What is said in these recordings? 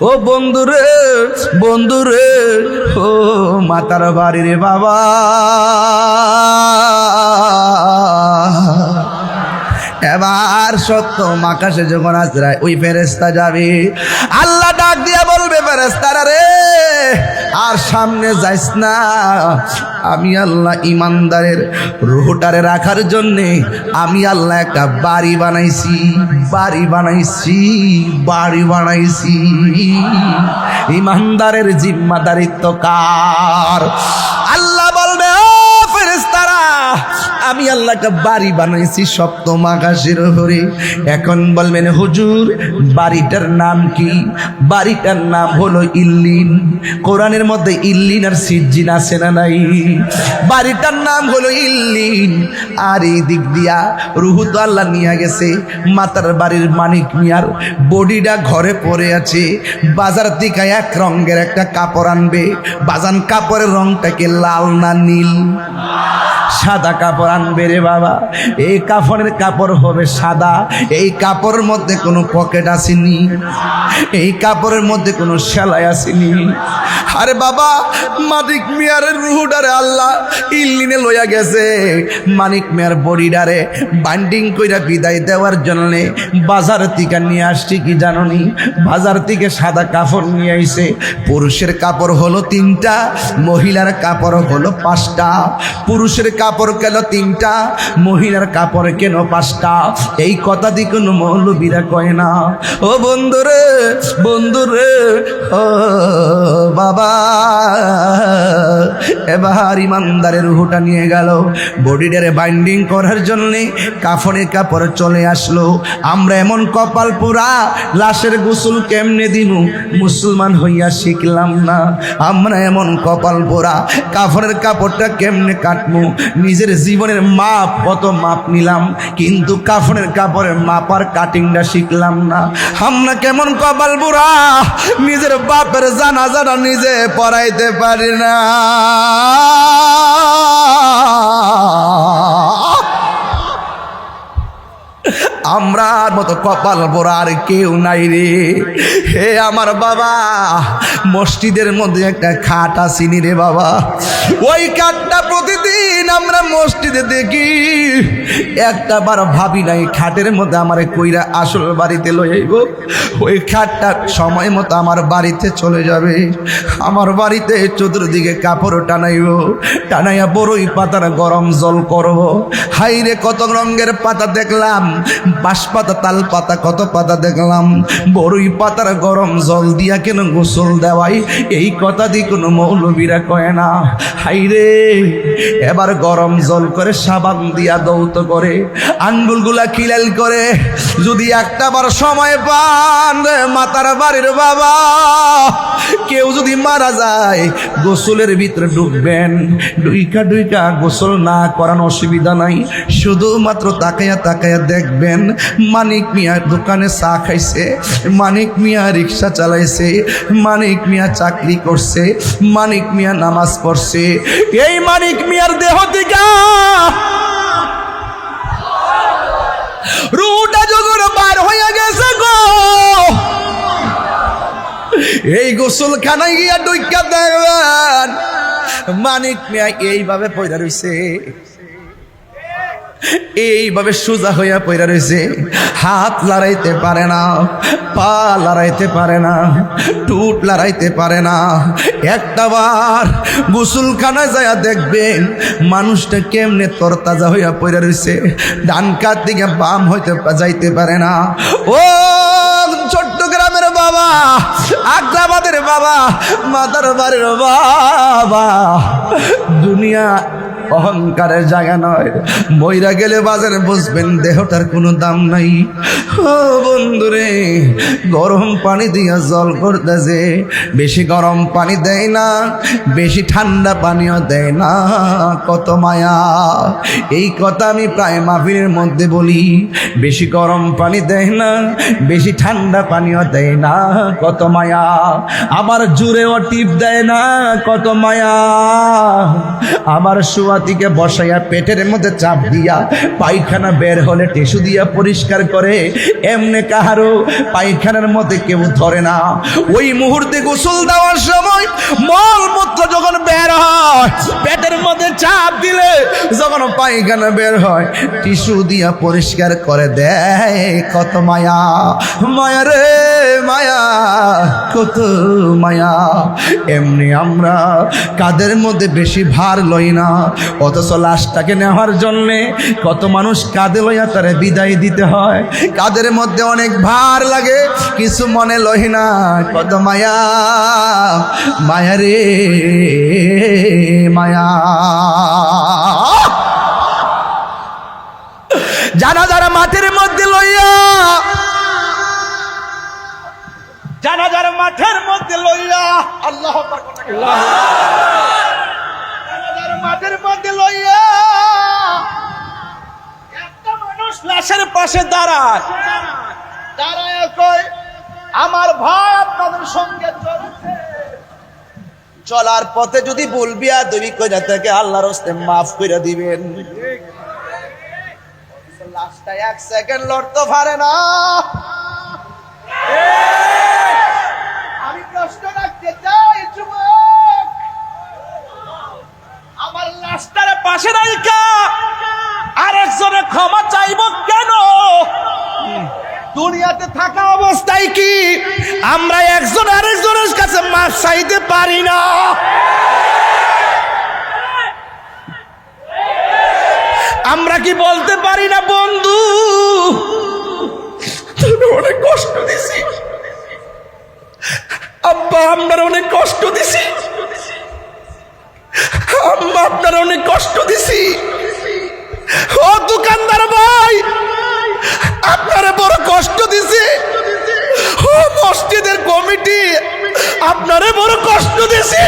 ও বন্ধুরে বন্ধুরে, ও মাতার বাড়ি রে বাবা, এবার সপ্তম আকাশে যখন আজরাইল ওই ফেরেশতা যাবে, আল্লাহ ডাক দিয়া বলবে, ফেরেশতারা রে আর সামনে যাইস না, আমি আল্লাহ ইমানদারের রূহটারে রাখার জন্যে আমি আল্লাহ একটা বাড়ি বানাইছি, বাড়ি বানাইছি, বাড়ি বানাইছি। ইমানদারের জিম্মাদারিত্ব কার? আল্লাহ বলবে, ও ফেরেশতারা আমি আল্লাহ একটা বাড়ি বানাইছি সপ্তম আকাশের উপরে। এখন বলবেন হুজুর বাড়িটার নাম কি? বাড়িটার নাম হলো ইল্লিন। কোরআনের মধ্যে ইল্লিন আর সিজ্জিন আছে না নাই? বাড়িটার নাম হলো ইল্লিন। আর এই দিক দিয়া রুহ তো আল্লাহ নিয়ে গেছে, মাতার বাড়ির মানিক মিয়ার বডিটা ঘরে পড়ে আছে। বাজার থেকে এক রঙের একটা কাপড় আনবে, বাজান কাপড়ের রংটাকে লাল না নীল? সাদা কাপড় আনবে রে বাবা। এই কাপড়ের কাপড় হবে সাদা। এই কাপড়ের মধ্যে কোনো পকেট আসেনি, এই কাপড়ের মধ্যে কোনো সেলাই আসেনি। আরে বাবা মানিক মিয়ার রুহডারে আল্লাহ ইল্লিনে লইয়া গেছে। মানিক মিয়ার বডিডারে বাইন্ডিং কইরা বিদায় দেওয়ার জন্য বাজার থেকে নিয়ে আসছি কি জাননি? বাজার থেকে সাদা কাপড় নিয়ে আইছে। পুরুষের কাপড় হলো 3টা, মহিলার কাপড় হলো 5টা। পুরুষের কাপড় কেন 3টা, মহিলার কাপড় কেন 5টা? এই কথা দিয়ে কোনো মৌলবীরা কয় না। ও বন্ধুরে বন্ধুরে, ও বাবা, এবার ইমানদারের রুহটা নিয়ে গেল, বডিটারে বাইন্ডিং করার জন্যে কাফনের কাপড় চলে আসলো। আমরা এমন কপাল পুরা, লাশের গোসল কেমনে দিমু মুসলমান হইয়া শিখলাম না। আমরা এমন কপাল পোড়া, কাফনের কাপড়টা কেমনে কাটমু, নিজের জীবনের মাপ কত মাপ নিলাম, কিন্তু কাফনের কাপড়ের মাপ আর কাটিংটা শিখলাম না। আমরা কেমন কপাল পোড়া, নিজের বাপের জানাজাটা নিজে পড়াইতে পারি না। আমরার মতো কপাল পোড়া আর কেউ নাই রে। হে আমার বাবা, মসজিদের মধ্যে একটা খাট আসিনি রে বাবা। ওই খাটটা প্রতিদিন আমরা মসজিদে দেখি, একটা বার ভাবি নাই খাটের মধ্যে আমার কইরা আসল বাড়িতে লয়ে আইব। ওই খাটটা সময় মতো আমার বাড়িতে চলে যাবে। আমার বাড়িতে চতুর্দিকে কাপড় টানাইব, টানাইয়া বড়ই পাতার গরম জল করব। হাইরে কত রঙের পাতা দেখলাম, বাঁশ পাতা, তাল পাতা, কত পাতা দেখলাম। বড়ই পাতার গরম জল দিয়া কেন গোসল দেওয়াই, এই কথা দিয়ে কোনো মৌলবীরা কয় না। হাইরে এবার গরম জল করে সাবান দিয়া দৌত করে, আঙ্গুলগুলা খিলাল করে। যদি একটা বার সময় পান মাতার বাড়ির বাবা, কেউ যদি মারা যায় গোসলের ভিতরে ঢুকবেন, ডুইকা ডুইকা গোসল না করানো অসুবিধা নাই, শুধুমাত্র তাকাইয়া তাকাইয়া দেখবেন মানিক মিয়া দোকানে চা খাইছে, মানিক মিয়া রিক্সা চালাইছে, মানিক মিয়া চাকরি করছে, মানিক মিয়া নামাজ পড়ছে। এই মানিক মিয়ার দেহ থেকে রুটা যখন বার হইয়া গেছে গো, এই গোসলখানায় গিয়া ডুইকা দেখবেন মানিক মিয়া এইভাবে পয়দা রইছে, এইভাবে সোজা হইয়া পয়রা রয়েছে। হাত লড়াইতে পারে না, পা লড়াইতে পারে না, টুট লড়াইতে পারে না। একটা বার গোসলখানায় যাইয়া দেখবেন মানুষটা কেমনে তরতাজা হইয়া পয়রা রয়েছে, ডান কাত দিকে বাম হইতে যাইতে পারে না। ও চট্টগ্রামের বাবা, আগ্রাবাদের বাবা, মাতার বাড়ির বাবা, দুনিয়া অহংকারের জায়গা নয়। মইরা গেলে বাজারে বুঝবেন দেহটার কোনো দাম নাই। ও বন্ধুরে, গরম পানি দিয়া জল করতেছে, বেশি গরম পানি দেয় না, বেশি ঠান্ডা পানিও দেয় না, কত মায়া। এই কথা আমি প্রায় মাহফিলের মধ্যে বলি। বেশি গরম পানি দেয় না, বেশি ঠান্ডা পানিও দেয় না, কত মায়া। আবার জুড়েও টিপ দেয় না, কত মায়া। আবার শুয়া মমবাতিকে বসাইয়া পেটের মধ্যে চাপ দিয়া পায়খানা বের হলে টিস্যু দিয়া পরিষ্কার করে, এমনি কাহারো পায়খানার মধ্যে কেউ ধরে না। ওই মুহূর্তে গোসল দেওয়ার সময় মলমূত্র যখন বের হয়, পেটের মধ্যে চাপ দিলে যখন পায়খানা বের হয় টিস্যু দিয়া পরিষ্কার করে দেয়। কত মায়া, মায়া রে মায়া, কত মায়া। এমনি আমরা কাদের মধ্যে বেশি ভার লই না, অথচ লাশটাকে নেওয়ার জন্যে কত মানুষ কাঁধে লইয়া তারে বিদায় দিতে হয়। কাদের মধ্যে অনেক ভার লাগে, কিছু মনে লই না। কত মায়া, মায়া রে মায়া। জানাজার মাঠের মধ্যে লইয়া, জানাজার মাঠের মধ্যে লইয়া, আল্লাহু আকবার, জানাজার মাঠের মধ্যে লইয়া একটা মানুষ লাশের পাশে দাঁড়ায়, দাঁড়ায় কয়, আমার ভাই আপনাদের সঙ্গে চলছে, চলার পথে যদি বলবি আর দেবী কইরা থেকে আল্লাহর হস্তে মাফ করে দিবেন। লাশটা এক সেকেন্ড লড়তে পারে না। আমি প্রশ্ন রাখতে চাই, যুবক, আমার লাশটার পাশে রাখা আরেকজনে ক্ষমা চাইব কেন? দুনিয়াতে থাকা অবস্থায় কি আমরা একজন আরেকজনের কাছে মাফ চাইতে পারি না? আমরা কি বলতে পারি না, বন্ধু তুমি অনেক কষ্ট দিছি, আব্বা আপনার অনেক কষ্ট দিছি, আম্মা আপনার অনেক কষ্ট দিছি, ও দোকানদার ভাই আপনারে বড় কষ্ট দিছি, ও মসজিদের কমিটি আপনারে বড় কষ্ট দিছি।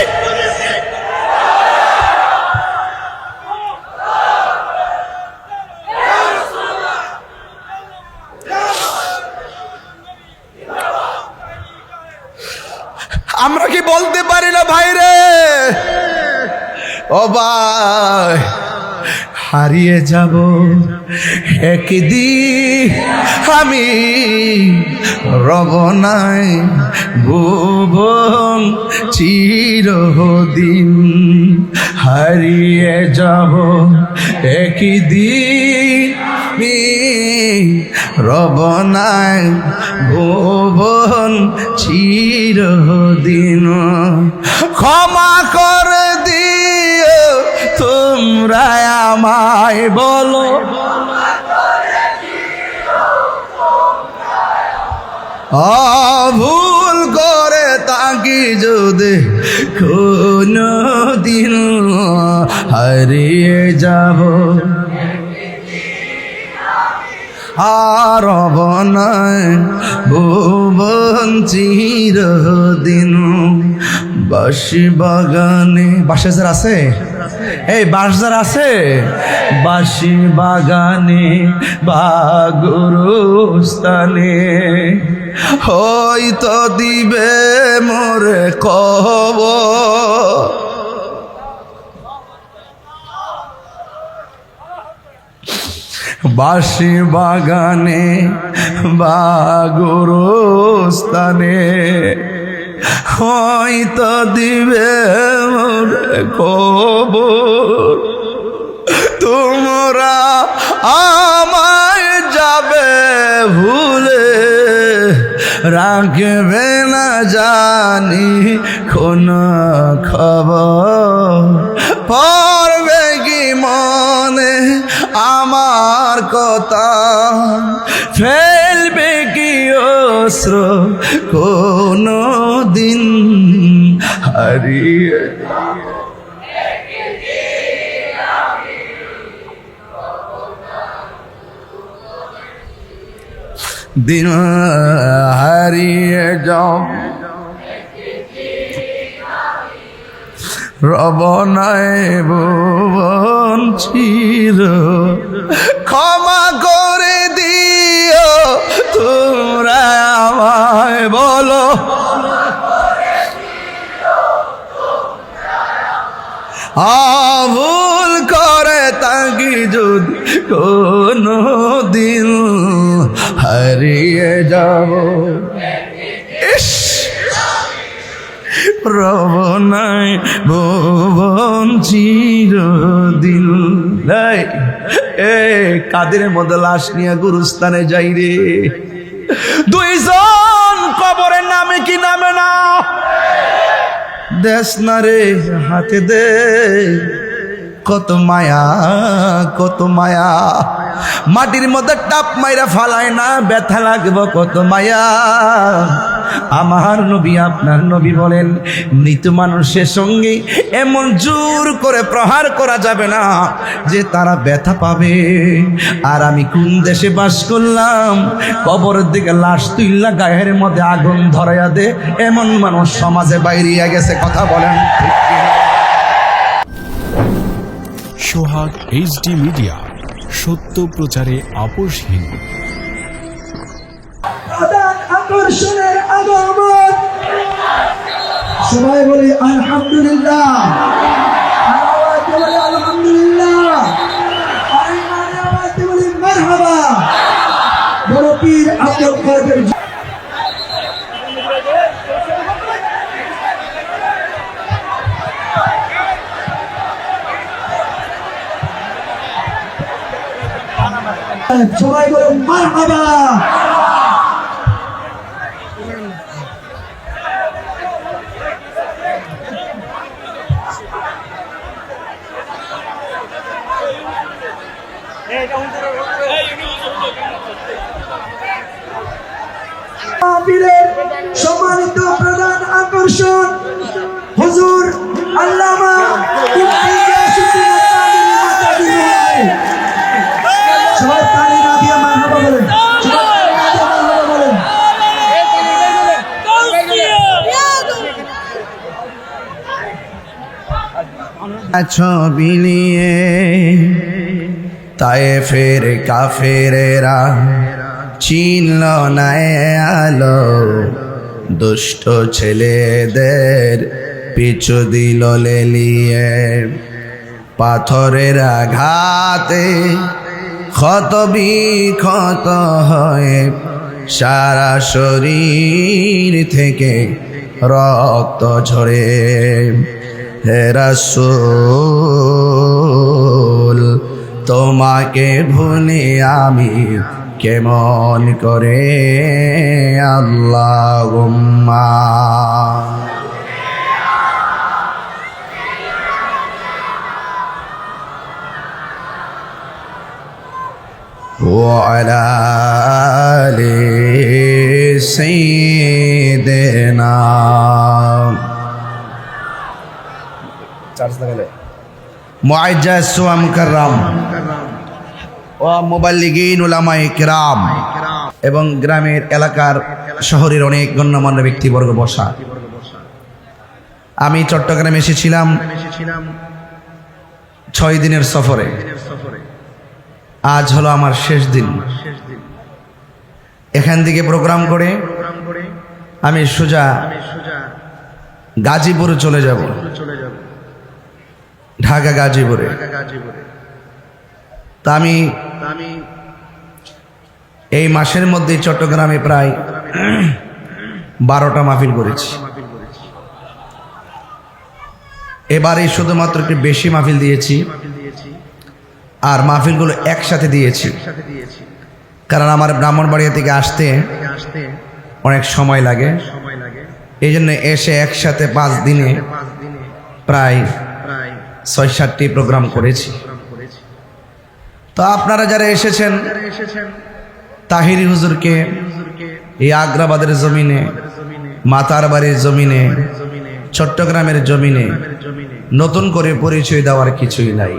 আমরা কি বলতে পারি না, ভাই রে, ও ভাই হারিয়ে যাব একদিন, আমি রব নাই ভুবন চিরদিন, হারিয়ে যাব একদিন, আমি রব নাই ভুবন চিরদিন। ক্ষমা করে দিও তোমরা আমায়, বলো ভুল করে তাকি যদি কোনো দিন হারিয়ে যাব আর বনায় ভুবন চিরদিন। বাঁশি বাগানে, বাঁশে যারা আছে, এই বাঁশ যারা আছে, বাঁশি বাগানে বা গুরুস্থানে হয়তো দিবে মোরে খবর, বাঁশি বাগানে বা গুরুস্থানে হয়তো দিবে মোরে খবর। তোমরা আমায় যাবে ভুলে, রাখবে না জানি কোন খবর, পড়বে কি মনে আমার কথা, ফেলবে কি অস্ত্র কোনো দিন হারিয়ে দিন হারিয়ে যাও রব নাই ভুবন চির। ক্ষমা করে দিও তোমরা আমায়, বলো ভুল যদি কোনো দিন হারিয়ে যাব, ইস রব নাই ভুবন চিরদিন। এ কাদের মধ্যে লাশ নিয়ে গুরুস্থানে যাই রে, দুইজন কবরের নামে কি নামে না, দেশ না রে হাতে দে, কত মায়া কত মায়া, মাটির মধ্যে টাপ মাইরা ফালায় না, ব্যথা লাগবে কত মায়া। আমার নবী আপনার নবী বলেন, মৃত মানুষের সঙ্গে এমন জোর করে প্রহার করা যাবে না যে তারা ব্যথা পাবে। আর আমি কোন দেশে বাস করলাম, কবরের দিকে লাশ তুইল্লা গায়ের মধ্যে আগুন ধরাইয়া দে, এমন মানুষ সমাজে বাইরিয়া গেছে। কথা বলেন ঠিক কিনা? সোহাগ HD মিডিয়া, সত্য প্রচারে আপোষহীন। আকর্ষণের আগমন, সবাই বলে আলহামদুলিল্লাহ, বলে আলহামদুলিল্লাহ, বলে মারহাবা। বড় পীর আব্দুল কাদের সবাই বলে মারহাবা। সম্মানিত প্রধান আকর্ষণ হুজুর আল্লামা সবাই তালি না দিয়ে মারহাবা বলেন, ছবি নিয়ে তায়েফের কাফেরেরা চিনল না আলো, দুষ্ট ছেলেদের পিছু দিল লেলিয়ে, পাথরের আঘাতে ক্ষত বিক্ষত হয়ে সারা শরীর থেকে রক্ত ঝরে। হে রাসূল, তোমাকে ভুলে আমি কেমন করে, আল্লাহুম্মা ওয়া আলা আলি সাইয়্যিদিনা। মুআজ্জাজ সুয়া মুকাররম ও মুবাল্লিগিন উলামায়ে কিরাম এবং গ্রামের এলাকার শহরের অনেক গণ্যমান্য ব্যক্তিবর্গ বসা। আমি চট্টগ্রামে এসেছিলাম 6 দিনের সফরে। আজ হলো আমার শেষ দিন। এখান থেকে প্রোগ্রাম করে আমি সোজা গাজীপুরে চলে যাব, ঢাকা গাজীপুরে। তা আমি এই মাসের মধ্যে চট্টগ্রামে প্রায় 12টা মাহফিল করেছি। এবারে শুধুমাত্র একটু বেশি মাহফিল দিয়েছি, আর মাহফিলগুলো একসাথে দিয়েছি, কারণ আমার ব্রাহ্মণবাড়িয়া থেকে আসতে অনেক সময় লাগে। এই জন্য এসে একসাথে 5 দিনে প্রায় 6-7টি প্রোগ্রাম করেছি। তো আপনারা যারা এসেছেন, তাহিরি হুজুরকে এই আগ্রাবাদের জমিনে, মাতার বাড়ির জমিনে, চট্টগ্রামের জমিনে নতুন করে পরিচয় দেওয়ার কিছুই নাই।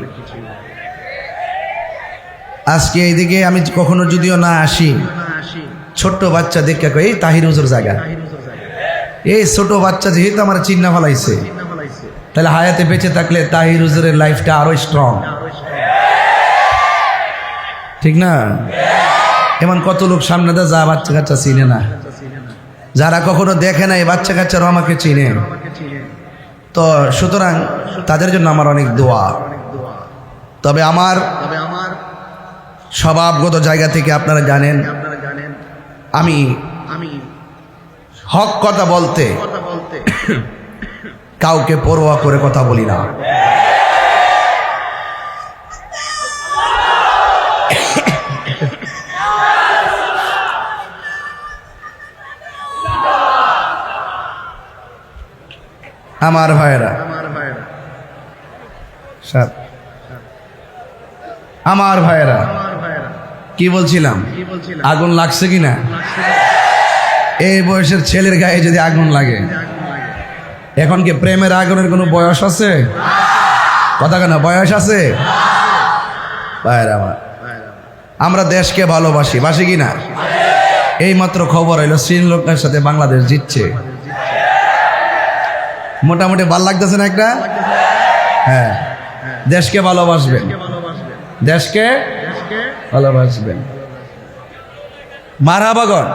আজকে এইদিকে আমি কখনো যদিও না আসি, ছোট্ট বাচ্চা দেখে এই তাহির হুজুর জায়গা, এই ছোট বাচ্চা যেহেতু আমার চিন্না ফলাইছে, তাহলে হায়াতে বেঁচে থাকলে তাহির হুজুরের লাইফটা আরো স্ট্রং, ঠিক না? এমন কত লোক সামনে দেয় যা বাচ্চা কাচ্চা চিনে না, যারা কখনো দেখে না এই বাচ্চা কাচ্চারাও আমাকে চিনে। তো সুতরাং তাদের জন্য আমার অনেক দোয়া। তবে আমার স্বভাবগত জায়গা থেকে আপনারা জানেন আমি হক কথা বলতে কাউকে পরোয়া করে কথা বলি না। আমার ভাইয়েরা, স্যার আমার ভাইয়েরা, কি বলছিলাম? আগুন লাগছে কিনা? এই বয়সের ছেলের গায়ে যদি আগুন লাগে, এখন কি প্রেমের আগুনের কোনো বয়স আছে? কথা কেন, বয়স আছে? ভাইয়েরা আমার, আমরা দেশকে ভালোবাসি, বাসি কিনা? এই মাত্র খবর হইল শ্রীলঙ্কার সাথে বাংলাদেশ জিতছে। মোটামুটি ভাল লাগতেছে না একটা? হ্যাঁ, দেশকে ভালোবাসবেন, দেশকে ভালোবাসবেন। মারহাবাগন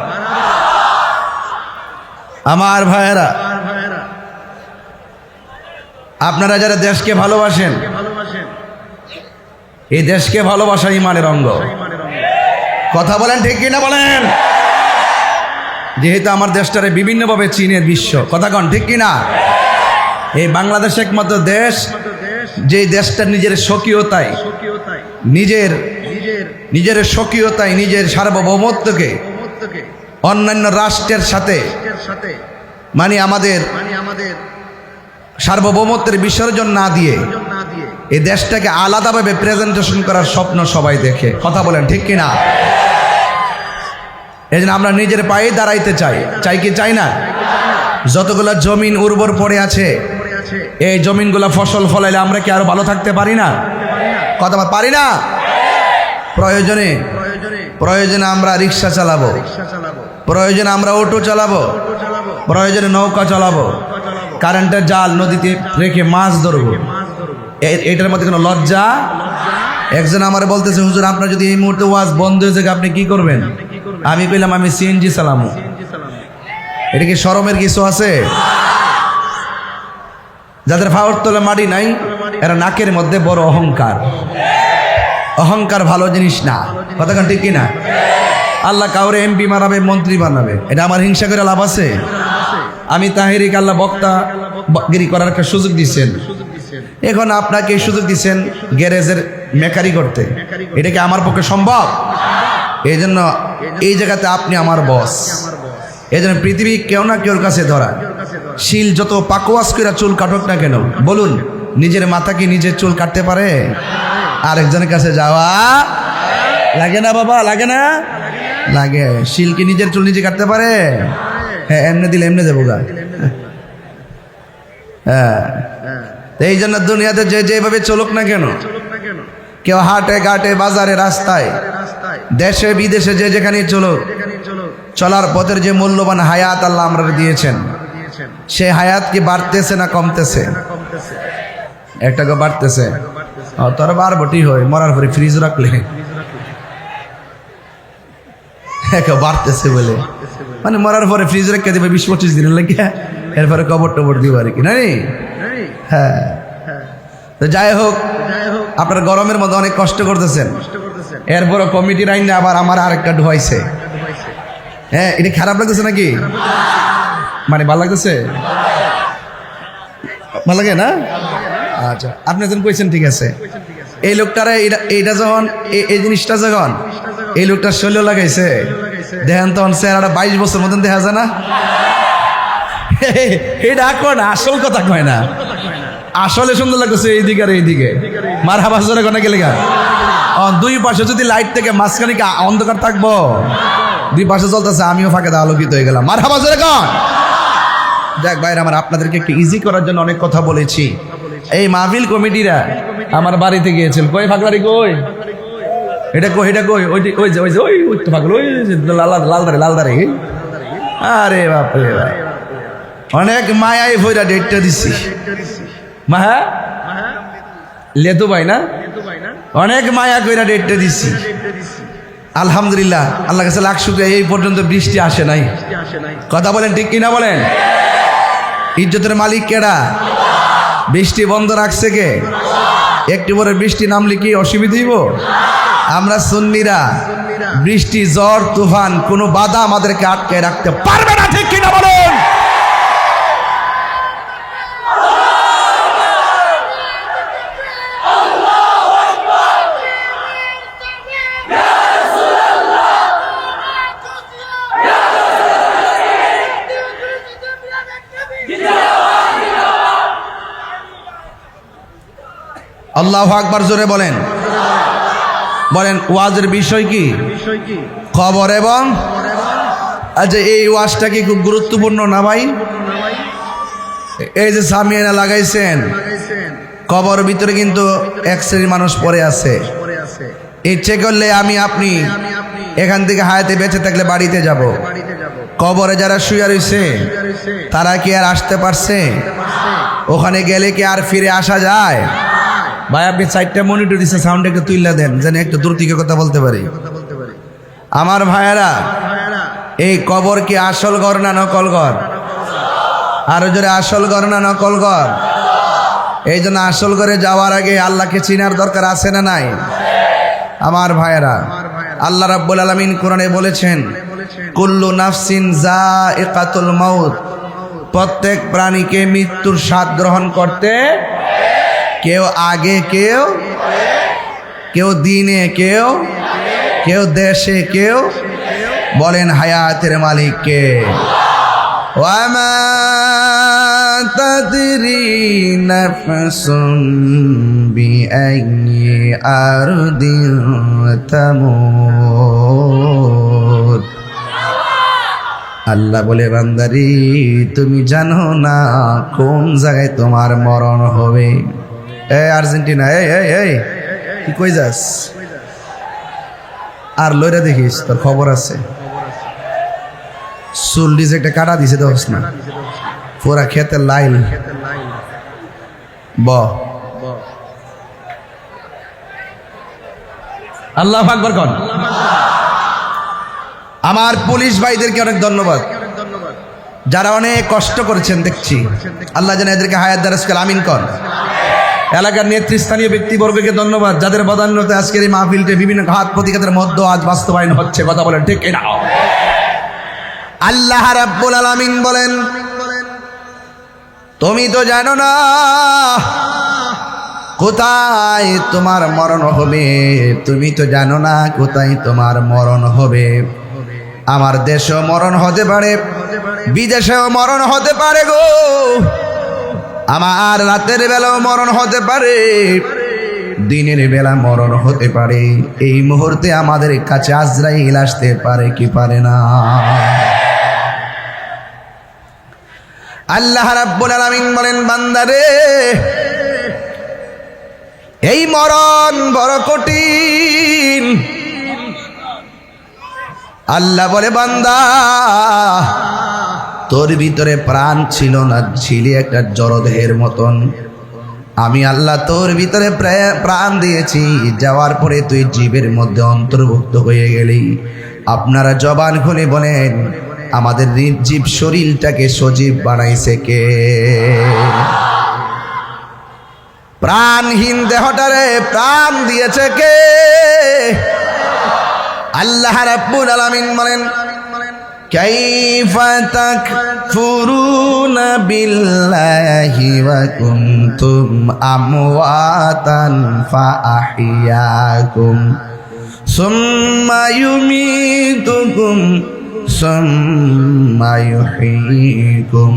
আমার ভাইয়েরা, আপনারা যারা দেশকে ভালোবাসেন, এই দেশকে ভালোবাসা ইমানের অঙ্গ। কথা বলেন ঠিক কিনা বলেন? যেহেতু আমার দেশটারে বিভিন্নভাবে চীনের বিশ্ব, কথা কন ঠিক কিনা? এই বাংলাদেশ একমাত্র দেশ যে দেশটা নিজের স্বকীয়তায়, নিজের স্বকীয়তায়, নিজের সার্বভৌমত্বকে অন্যান্য রাষ্ট্রের সাথে মানে আমাদের সার্বভৌমত্বের বিসর্জন না দিয়ে এই দেশটাকে আলাদাভাবে প্রেজেন্টেশন করার স্বপ্ন সবাই দেখে। কথা বলেন ঠিক কিনা? এই জন্য আমরা নিজের পায়ে দাঁড়াইতে চাই, চাই কি চাই না? যতগুলো জমিন উর্বর পড়ে আছে, এই জমিনগুলো ফসল ফলাইলে আমরা কি আরো ভালো থাকতে পারি না? কথা পারি না? প্রয়োজনে আমরা রিক্সা চালাবো, প্রয়োজনে আমরা অটো চালাবো, প্রয়োজনে নৌকা চালাবো, কারেন্টের জাল নদীতে রেখে মাছ ধরবো। এটার মধ্যে কোনো লজ্জা? একজন আমার বলতেছে, হুজুর আপনার যদি এই মুহূর্তে ওয়াজ বন্ধ হয়ে যায় আপনি কি করবেন? আমি কইলাম আমি সিএনজি চালামো। এটা কি শরমের কিছু আছে? যাদের ফাওয়ার তোলে মাটি নাই, এরা নাকের মধ্যে বড় অহংকার। অহংকার ভালো জিনিস না, কথা কান ঠিক কিনা? আল্লাহ কাউরে এমপি বানাবে, মন্ত্রী বানাবে, এটা আমার হিংসা করে লাভ আছে? আমি তাহেরিকে আল্লাহ বক্তাগিরি করার একটা সুযোগ দিচ্ছেন, এখন আপনাকে সুযোগ দিচ্ছেন গ্যারেজের মেকারি করতে, এটা কি আমার পক্ষে সম্ভব? এই জন্য এই জায়গাতে আপনি আমার বস। এই জন্য পৃথিবী কেউ না কেউর কাছে ধরা, শিল যত পাকোয়াস করে চুল কাটক না কেন, বলুন নিজের মাথা কি নিজের চুল কাটতে পারে? আরেকজনের কাছে যাওয়া লাগে না বাবা, লাগে না? লাগে। শিল কি নিজের চুল নিজে কাটতে পারে? হ্যাঁ, এমনি দিলে এমনি দেবো গা। হ্যাঁ, এই জন্য দুনিয়াতে যে যেভাবে চলুক না কেন, কেউ হাটে ঘাটে বাজারে রাস্তায় দেশে বিদেশে যে যেখানে চলুক, চলার পথের যে মূল্যবান হায়াত আল্লাহ আমরা দিয়েছেন, সে হায়াত কি বাড়তেছে না কমতেছে? একটাকে বাড়তেছে। তোর বারবটি হয় মরার পরে ফ্রিজ রাখলে বাড়তেছে বলে, মানে মরার পরে ফ্রিজ রেখে দেবে 20-25 দিনের লাগে, এরপরে কবর টবর দিব আর কি, নাই? হ্যাঁ, তো যাই হোক, আপনার গরমের মধ্যে অনেক কষ্ট করতেছেন, এরপরে কমিটির আইনে আবার আমার আরেকটা ঢুয়াইছে। হ্যাঁ, এটা খারাপ লাগতেছে নাকি? মানে ভালো লাগতেছে? ভালো লাগে না? আচ্ছা, আপনি যখন কইছেন ঠিক আছে, এই লোকটারা এইটা যখন এই জিনিসটা যখন এই লোকটা শৈল লাগাইছে, দেখেন তখন চেহারাটা 22 বছর মতন দেখা যায় না? এটা কয় না, আসল কথা কয় না, আসলে সুন্দর লাগতেছে এইদিকে আর এইদিকে। মার হাবাস ধরে কোনা গেলে গা, দুই পাশে যদি লাইট থেকে মাঝখানে কি অন্ধকার থাকবো? দুই পাশে চলতেছে, আমিও ফাঁকে আলোকিত হয়ে গেলাম। মার হাবাস ধরে কন। দেখ ভাইরা আমার, আপনাদেরকে একটু ইজি করার জন্য অনেক কথা বলেছি। এই মাহফিল কমিটিরা আমার বাড়িতে গিয়েছেন, কই ফাঁকলারি কই, এটা কই, এটা কই, ওই যে ওই যে ওই যে ওই তো ফাঁকল, ওই লালদারে। আরে বাপরে বাপ, অনেক মায়াই ভইরা ডেটটা দিচ্ছি। মাহা লেতু ভাই না, অনেক মায়া কইরা ডেটটা দিচ্ছি। আলহামদুলিল্লাহ, আল্লাহ কাছে লাখ শুকরিয়া, এই পর্যন্ত বৃষ্টি আসে নাই। কথা বলেন ঠিক কিনা বলেন? ইজ্জতের মালিক কেডা? বৃষ্টি বন্ধ রাখছে কে? একটু পরে বৃষ্টি নামলে কি অসুবিধা হইব? আমরা সুন্নিরা বৃষ্টি ঝড় তুফান কোনো বাধা আমাদেরকে আটকে রাখতে পারবে না, ঠিক কিনা বলুন? আল্লাহু আকবার জোরে বলেন। বলেন ওয়াজের বিষয় কি? খবর এবং আচ্ছা, এই ওয়াজটা কি খুব গুরুত্বপূর্ণ না ভাই? এই যে সামিয়ানা লাগাইছেন, কবর ভিতরে কিন্তু এক শ্রেণীর মানুষ পড়ে আছে। ইচ্ছে করলে আমি আপনি এখান থেকে হায়াতে বেঁচে থাকলে বাড়িতে যাব, কবরে যারা শুয়ে রয়েছে তারা কি আর আসতে পারছে? ওখানে গেলে কি আর ফিরে আসা যায়? ভাই আপনি 4টা মনিটর দিচ্ছে, সাউন্ড একটু তুইলা দেন যেন একটু দূর থেকে কথা বলতে পারি। আমার ভাইয়েরা, এই কবর কি আসল ঘর না নকল ঘর? আরো জোরে, আসল ঘর না নকল ঘর? এই জন্য আসল ঘরে যাওয়ার আগে আল্লাহকে চিনার দরকার আছে না নাই? আমার ভাইয়েরা, আল্লাহ রাব্বুল আলামিন কোরআনে বলেছেন, কুল্লু নাফসিন যায়িকাতুল মাউত, প্রত্যেক প্রাণীকে মৃত্যুর স্বাদ গ্রহণ করতে, কেউ আগে, কেউ দিনে, কেউ দেশে, কেউ বলেন হায়াতের মালিককে। ওয়ামা তাদরি নাফসুন বিআইয়ি আরদিন তামুত। আল্লাহ বলে, বান্দারি তুমি জানো না কোন জায়গায় তোমার মরণ হবে। এই আর্জেন্টিনা, এই কি কই যাস? আর লইরা দেখিস, তোর খবর আছে। চল্লিশ একটা কাটা দিছে, দোষ না পুরা খেতে লাইল। আল্লাহু আকবার কোন। আমার পুলিশ ভাইদেরকে অনেক ধন্যবাদ, যারা অনেক কষ্ট করেছেন দেখছি। আল্লাহ যেন এদেরকে হায়াত দারাজ করে, আমিন কর। এলাকার নেতৃস্থানীয় ব্যক্তিবর্গকে ধন্যবাদ, যাদের বদান্যতে আজকের এই মাহফিলটি বিভিন্ন ঘাত প্রতিঘাতের মধ্যে আজ বাস্তবায়ন হচ্ছে। কথা বলেন ঠিক কিনা? আল্লাহ রাব্বুল আলামিন বলেন, তুমি তো জানো না কোথায় তোমার মরণ হবে, তুমি তো জানো না কোথায় তোমার মরণ হবে। আমার দেশেও মরণ হতে পারে, বিদেশেও মরণ হতে পারে গো। আমার রাতের বেলাও মরণ হতে পারে, দিনের বেলা মরণ হতে পারে। এই মুহূর্তে আমাদের কাছে আজরাইল আসতে পারে কি পারে না? আল্লাহ রাব্বুল আলামিন বলেন, বান্দারে এই মরণ বড় কঠিন। আল্লাহ বলে, বান্দা তোর ভিতরে প্রাণ ছিল না, ছিলি একটা জড়দেহের মতন। আমি আল্লাহ তোর ভিতরে প্রাণ দিয়েছি, যাওয়ার পরে তুই জীবের মধ্যে অন্তর্ভুক্ত হয়ে গেলি। আপনারা জবান খুলে বলেন, আমাদের নির্জীব শরীরটাকে সজীব বানাইছে কে? প্রাণহীন দেহটারে প্রাণ দিয়েছে কে? আল্লাহ রাব্বুল আলামিন বলেন, কাইফা তাকফুরুনা বিল্লাহি ওয়া কুনতুম আমওয়াতান ফাআহইয়াকুম সুম্মা ইউমীতুকুম সুম্মা ইউহয়ীকুম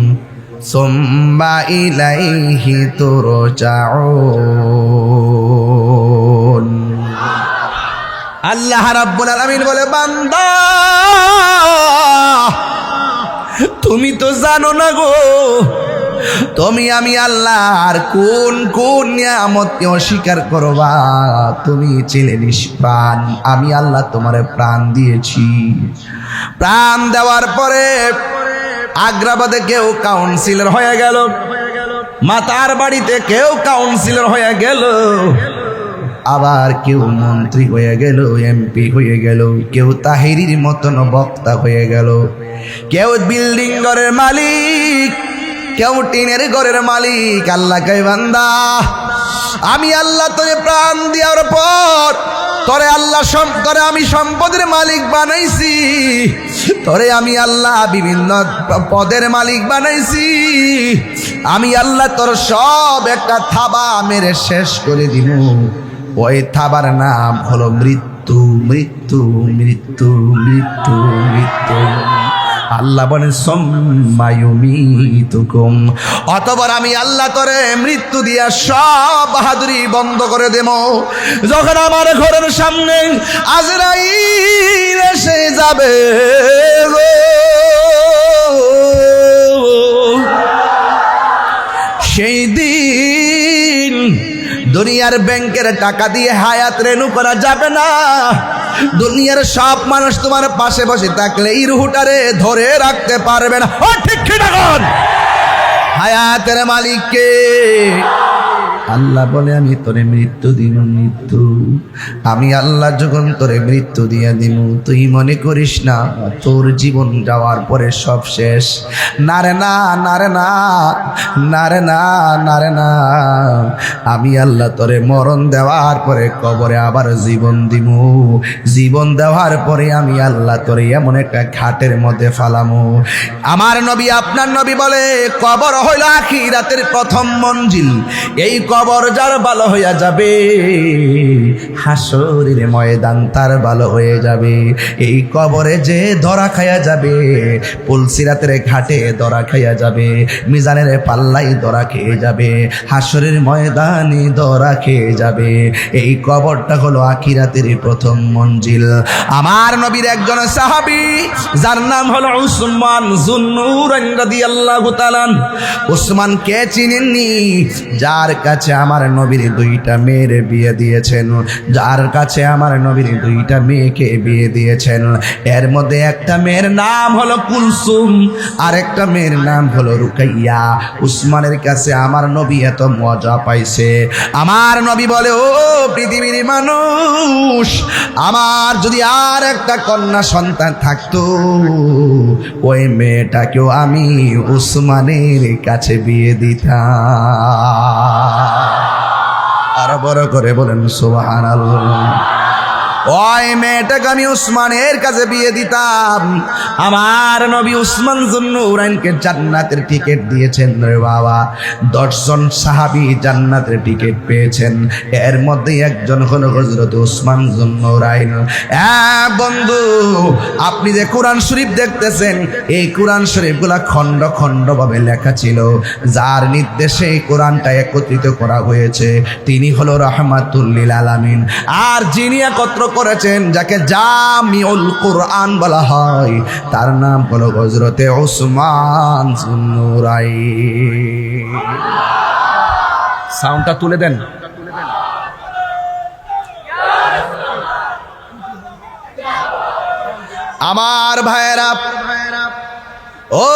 সুম্মা ইলাইহি তুরজাউন। আল্লাহ রাব্বুল আলামিন বলে, বান্দা তুমি তো জানো না গো, তুমি আমি আল্লাহর কোন কোন নিয়ামতকে অস্বীকার করবা। তুমি ছিলে নিষ্প্রাণ, আমি আল্লাহ তোমারে প্রাণ দিয়েছি। প্রাণ দেওয়ার পরে আগ্রাবাদে কেউ কাউন্সিলর হয়ে গেল, মাতার বাড়িতে কেউ কাউন্সিলর হয়ে গেল, আবার কেউ মন্ত্রী হয়ে গেল, এমপি হয়ে গেল, কেউ তাহিরির মতন বক্তা হয়ে গেল, কেউ বিল্ডিং ঘরের মালিক, কেউ টিনের ঘরের মালিক। আল্লাহ কয়, বান্দা আমি আল্লাহ তোরে প্রাণ দেওয়ার পর তোরে আল্লাহ তোরে আমি সম্পদের মালিক বানাইছি, তোরে আমি আল্লাহ বিভিন্ন পদের মালিক বানাইছি, আমি আল্লাহ তোর সব একটা থাবা মেরে শেষ করে দিব। ওই থাবার নাম হলো মৃত্যু, মৃত্যু, মৃত্যু, মৃত্যু, মৃত্যু। আল্লাহ বলেন সম্মায়ুমিতুকুম, অতঃপর আমি আল্লাহ তোরে মৃত্যু দিয়া সব বাহাদুরি বন্ধ করে দেব। যখন আমার ঘরের সামনে আজরাইল এসে যাবে গো, সেই দিন দুনিয়ার ব্যাংকের টাকা দিয়ে হায়াত রেনু করা যাবে না। দুনিয়ার সব মানুষ তোমার পাশে বসে থাকলে এই রুহুটারে ধরে রাখতে পারবে না। ও ঠিক কি না? হায়াতের মালিককে আল্লাহ বলে আমি তোরে মৃত্যু দিব, মৃত্যু। আমি আল্লাহ যখন তোরে মৃত্যু দিয়ে দিব, তুই মনে করিস না তোর জীবন যাওয়ার পরে সব শেষ। না রে না, না রে না, না রে না, না রে না। আমি আল্লাহ তোরে মরণ দেওয়ার পরে কবরে আবার জীবন দিব। জীবন দেওয়ার পরে আমি আল্লাহ তোরে এমন একটা ঘাটের মধ্যে ফালামো। আমার নবী আপনার নবী বলে কবর হইল আখিরাতের প্রথম মঞ্জিল। এই কবর যার ভালো হইয়া যাবে, হাসরের ময়দান তার ভালো হয়ে যাবে। এই কবরে যে ধরা খাইয়া যাবে, পুলসিরাতের ঘাটে ধরা খাইয়া যাবে, মিজানের পাল্লাই ধরা খেয়ে যাবে, হাসরের ময়দানে ধরা খেয়ে যাবে। এই কবরটা হলো আখিরাতের প্রথম মঞ্জিল। আমার নবীর একজন সাহাবী যার নাম হলো উসমান যুন্নুরাইন রাদিয়াল্লাহু তাআলা। উসমান কে চিনেননি? যার কাছে আমার নবীর দুইটা মেয়ের বিয়ে দিয়েছেন, যার কাছে আমার নবীর দুইটা মেয়েকে বিয়ে দিয়েছেন। এর মধ্যে একটা মেয়ের নাম হলো কুলসুম, আর একটা মেয়ের নাম হলো রুকাইয়া। উসমানের কাছে আমার নবী এত মজা পাইছে। আমার নবী বলে, ও পৃথিবীর মানুষ, আমার যদি আর একটা কন্যা সন্তান থাকতো, ওই মেয়েটাকেও আমি উসমানের কাছে বিয়ে দিতাম। আরো বড় করে বলেন সুবহানাল্লাহ। ওই মেয়েটাকে আমি উসমানের কাছে বিয়ে দিতাম। আমার নবী উসমান যুন্নুরাইনকে জান্নাতের টিকিট দিয়েছেন রে বাবা। 10 জন সাহাবী জান্নাতের টিকিট পেয়েছেন, এর মধ্যে একজন হলো হযরত উসমান যুন্নুরাইন। বন্ধু, আপনি যে কোরআন শরীফ দেখতেছেন, এই কোরআন শরীফগুলা খণ্ড খণ্ড ভাবে লেখা ছিল। যার নির্দেশে এই কোরআনটা একত্রিত করা হয়েছে তিনি হলো রাহমাতুল লিল আলামিন। আর যিনি একত্র করেছেন, যাকে জামিউল কোরআন বলা হয়, তার নাম হলো হযরতে উসমান যুন্নুরাইন। সাউন্ডটা তুলে দেন। আমার ভাইয়েরা, ও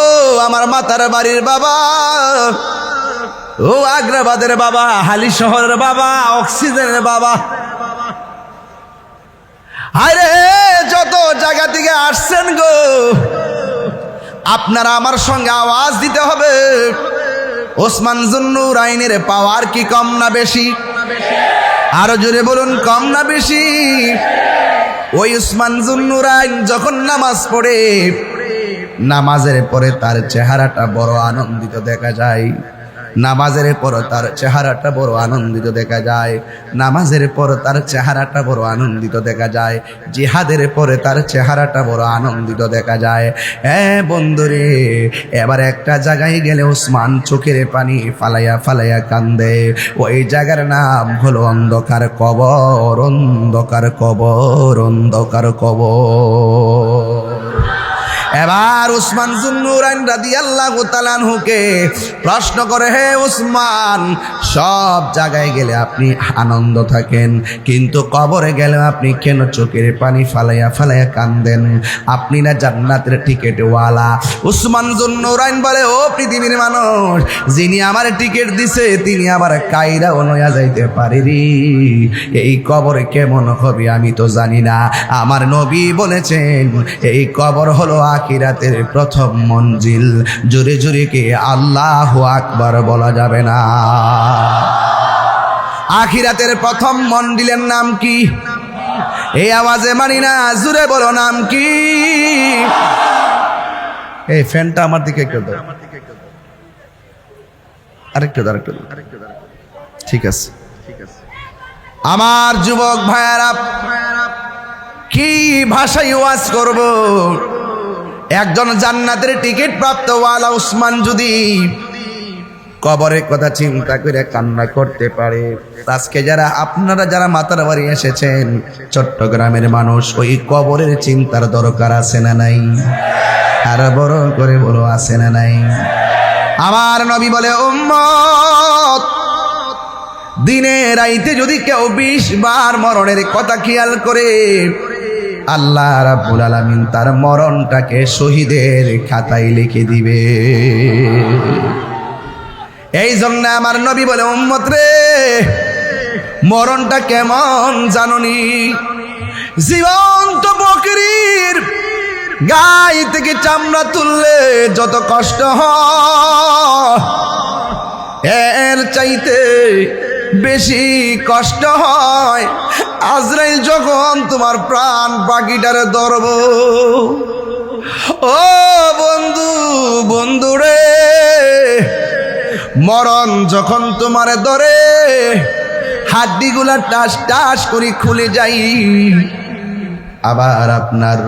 আমার মাতার বাড়ির বাবা, ও আগ্রাবাদের বাবা, হালি শহরের বাবা, অক্সিজেনের বাবা, আরে যত জায়গা থেকে আসছেন গো, আপনারা আমার সঙ্গে আওয়াজ দিতে হবে। ওসমান যুন্নুরাইনের পাওয়ার কি কম না বেশি? আরো জোরে বলুন, কম না বেশি? ওই ওসমান যুন্নুরাইন যখন নামাজ পড়ে, নামাজের পরে তার চেহারাটা বড় আনন্দিত দেখা যায়। নামাজের পর তার চেহারাটা বড় আনন্দিত দেখা যায়। নামাজের পর তার চেহারাটা বড় আনন্দিত দেখা যায়। জিহাদের পরে তার চেহারাটা বড় আনন্দিত দেখা যায়। বন্ধুরে, এবার একটা জায়গায় গেলে ওসমান চোখের পানি ফালাইয়া ফালাইয়া কান্দে। ওই জায়গার নাম হলো অন্ধকার কবর, অন্ধকার কবর, অন্ধকার কবর। এবার উসমান যুন্নুরাইন রাদিয়াল্লাহু তাআলা আনহুকে প্রশ্ন করে, হে উসমান, সব জায়গায় গেলে আপনি আনন্দ থাকেন, কিন্তু কবরে গেলে আপনি কেন চোখের পানি ফালাইয়া ফালাইয়া কান্দেন? আপনি না জান্নাতের টিকিট ওয়ালা? উসমান যুন্নুরাইন বলে, ও পৃথিবীর মানুষ, যিনি আমার টিকিট দিছে তিনি আবার কায়রা নয়া যাইতে পারে রে। এই কবরে কেমন হবে আমি তো জানি না। আমার নবী বলেছেন, এই কবর হলো আখিরাতের প্রথম মঞ্জিল। জোরে জোরে কে আল্লাহু আকবার বলা যাবে না? আখিরাতের প্রথম মঞ্জিলের নাম কি? এই আওয়াজে মানি না, জুড়ে বলো নাম কি? এই ফ্যানটা আমার দিকে একটু দাও, আরেকটু দাও, ঠিক আছে। আমার যুবক ভাইয়ারা, কি ভাষায় ওয়াজ করব? একজন জান্নাতের টিকিট প্রাপ্ত ওয়ালা উসমান যদি কবরের কথা চিন্তা করে কান্না করতে পারে, আজকে আপনারা যারা মাতার বাড়ি এসেছেন, চট্টগ্রামের মানুষ, ওই কবরের চিন্তার দরকার আছে না নাই? আর বড় করে বলো, আছে না নাই? আমার নবী বলে, উম্মত, দিনে রাইতে যদি কেউ 20 বার মরণের কথা খেয়াল করে, আল্লাহ রাব্বুল আলামিন তার মরণটাকে শহীদের খাতায় লিখে দিবে। এই জন্য আমার নবী বলে, উম্মত রে, মরণটা কেমন জাননি? জীবন্ত বকরির গায়ে থেকে চামড়া তুললে যত কষ্ট হয়, এর চাইতে বেশি কষ্ট হয় আজরাইল যখন তোমার প্রাণ পাখিটারে ধরব। ও বন্ধু, বন্ধু রে, মরণ যখন তোমারে ধরে, হাড্ডিগুলা টাস টাস করে খুলে যাই, আবার আপনার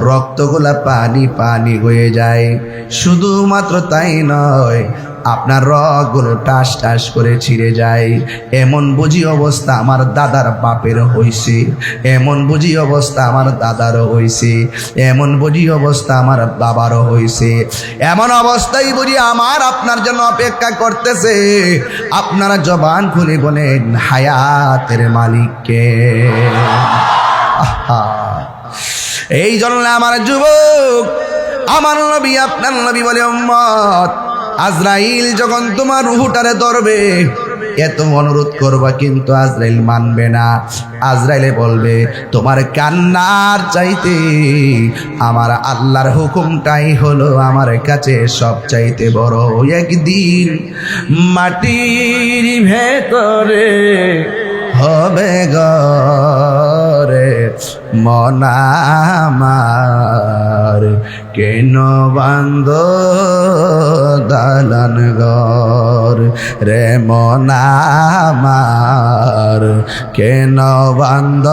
রক্তগুলা পানি পানি হয়ে যায়। শুধুমাত্র তাই নয়, আপনার রগগুলো টাস টাস করে ছিঁড়ে যায়। এমন বুঝি অবস্থা আমার দাদার বাপের হইছে, এমন বুঝি অবস্থা আমার দাদারও হইছে, এমন বুঝি অবস্থা আমার বাবারও হইছে। এমন অবস্থায় বুঝি আমার আপনার জন্য অপেক্ষা করতেছে। আপনারা জবান খুলে বলেন, হায়াতের মালিককে। আহা, এই জন্য আমার যুবক, আমার নবী, আপনার নবী বলে, উম্মত, আজরাইল যখন তোমার রুহটারে ধরবে, এত অনুরোধ করবা, কিন্তু আজরাইল মানবে না। আজরাইলে বলবে, তোমার কান্নার চাইতে আমার আল্লাহর হুকুমটাই হলো আমার কাছে সব চাইতে বড়। একদিন মাটির ভেতরে হবে ঘরে মন আমার, কেন বান্ধ দালান ঘর রে মন আমার, কেন বান্ধ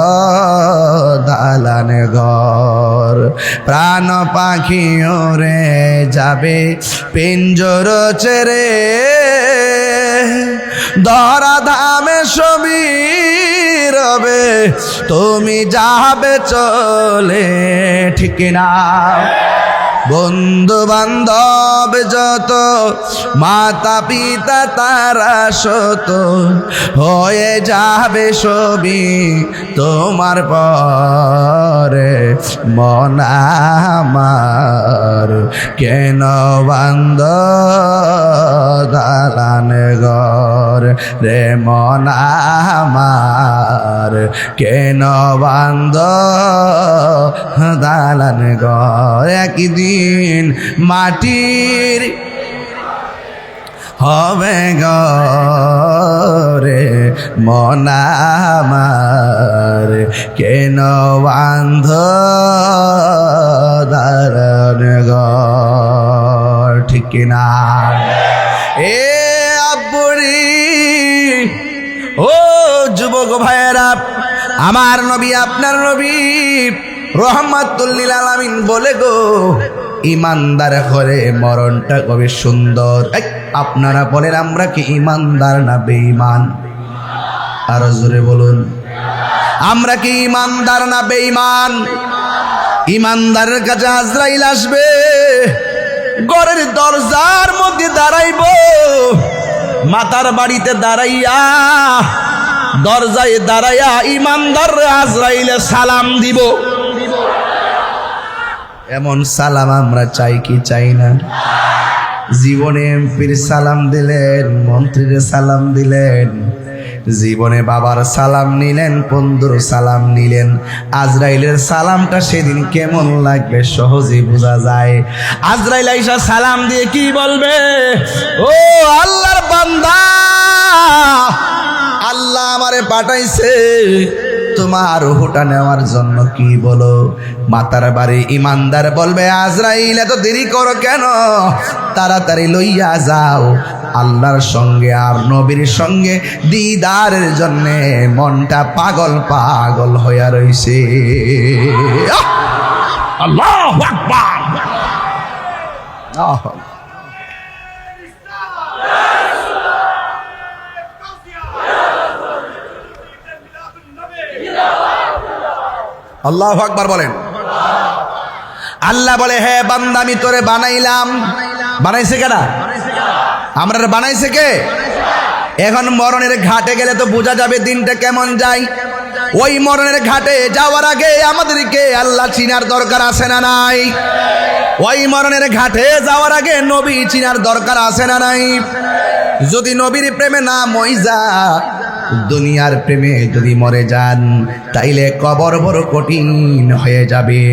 দালান ঘর। প্রাণ পাখি ওরে যাবে পিঞ্জর ছেড়ে, ধরা ধামে সবই রবে, তুমি যাবে চলে, ঠিক না? বন্ধু বান্ধব যত, মাতা পিতা তারা শত, হয়ে যাবে সবই তোমার পরে। মন আমার, কেন বান্ধ দালান ঘর রে মন আমার, কেন বান্ধ দালান ঘর। একদিন মাটির হবে ঘরে মন আমার, কেন বান্ধ দালান ঘর, ঠিক না? এ আব্বুরি, ও যুবক ভাইয়েরা, আমার নবী, আপনার নবী রহমাতুল লিল আলামিন বলে গো, ইমানদার ঘরে মরণটা কবে সুন্দর। আপনারা বলেন, আমরা কি ইমানদার না বেঈমান? আরো জোরে বলুন, আমরা কি ইমানদার না বেঈমান? ইমানদারের কাছে আজরাইল আসবে, ঘরের দরজার মধ্যে দাঁড়াইব, মাতার বাড়িতে দাঁড়াইয়া, দরজায় দাঁড়াইয়া ইমানদার আজরাইলে সালাম দিব। এমন সালাম আমরা চাই কি চাই না? জীবনে এমপির সালাম দিলেন, মন্ত্রীর সালাম দিলেন, জীবনে বাবার সালাম নিলেন, বন্ধুর সালাম নিলেন, আজরাইলের সালামটা সেদিন কেমন লাগবে সহজেই বোঝা যায়। আজরাইল আইসা সালাম দিয়ে কি বলবে? ও আল্লাহর বান্দা, আল্লাহ আমারে পাঠাইছে তোমার রূহটা নেওয়ার জন্য কি বলো? মাতার বাড়ি ইমানদার বলবে, আজরাইল এত দেরি করো কেন? তাড়াতাড়ি লইয়া যাও। আল্লাহর সঙ্গে আর নবীর সঙ্গে দিদারের জন্যে মনটা পাগল পাগল হইয়া রইছে। আল্লাহু আকবার। আল্লাহু আকবার বলেন। আল্লাহ বলে, হে বান্দা আমি তোরে বানাইলাম। বানাইছে কেনা? আমরা বানাইছে কে? এখন মরণের ঘাটে গেলে তো বোঝা যাবে দিনটা কেমন যায়। ওই মরণের ঘাটে যাওয়ার আগে আমাদেরকে আল্লাহ চিনার দরকার আছে না নাই? ওই মরণের ঘাটে যাওয়ার আগে নবী চিনার দরকার আছে না নাই? যদি নবীর প্রেমে না মইজা দুনিয়ার প্রেমে যদি মরে যান, তাইলে কবর বড় কঠিন হয়ে যাবে।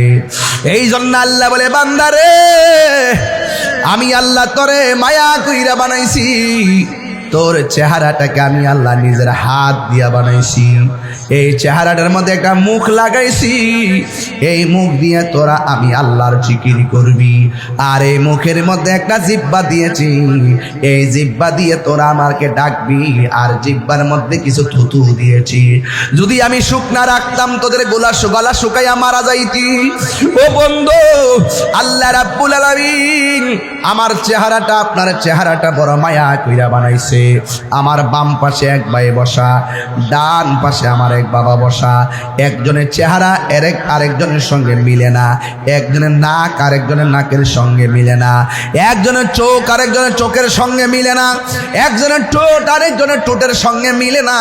এই জন্য আল্লাহ বলে, বান্দারে আমি আল্লাহ তোরে মায়া কইরা বানাইছি। তোর চেহারাটাকে আমি আল্লাহ নিজের হাত দিয়া বানাইছি। এই চেহারাটার মধ্যে একটা মুখ লাগাইছি। এই মুখ দিয়ে তোরা আমি আল্লাহর জিকির করবি। আর এই মুখের মধ্যে একটা জিহ্বা দিয়েছি। এই জিহ্বা দিয়ে তোরা আমাকে ডাকবি। আর জিহ্বার মধ্যে কিছু থুতু দিয়েছি। যদি আমি শুকনা রাখতাম তোদের গলা শুকাইয়া মারা যাইতি। ও বন্ধু, আল্লাহ রাব্বুল আলামিন আমার চেহারাটা, আপনার চেহারাটা বড় মায়া কইরা বানাইছে। আমার বাম পাশে এক ভাই বসা, ডান পাশে আমার এক বাবা বসা। একজনের চেহারা আরেকজনের সঙ্গে মিলে না। একজনের নাক আরেকজনের নাকের সঙ্গে মিলে না। একজনের চোখ আরেকজনের চোখের সঙ্গে মিলে না। একজনের ঠোঁট আরেকজনের ঠোঁটের সঙ্গে মিলে না।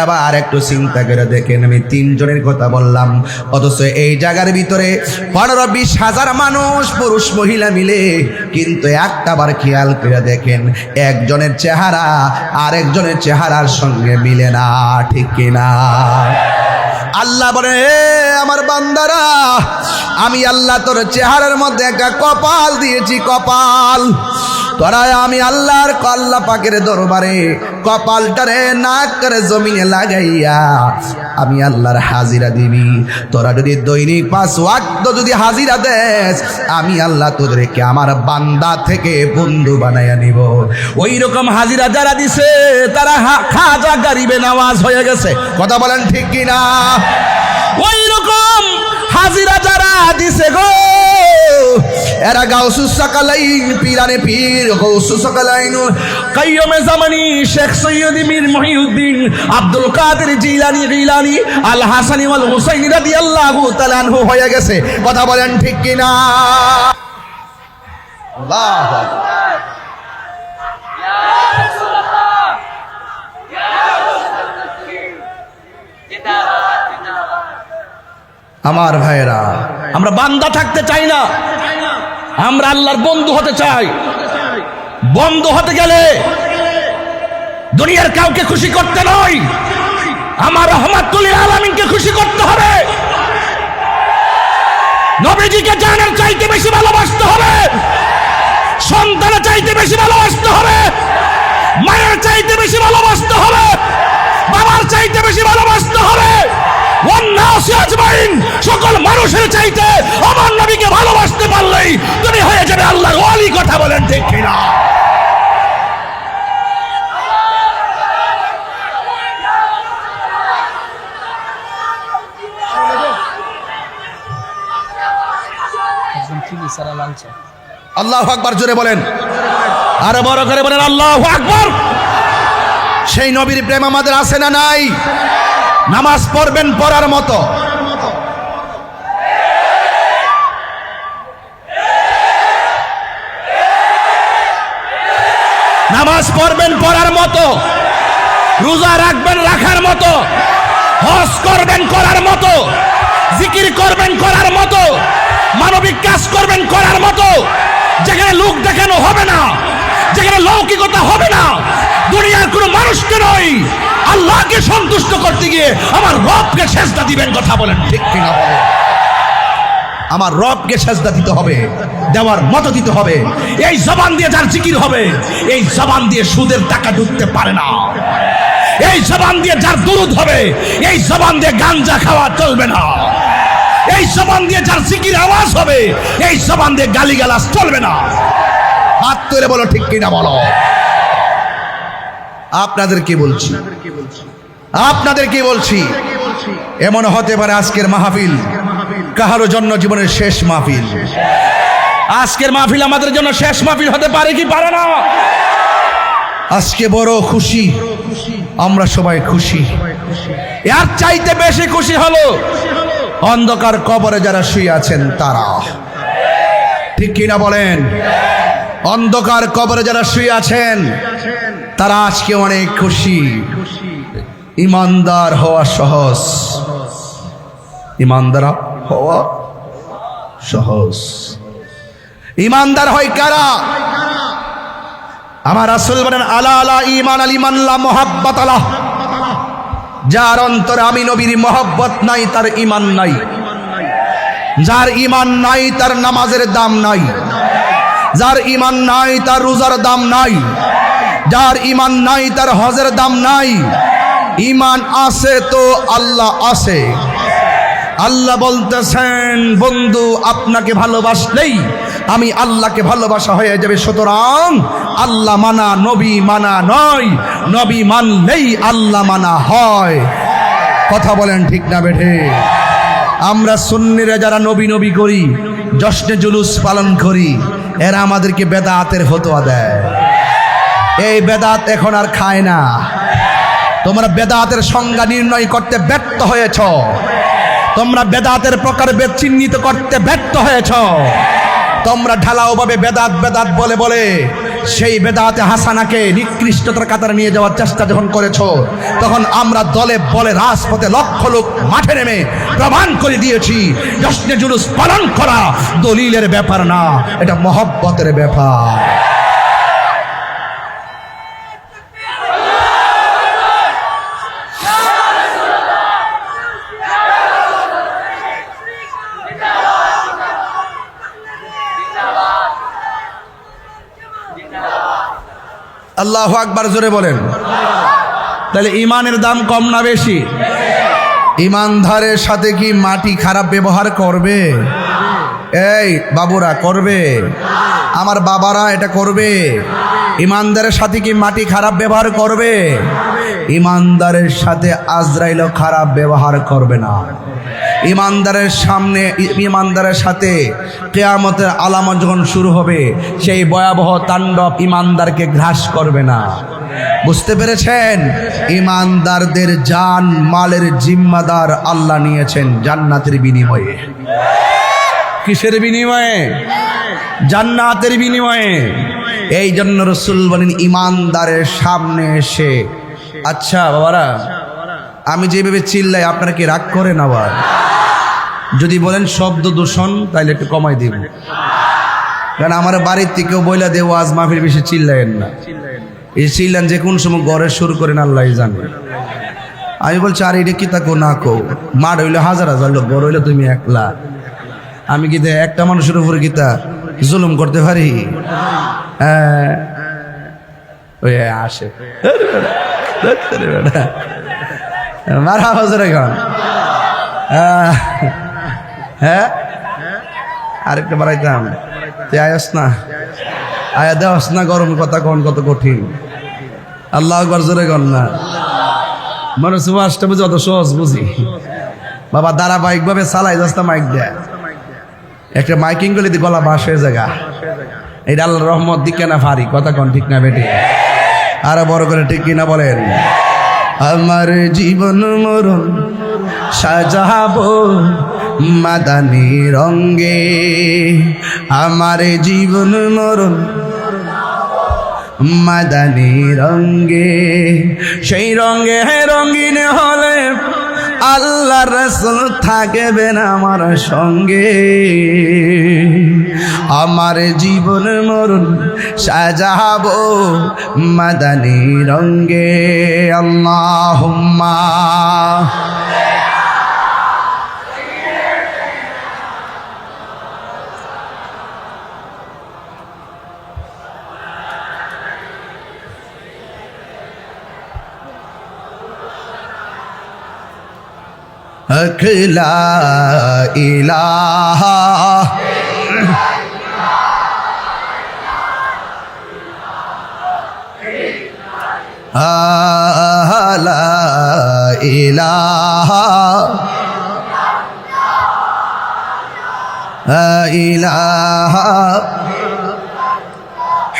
এবার একটু চিন্তা করে দেখেন, আমি তিনজনের কথা বললাম, অথচ এই জায়গার ভিতরে 15-20 হাজার মানুষ পুরুষ মহিলা মিলে, কিন্তু একটা বার খেয়াল করে দেখেন একজনের চেহারা আরেকজনের চেহারার সঙ্গে মিলে না, ঠিক কিনা? আল্লাহ বলে, আমার বান্দারা আমি আল্লাহ তোর চেহারার মধ্যে একটা কপাল দিয়েছি। কপাল তোরা আমি আল্লাহর আল্লাহ পাকের দরবারে কপালটারে নাক করে জমিনে লাগাইয়া আমি আল্লাহর হাজিরা দিবি। তোরা যদি দৈনিক 5 ওয়াক্ত যদি হাজিরা দেস, আমি আল্লাহ তোদেরকে আমার বান্দা থেকে বন্ধু বানাইয়া নিব। ওই রকম হাজিরা যারা দিছে তারা খাজা গরিবে নওয়াজ হয়ে গেছে। কথা বলেন ঠিক কিনা? ওই রকম হাজিরা যারা দিছে গো, এরা গাউসুস সাকালাইন পীরানে পীর গাউসুস সাকালাইন কাইয়ুমে জামানি শেখ সৈয়দ মীর মহিউদ্দিন আব্দুল কাদের জিলানী আল হাসানি ওয়াল হুসাইনি রাদিয়াল্লাহু তাআলা আনহু হয়ে গেছে। কথা বলেন ঠিক কিনা? আল্লাহু আকবার। ইয়া রাসূলুল্লাহ, ইয়া রাসূলুল্লাহ, জিন্দাবাদ জিন্দাবাদ। আমার ভাইরা, আমরা বান্দা থাকতে চাই না, আমরা আল্লাহর বন্ধু হতে চাই। বন্ধু হতে গেলে দুনিয়ার কাউকে খুশি করতে নয়, আমার রহমাতুল লিল আলামিনকে খুশি করতে হবে। নবীজিকে জানের চাইতে বেশি ভালোবাসতে হবে। সন্তানের চাইতে বেশি ভালোবাসতে হবে। মায়ের চাইতে বেশি ভালোবাসতে হবে। বাবার চাইতে বেশি ভালোবাসতে হবে। সকল মানুষের চাইতে আমার নবীকে ভালোবাসতে পারলেই তুমি হয়ে যাবে আল্লাহর ওয়ালি। কথা বলেন ঠিক কিনা? আল্লাহু আকবার জোরে বলেন, আরে বড় করে বলেন আল্লাহু আকবার। সেই নবীর প্রেম আমাদের আছে না নাই? নামাজ পড়বেন পড়ার মতো, নামাজ পড়বেন পড়ার মতো, রোজা রাখবেন রাখার মতো, হজ করবেন করার মতো, জিকির করবেন করার মতো, মানবিক কাজ করবেন করার মতো। যেখানে লোক দেখানো হবে না, যেখানে লৌকিকতা হবে না, দুনিয়ার কোনো মানুষকে নয়, আল্লাহকে সন্তুষ্ট করতে গিয়ে আমার রবকে সেজদা দিবেন। কথা বলেন ঠিক কিনা? বলেন। আমার রবকে সেজদা দিতে হবে, দেওয়ার মতো দিতে হবে। এই জবান দিয়ে যার জিকির হবে, এই জবান দিয়ে সুদের টাকা ঢুকতে পারে না। এই জবান দিয়ে যার দুরূদ হবে, এই জবান দিয়ে গাঞ্জা খাওয়া চলবে না। এই জবান দিয়ে যার জিকির আওয়াজ হবে, এই জবান দিয়ে গালিগালাজ চলবে না। হাত তুলে বলো ঠিক কিনা বলো। আপনাদেরকে বলছি, আপনাদেরকে বলছি, এমন হতে পারে আজকের মাহফিল কাহারো জন্য জীবনের শেষ মাহফিল। আজকের মাহফিল আমাদের জন্য শেষ মাহফিল হতে পারে কি পারে না? আজকে বড় খুশি, আমরা সবাই খুশি। এর চাইতে বেশি খুশি হলো অন্ধকার কবরে যারা শুয়ে আছেন তারা। ঠিক কিনা বলেন? অন্ধকার কবরে যারা শুয়ে আছেন তারা আজকে অনেক খুশি। ইমানদার হওয়া সহজ, ইমানদার হওয়া সহজ। ইমানদার হয় কারা? আমার রাসূল বলেন, আলা আলা ঈমান আল ঈমান লা মুহাব্বাত আলাহ। যার অন্তরে আমি নবীর মহব্বত নাই তার ঈমান নাই। যার ঈমান নাই তার নামাজের দাম নাই। যার ঈমান নাই তার রোজার দাম নাই। যার ঈমান নাই তার হজের দাম নাই। ঈমান আছে তো আল্লাহ আছে। আল্লাহ বলতেছেন, বন্ধু আপনাকে ভালোবাসলেই আমি আল্লাহকে ভালোবাসা হয়ে যাবে। সুতরাং আল্লাহ মানা নবী মানা নয়, নবী মানলেই আল্লাহ মানা হয়। কথা বলেন ঠিক না বেঠে? আমরা সুন্নিরা যারা নবী নবী করি, জশ্নে জুলুস পালন করি, এরা আমাদেরকে বেদাতের ফতোয়া দেয়। এই বেদাত এখন আর খায় না। তোমরা বেদাতের সংজ্ঞা নির্ণয় করতে ব্যর্থ হয়েছ। তোমরা বেদাতের প্রকারভেদ চিহ্নিত করতে ব্যর্থ হয়েছ। তোমরা ঢালাওভাবে বেদাত বেদাত বলে বলে সেই বেদাতে হাসানাকে নিকৃষ্টতার কাতারে নিয়ে যাওয়ার চেষ্টা যখন করেছ, তখন আমরা দলে বলে রাজপথে লক্ষ লোক মাঠে নেমে প্রমাণ করে দিয়েছি, জশ্নে জুলুস পালন করা দলিলের ব্যাপার না, এটা মহব্বতের ব্যাপার। আল্লাহু আকবার জোরে বলেন। তাহলে ইমানের দাম কম না বেশি? ইমানদারের সাথে কি মাটি খারাপ ব্যবহার করবে? এই বাবুরা করবে, আমার বাবারা এটা করবে। ইমানদারের সাথে কি মাটি খারাপ ব্যবহার করবে? ইমানদারের সাথে আজরাইলও খারাপ ব্যবহার করবে না। ইমানদারের সামনে, ইমানদারের সাথে কিয়ামতের আলামত যখন শুরু হবে, সেই ভয়াবহ তাণ্ডব ইমানদারকে গ্রাস করবে না। বুঝতে পেরেছেন? ইমানদারদের জান মালের জিম্মাদার আল্লাহ নিয়েছেন জান্নাতের বিনিময়ে। কিসের বিনিময়ে? জান্নাতের বিনিময়ে। এই জন্য রাসূল বলেন, ইমানদারের সামনে এসে, আচ্ছা বাবারা আমি যেভাবে চিল্লাই আপনারা কি রাগ করেন? আবার যদি বলেন শব্দ দূষণ তাহলে একটু কমাই দিব, কারণ আমার বাড়ির থেকেও বইলা দেবো আজ মাহফিল বেশি চিল্লাইয়েন না। এই চিল্লান যে কোন সময় ঘরে শুরু করেন আল্লাহ জানে। আমি বলছি আর এটা কি তাকো না কো, মাঠ হইলে হাজার হাজার লোক, বড় হইলে তুমি একলা। আমি কি একটা মানুষের উপরে গীতা জুলুম করতে পারি? হ্যাঁ ওই আসে মারা হজরে গান। হ্যাঁ আরেকটা বাড়াইতাম, তুই আয়স না, আয়া দেওয়াস না, গরম কথা কন কত কঠিন। আল্লাহ আকবার জোরে গন না। মনে হচ্ছে মাসটা বুঝি অত সহজ বুঝি। বাবা ধারাবাহিক ভাবে চালাই যাস না, মাইক দেয় একটা মাইকিং করলে গলা বাস হয়ে জায়গা। এটা আল্লাহর রহমত দিকে না ফারি, কথা কন ঠিক না বেটি? আরো বড় করে ঠিক কিনা বলেন? আমার জীবন মরণ সাজাবো মাদানী রঙ্গে, আমার জীবন মরণ মাদানী রঙ্গে। সেই রঙ্গে রঙিন হলে আল্লাহ রাসূল থাকবেন আমার সঙ্গে। আমার জীবন মরণ সাজাবো মাদানী রঙ্গে। আল্লাহুম্মা হক লা ইলাহা লা ইলাহা ইলাহা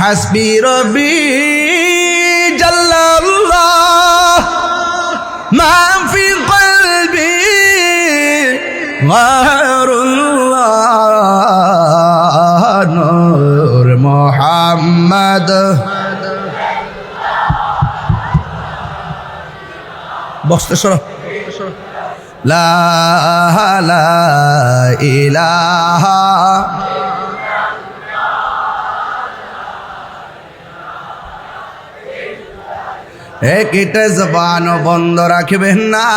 হাসবি রব্বি জাল্লাল্লাহ মা ফি কলবি গায়রুল্লাহ নূর মুহাম্মদ বসতে সরো লা ইলাহা একটা জবান বন্ধ রাখবেন না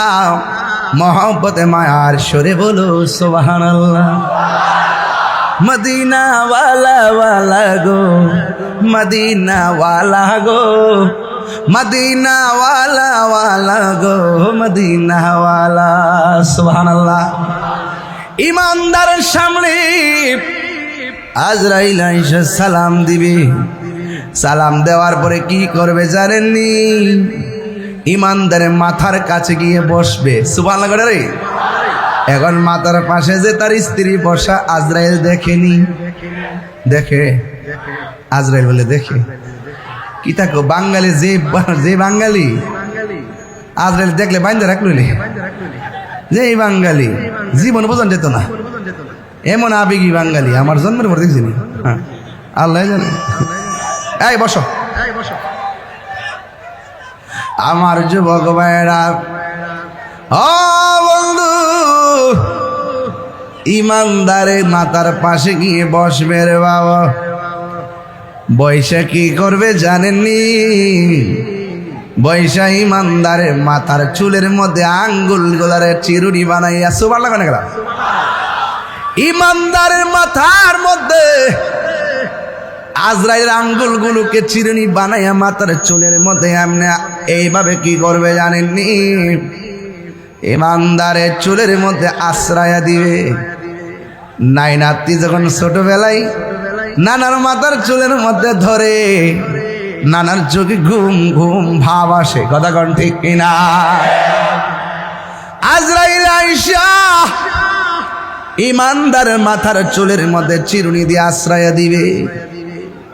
মোহব্বতে মায়ার সুরে বলো সুবহানাল্লাহ মদিনা ওয়ালা ওয়ালা গো মদিনা ওয়ালা গো মদিনা ওয়ালা ওয়ালা গো মদিনা ওয়ালা সুবহানাল্লাহ ইমানদারের সামনে আজরাইল আইসা সালাম দিবে সালাম দেওয়ার পরে কি করবে জানেননি ইমানদারের মাথার কাছে গিয়ে বসবে সুবহানাল্লাহ রে এখন মাথার পাশে যে তার স্ত্রী বসা আজরাইল দেখেনি দেখে আজরাইল বলে দেখে কি থাকো বাঙালি যে বাঙালি আজরাইল দেখলে বাইন্দা রাখলি যে এই বাঙালি জীবন বোঝান যেত না এমন আবেগী বাঙালি আমার জন্মের পর দেখছি হ্যাঁ আল্লাহ জানে এই বসো আমার যুবক ভাইরা ও বন্ধু ইমানদারের মাথার পাশে গিয়ে বসবে রে বাবা বৈশা কি করবে জানেননি বৈশা ইমানদারের মাথার চুলের মধ্যে আঙ্গুল গোলারে চিরুনি বানাইয়া সুবহানাল্লাহ কেন গেলাম ইমানদারের মাথার মধ্যে আজরাইল আঙ্গুলগুলোকে চিরুনি বানাইয়া মাথার চুলের মধ্যে এমনি এইভাবে কি করবে জানেননি ইমানদারের চুলের মধ্যে আশ্রয়া দিবে নাই নাতি যখন ছোটবেলায় নানার মাথার চুলের মধ্যে ধরে নানার চোখে ঘুম ঘুম ভাব আসে কথা কোন ঠিক কিনা আজরাইল আইসা ইমানদারের মাথার চুলের মধ্যে চিরুনি দিয়ে আশ্রয় দিবে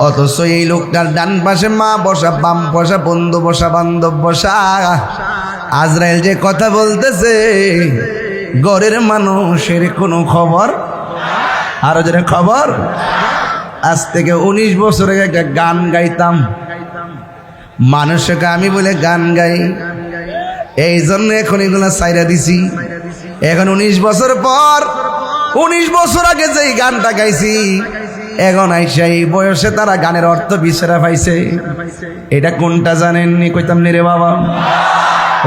অথচ এই লোকটার ডান পাশে মা বসা বাম বসা বন্ধু বসা বান্ধব বসা আজরাইল যে কথা বলতেছে ঘরের মানুষের কোনো খবর আরো যেটা খবর আজ থেকে 19 বছর আগে একটা গান গাইতাম মানুষকে আমি বলে গান গাই এই জন্য এখন এগুলো সাইরা দিছি এখন 19 বছর পর 19 বছর আগে যেই গানটা গাইছি এখন আইসা এই বয়সে তারা গানের অর্থ বিছরা পাইছে এটা কোনটা জানেননি কইতাম নি রে বাবা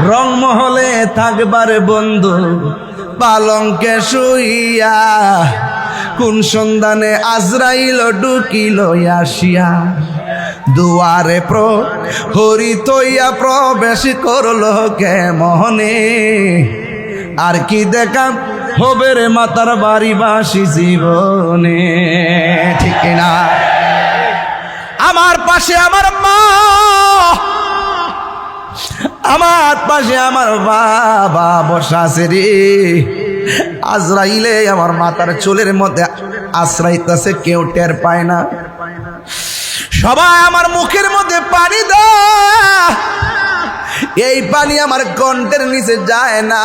রংমহলে থাকবার বন্ধু পালঙ্কে শুইয়া কোন সন্ধানে আজরাইল ঢুকিল আসিয়া দুয়ারে প্রহরী তৈয়া প্রবেশ করলো কে মোহনে আর কি দেখা হবে রে মাতার বাড়ি বাসি জীবনে ঠিক না আমার পাশে আমার মা আমার পাশে আমার বাবা বসা আছে রে আজরাইলে আমার মাথার চুলের মধ্যে আশ্রাইতেছে কেউ টের পায় না সবাই আমার মুখের মধ্যে পানি দেয় এই পানি আমার কণ্ঠের নিচে যায় না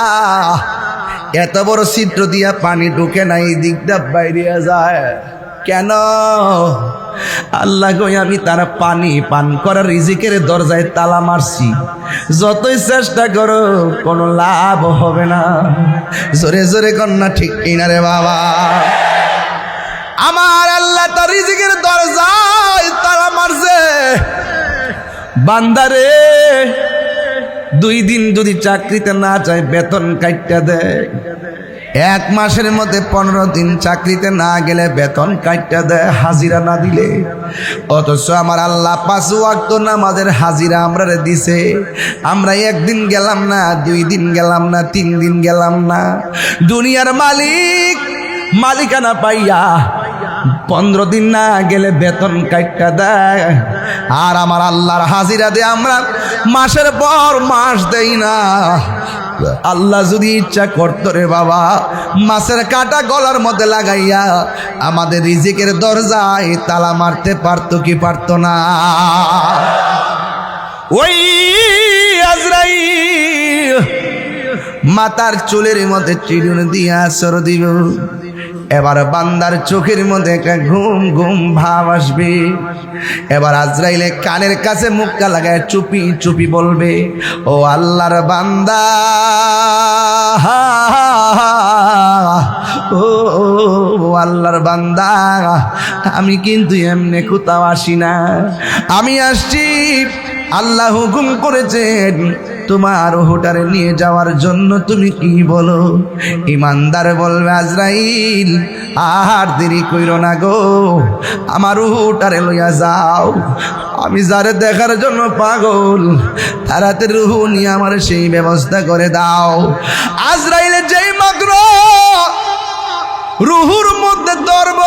এত বড় ছিদ্র দিয়া পানি ঢুকে না এই দিকটা বাইরে যায় কেন আল্লাহ গো আমি তারা পানি পান করার রিজিকের দরজায় তালা মারছি যতই চেষ্টা করো কোনো লাভ হবে না জোরে জোরে কন্যা ঠিক কিনা রে বাবা আমার আল্লাহ তার রিজিকের দরজায় তালা মারছে বান্দারে 2 দিন যদি চাকরিতে না যায় বেতন কাইটা দেয় এক মাসের মধ্যে 15 দিন চাকরিতে না গেলে বেতন কাইটা দেয়, হাজিরা না দিলে। অথচ আমার আল্লাহ 5 ওয়াক্ত নামাজের হাজিরা আমরা দিছে। আমরা একদিন গেলাম না, 2 দিন গেলাম না, 3 দিন গেলাম না। দুনিয়ার মালিকানা পাইয়া 15 দিন না গেলে বেতন কাইটা দেয়, আর আমার আল্লাহর হাজিরা দিয়ে আমরা মাসের পর মাস দেই না। আল্লাহ যদি ইচ্ছা করতো রে বাবা, মাছের কাটা গলার মধ্যে লাগাইয়া আমাদের রিজিকের দরজায় তালা মারতে পারতো কি পারতো না? ওই আজরাইল মাথার চুলের মধ্যে চিরুন দিয়া সর দিব। এবার বান্দার চোখের মধ্যে একটা ঘুম ঘুম ভাব আসবে। এবার আজরাইলে কানের কাছে মুখটা লাগায় চুপি চুপি বলবে, ও আল্লাহর বান্দা, ও আল্লাহর বান্দা, আমি কিন্তু এমনি কোথাও আসি না, আমি আসছি আল্লাহ হুকুম করেছেন তোমার রুহটারে নিয়ে যাওয়ার জন্য। তুমি কি বলো? ইমানদার বলবে, আজরাইল আর দেরি কইরো না গো, আমার রুহটারে লইয়া যাও, আমি যারে দেখার জন্য পাগল, তাড়াতাড়ি রুহ নিয়ে আমার সেই ব্যবস্থা করে দাও। আজরাইলে যেই মাত্র রুহুর মধ্যে ধরব,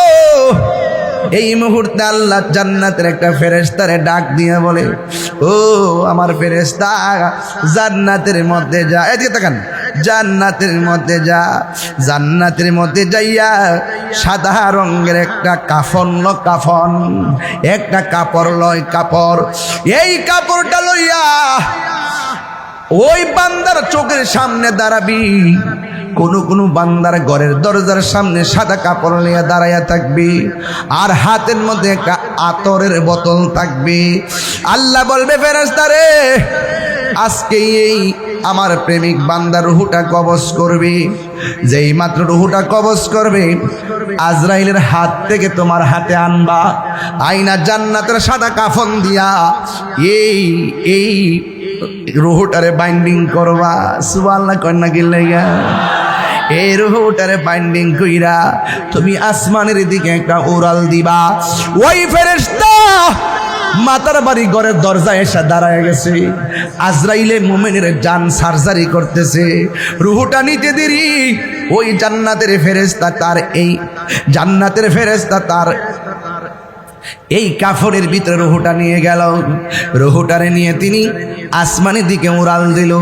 এই মুহূর্তে আল্লাহ জান্নাতের একটা ফেরেশতারে ডাক দিয়ে বলে, ও আমার ফেরেশতা, জান্নাতের মধ্যে যা। এদিকে তাকান, জান্নাতের মধ্যে যা। জান্নাতের মধ্যে যাইয়া সাদা রঙের একটা কাফন একটা কাপড় লয়, কাপড়, এই কাপড়টা লইয়া ওই বান্দার চোখের সামনে দাঁড়াবি। কোন বান্দার ঘরের দরজার সামনে সাদা কাপড় নিয়ে দাঁড়াইয়া থাকবে, আর হাতের মধ্যে একটা আতরের বোতল থাকবে। আল্লাহ বলবে, ফেরেশতারে, আজকে এই আমার প্রেমিক বান্দার রুহটা কবজ করবে। যেই মাত্র রুহটা কবজ করবে, আজরাইলের হাত থেকে তোমার হাতে আনবা, আইনা জান্নাতের সাদা কাফন দিয়া এই রুহটারে বাইন্ডিং করবা। সুবহানাল্লাহ কন্যা গিল্লাইয়া, এই রুহটারে বাইন্ডিং কইরা তুমি আসমানের দিকে একটা উড়াল দিবা। ওই ফেরেশতা মাতার বাড়ি ঘরের দরজায় এসে দাঁড়ায় গেছে। আজরাইলে মুমিনের জান সার্জারি করতেছে, রুহটা নিতে দেরি। ওই জান্নাতের ফেরেশতা তার এই কাফনের ভিতরে রুহটা নিয়ে গেল। রুহটারে নিয়ে তিনি আসমানের দিকে উড়াল দিল।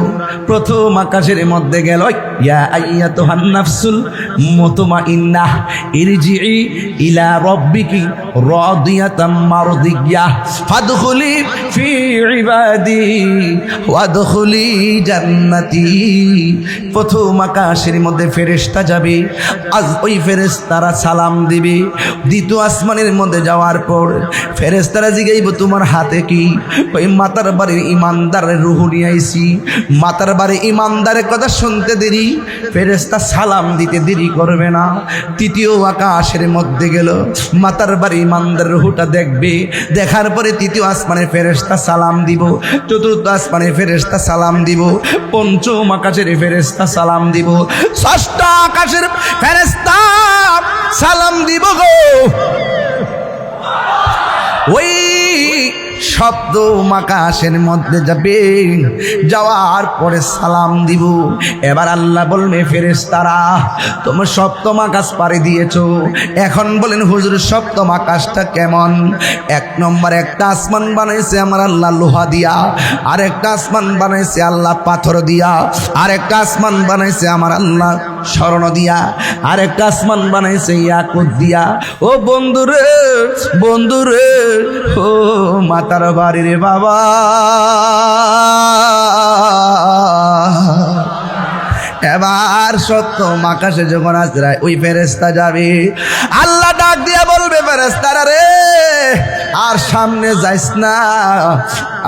প্রথম আকাশের মধ্যে গেল, ইয়া আইয়াতুহান নাফসুল মুতমাইন্নাহ ইরজিই ইলা রাব্বিকি রাদিয়াতাম মারদিয়াহ ফাদখুলি ফি ইবাদি ওয়াদখুলি জান্নাতি। প্রথম আকাশের মধ্যে ফেরেশতা যাবে, আজ ওই ফেরেশতারা সালাম দিবে। দ্বিতীয় আসমানের মধ্যে যাওয়ার পর ফেরেশতারা জিগাইব, তোমার হাতে কি? ওই মাতার বাড়ির ইমানদারের রূহ নিয়ে আইছি। মাতার বাড়ির ইমানদারের কথা শুনতে দেরি, ফেরেশতা সালাম দিতে দেরি করবে না। তৃতীয় আকাশের মধ্যে গেল, মাতার বাড়ির ইমানদারের রূহটা দেখবে। দেখার পরে তৃতীয় আসমানের ফেরেশতা সালাম দিব, চতুর্থ আসমানের ফেরেশতা সালাম দিব, পঞ্চম আকাশের ফেরেশতা সালাম দিব, ষষ্ঠ আকাশের ফেরেশতা সালাম দিব গো। ওই শব্দ আকাশের মধ্যে যাবে, যাওয়ার পরে সালাম দিব। এবার আল্লাহ বলবে, ফেরেশতারা তোমরা সপ্তম আকাশ পাড়ি দিয়েছো, এখন বলেন হুজুর সপ্তম আকাশটা কেমন? 1 নম্বর একটা আসমান বানাইছে আমার আল্লাহ লোহা দিয়া, আর একটা আসমান বানাইছে আল্লাহ পাথর দিয়া, আর একটা আসমান বানাইছে আমার আল্লাহ স্বর্ণ দিয়া, আর একটা আসমান বানাইছে ইয়াকুত দিয়া। ও বন্ধুরে ও মাতার বাড়ি রে বাবা, এবার সপ্তম আকাশে যখন আজরাইল ওই ফেরেশতা যাবে, আল্লাহ ডাক দিয়া বলবে, ফেরেশতারা রে আর সামনে যাইস না,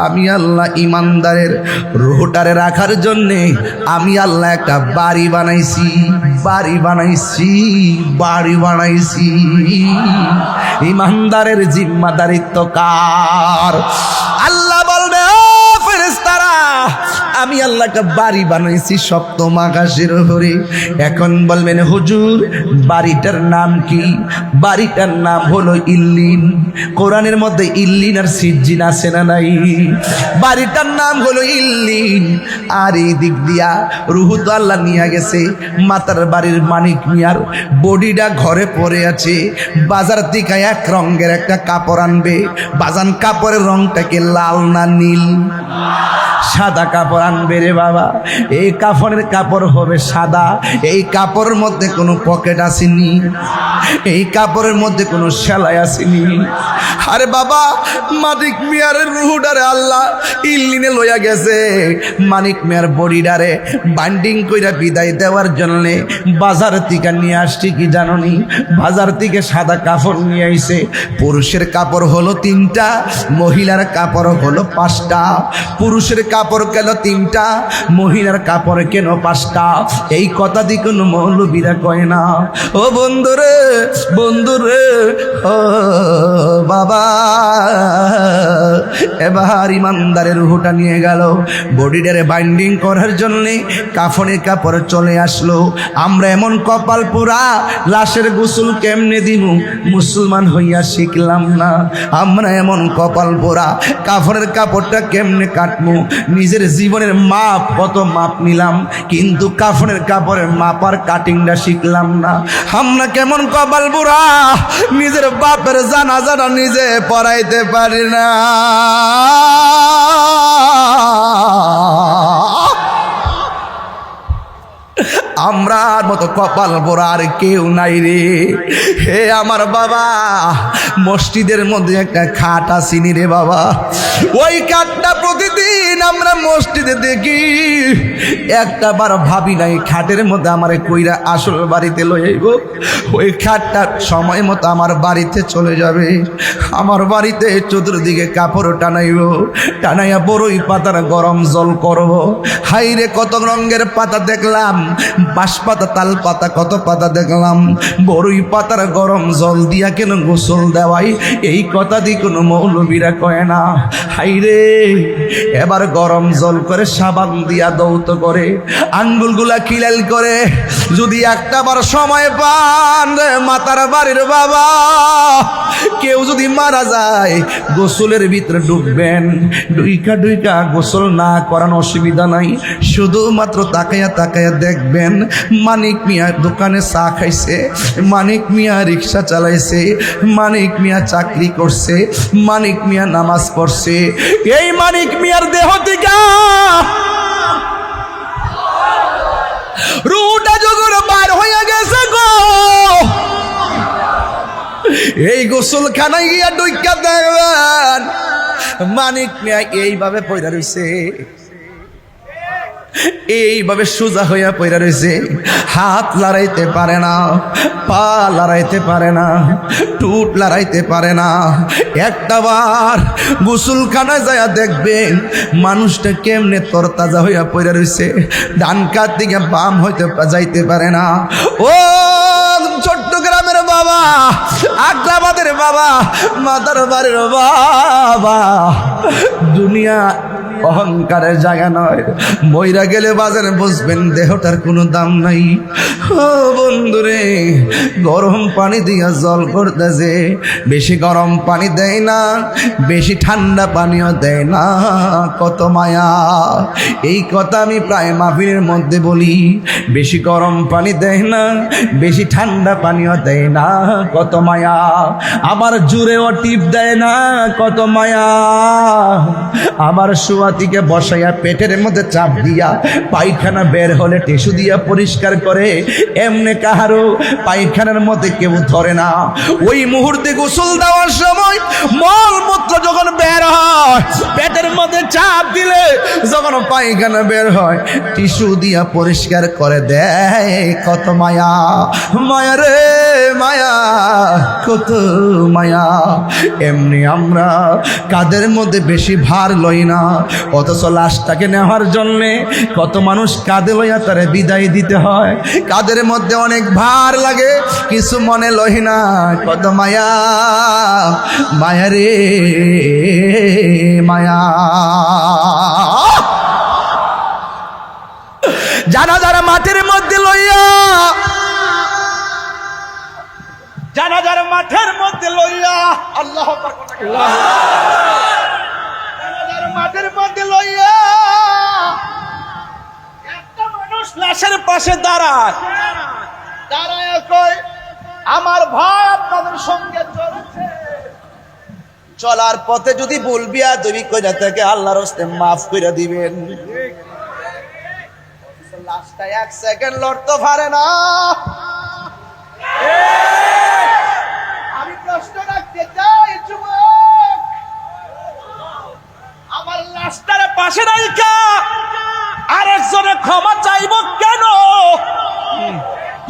আমি আল্লাহ ইমানদারের রুহটারে রাখার জন্যে আমি আল্লাহ একটা বাড়ি বানাইছি। ইমানদারের জিম্মাদারিত্ব কার? আল্লাহ বলবে, ও ফেরেশতারা, আমি আল্লাহ একটা বাড়ি বানাইছি সপ্তম আকাশের উপরে। এখন বলবেন হুজুর বাড়িটার নাম কি? বাড়িটার নাম হলো ইল্লিন। কোরআনের মধ্যে ইল্লিন আর সিজ্জিন আছে না নাই? বাড়িটার নাম হলো ইল্লিন। আর এই দিক দিয়া রুহু তো আল্লাহ নিয়ে গেছে। মাতার বাড়ির মানিক মিয়ার বডিটা ঘরে পড়ে আছে। বাজার থেকে এক রঙের একটা কাপড় আনবে। বাজান কাপড়ের রংটাকে লাল না নীল? সাদা কাপড় আনবে রে বাবা। এই কাফনের কাপড় হবে সাদা। এই কাপড়ের মধ্যে কোনো পকেট আসেনি, এই কাপড়ের মধ্যে কোনো সেলাই আসেনি। আরে বাবা মানিক মিয়ার রুহুডারে আল্লাহ ইল্লিনে লইয়া গেছে। মানিক মিয়ার বডিডারে বাইন্ডিং কইরা বিদায় দেওয়ার জন্য বাজার থেকে নিয়ে আসছি কি জাননি? বাজার থেকে সাদা কাপড় নিয়ে আইছে। পুরুষের কাপড় হলো 3টা, মহিলার কাপড় হলো 5টা। পুরুষের কাপড় কেন 3টা, মহিলার কাপড় কেন 5টা? এই কথা দিয়ে কোনো মৌলবীরা কয় না। ও বন্ধুরে, বন্ধুরে, ও বাবা, এবার ইমানদারের রুহুটা নিয়ে গেল। বডিটারে বাইন্ডিং করার জন্যে কাফনের কাপড় চলে আসলো। আমরা এমন কপাল পোড়া, লাশের গোসল কেমনে দিমু মুসলমান হইয়া শিখলাম না। আমরা এমন কপাল পোড়া, কাফনের কাপড়টা কেমনে কাটমু? নিজের জীবনের মাপ কত মাপ নিলাম, কিন্তু কাফনের কাপড়ের মাপ আর কাটিংটা শিখলাম না। আমরা কেমন কপাল পোড়া, নিজের বাপের জানাজাটা নিজে পড়াইতে পারি না। আমরার মতো কপাল পোড়া আর কেউ নাই রে। হে আমার বাবা, মসজিদের মধ্যে একটা খাট আসিনি রে বাবা। ওই খাটটা প্রতিদিন আমরা মসজিদে দেখি। একটা বার ভাবি নাই খাটের মধ্যে আমার কইরা আসল বাড়িতে লই আইব। ওই খাটটা সময় মতো আমার বাড়িতে চলে যাবে। আমার বাড়িতে চতুর্দিকে কাপড় টানাইব, টানাইয়া বড়ই পাতার গরম জল করব। হাইরে কত রঙের পাতা দেখলাম, বাঁশ পাতা, তাল পাতা, কত পাতা দেখলাম। বড়ই পাতার গরম জল দিয়া কেন গোসল দেওয়াই? এই কথা দিয়ে কোনো মৌলবীরা কয় না। হাইরে এবার গরম জল করে সাবান দিয়া দৌত করে, আঙ্গুলগুলা খিলাল করে। যদি একটা বার সময় পান রে মাতার বাড়ির বাবা, কেউ যদি মারা যায় গোসলের ভিতরে ডুববেন। ডুইকা ডুইকা গোসল না করানো অসুবিধা নাই, শুধুমাত্র তাকাইয়া তাকাইয়া দেখবেন মানিক মিয়া দোকানে চা খাইছে, মানিক মিয়া রিক্সা চালাইছে, মানিক মিয়া চাকরি করছে, মানিক মিয়া নামাজ পড়ছে। এই মানিক মিয়ার দেহ থেকে রুটা যখন বার হইয়া গেছে গো, এই গোসলখানায় গিয়া ডুইকা দেখবেন মানিক মিয়া এইভাবে পয়রা রইছে, এইভাবে সোজা হইয়া পয়রা রয়েছে। হাত লড়াইতে পারে না, পা লড়াইতে পারে না, টুট লড়াইতে পারে না। একটা বার গোসলখানায় যাইয়া দেখবেন মানুষটা কেমনে তরতাজা হইয়া পয়রা রয়েছে। ডান কাত দিকে বাম হইতে যাইতে পারে না। ও চট্টগ্রামের বাবা, আগ্রাবাদের বাবা, মাদার বাড়ির বাবা, দুনিয়া অহংকারের জায়গা নয়। মইরা গেলে বাজারে বুঝবেন দেহটার কোনো দাম নাই। ও বন্ধুরে, গরম পানি দিয়া জল করতেছে, বেশি গরম পানি দেয় না, বেশি ঠান্ডা পানিও দেয় না। কত মায়া! এই কথা আমি প্রায় মাহফিলের মধ্যে বলি। বেশি গরম পানি দেয় না, বেশি ঠান্ডা পানিও দেয় না। কত মায়া! আবার জুড়েও টিপ দেয় না। কত মায়া! আবার সুয়াতিকে বসাইয়া পেটের মধ্যে চাপ দিয়া পায়খানা বের হলে টিস্যু দিয়া পরিষ্কার করে। এমনি কাহারও পায়খানার মধ্যে কেউ ধরে না। ওই মুহূর্তে গোসল দেওয়ার সময় মলমূত্র যখন বের হয়, পেটের মধ্যে চাপ দিলে যখন পায়খানা বের হয় টিস্যু দিয়া পরিষ্কার করে দেয়। কত মায়া! মায়া রে মায়া, কত মায়া! এমনি আমরা কাদের মধ্যে বেশি ভার লই না, অথচ লাশটাকে নেওয়ার জন্যে কত মানুষ কাঁধে লইয়া তারে বিদায় দিতে হয়। কাদের মধ্যে অনেক ভার লাগে, কিছু মনে লই না। কত মায়া! মায়া রে মায়া! মাঠের মধ্যে লইয়া একটা মানুষ লাশের পাশে দাঁড়ায় কয়, আমার ভাই আপনাদের সঙ্গে চলেছে, চলার পথে যদি বলবি আর তুমি কইরা থেকে আল্লাহর হস্তে মাফ করে দিবেন। লাশটা 1 সেকেন্ড লড়তে পারে না। আমি প্রশ্ন রাখতে চাই, যুবক, আমার লাশটার পাশে রাখা আরেকজনে ক্ষমা চাইব কেন?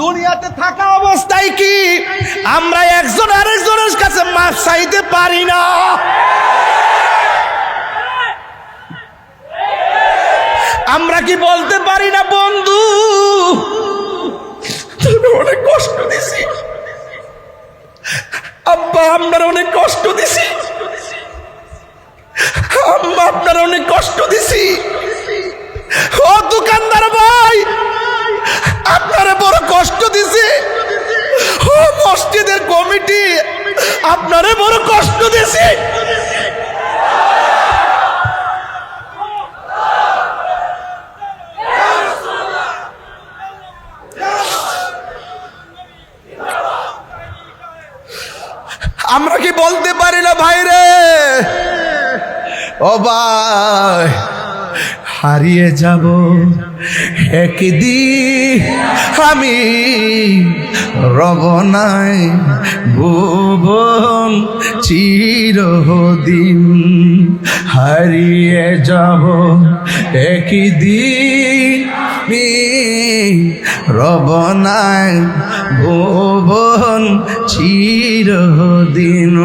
দুনিয়াতে থাকা অবস্থায় কি আমরা একজন আরেকজনের কাছে মাফ চাইতে পারি না? আমরা কি বলতে পারি না, বন্ধু তুমি অনেক কষ্ট দিছি, আব্বা আপনার অনেক কষ্ট দিছি, আম্মা আপনার অনেক কষ্ট দিছি, ও দোকানদার ভাই আপনারে বড় কষ্ট দিছি, ও মসজিদের কমিটি আপনারে বড় কষ্ট দিছি। আমরা কি বলতে পারি না ভাই রে, ও ভাই হারিয়ে যাব একদিন আমি, রব নাই ভুবন চিরদিন, হারিয়ে যাব একদিন আমি, রব নাই ভুবন চিরদিন,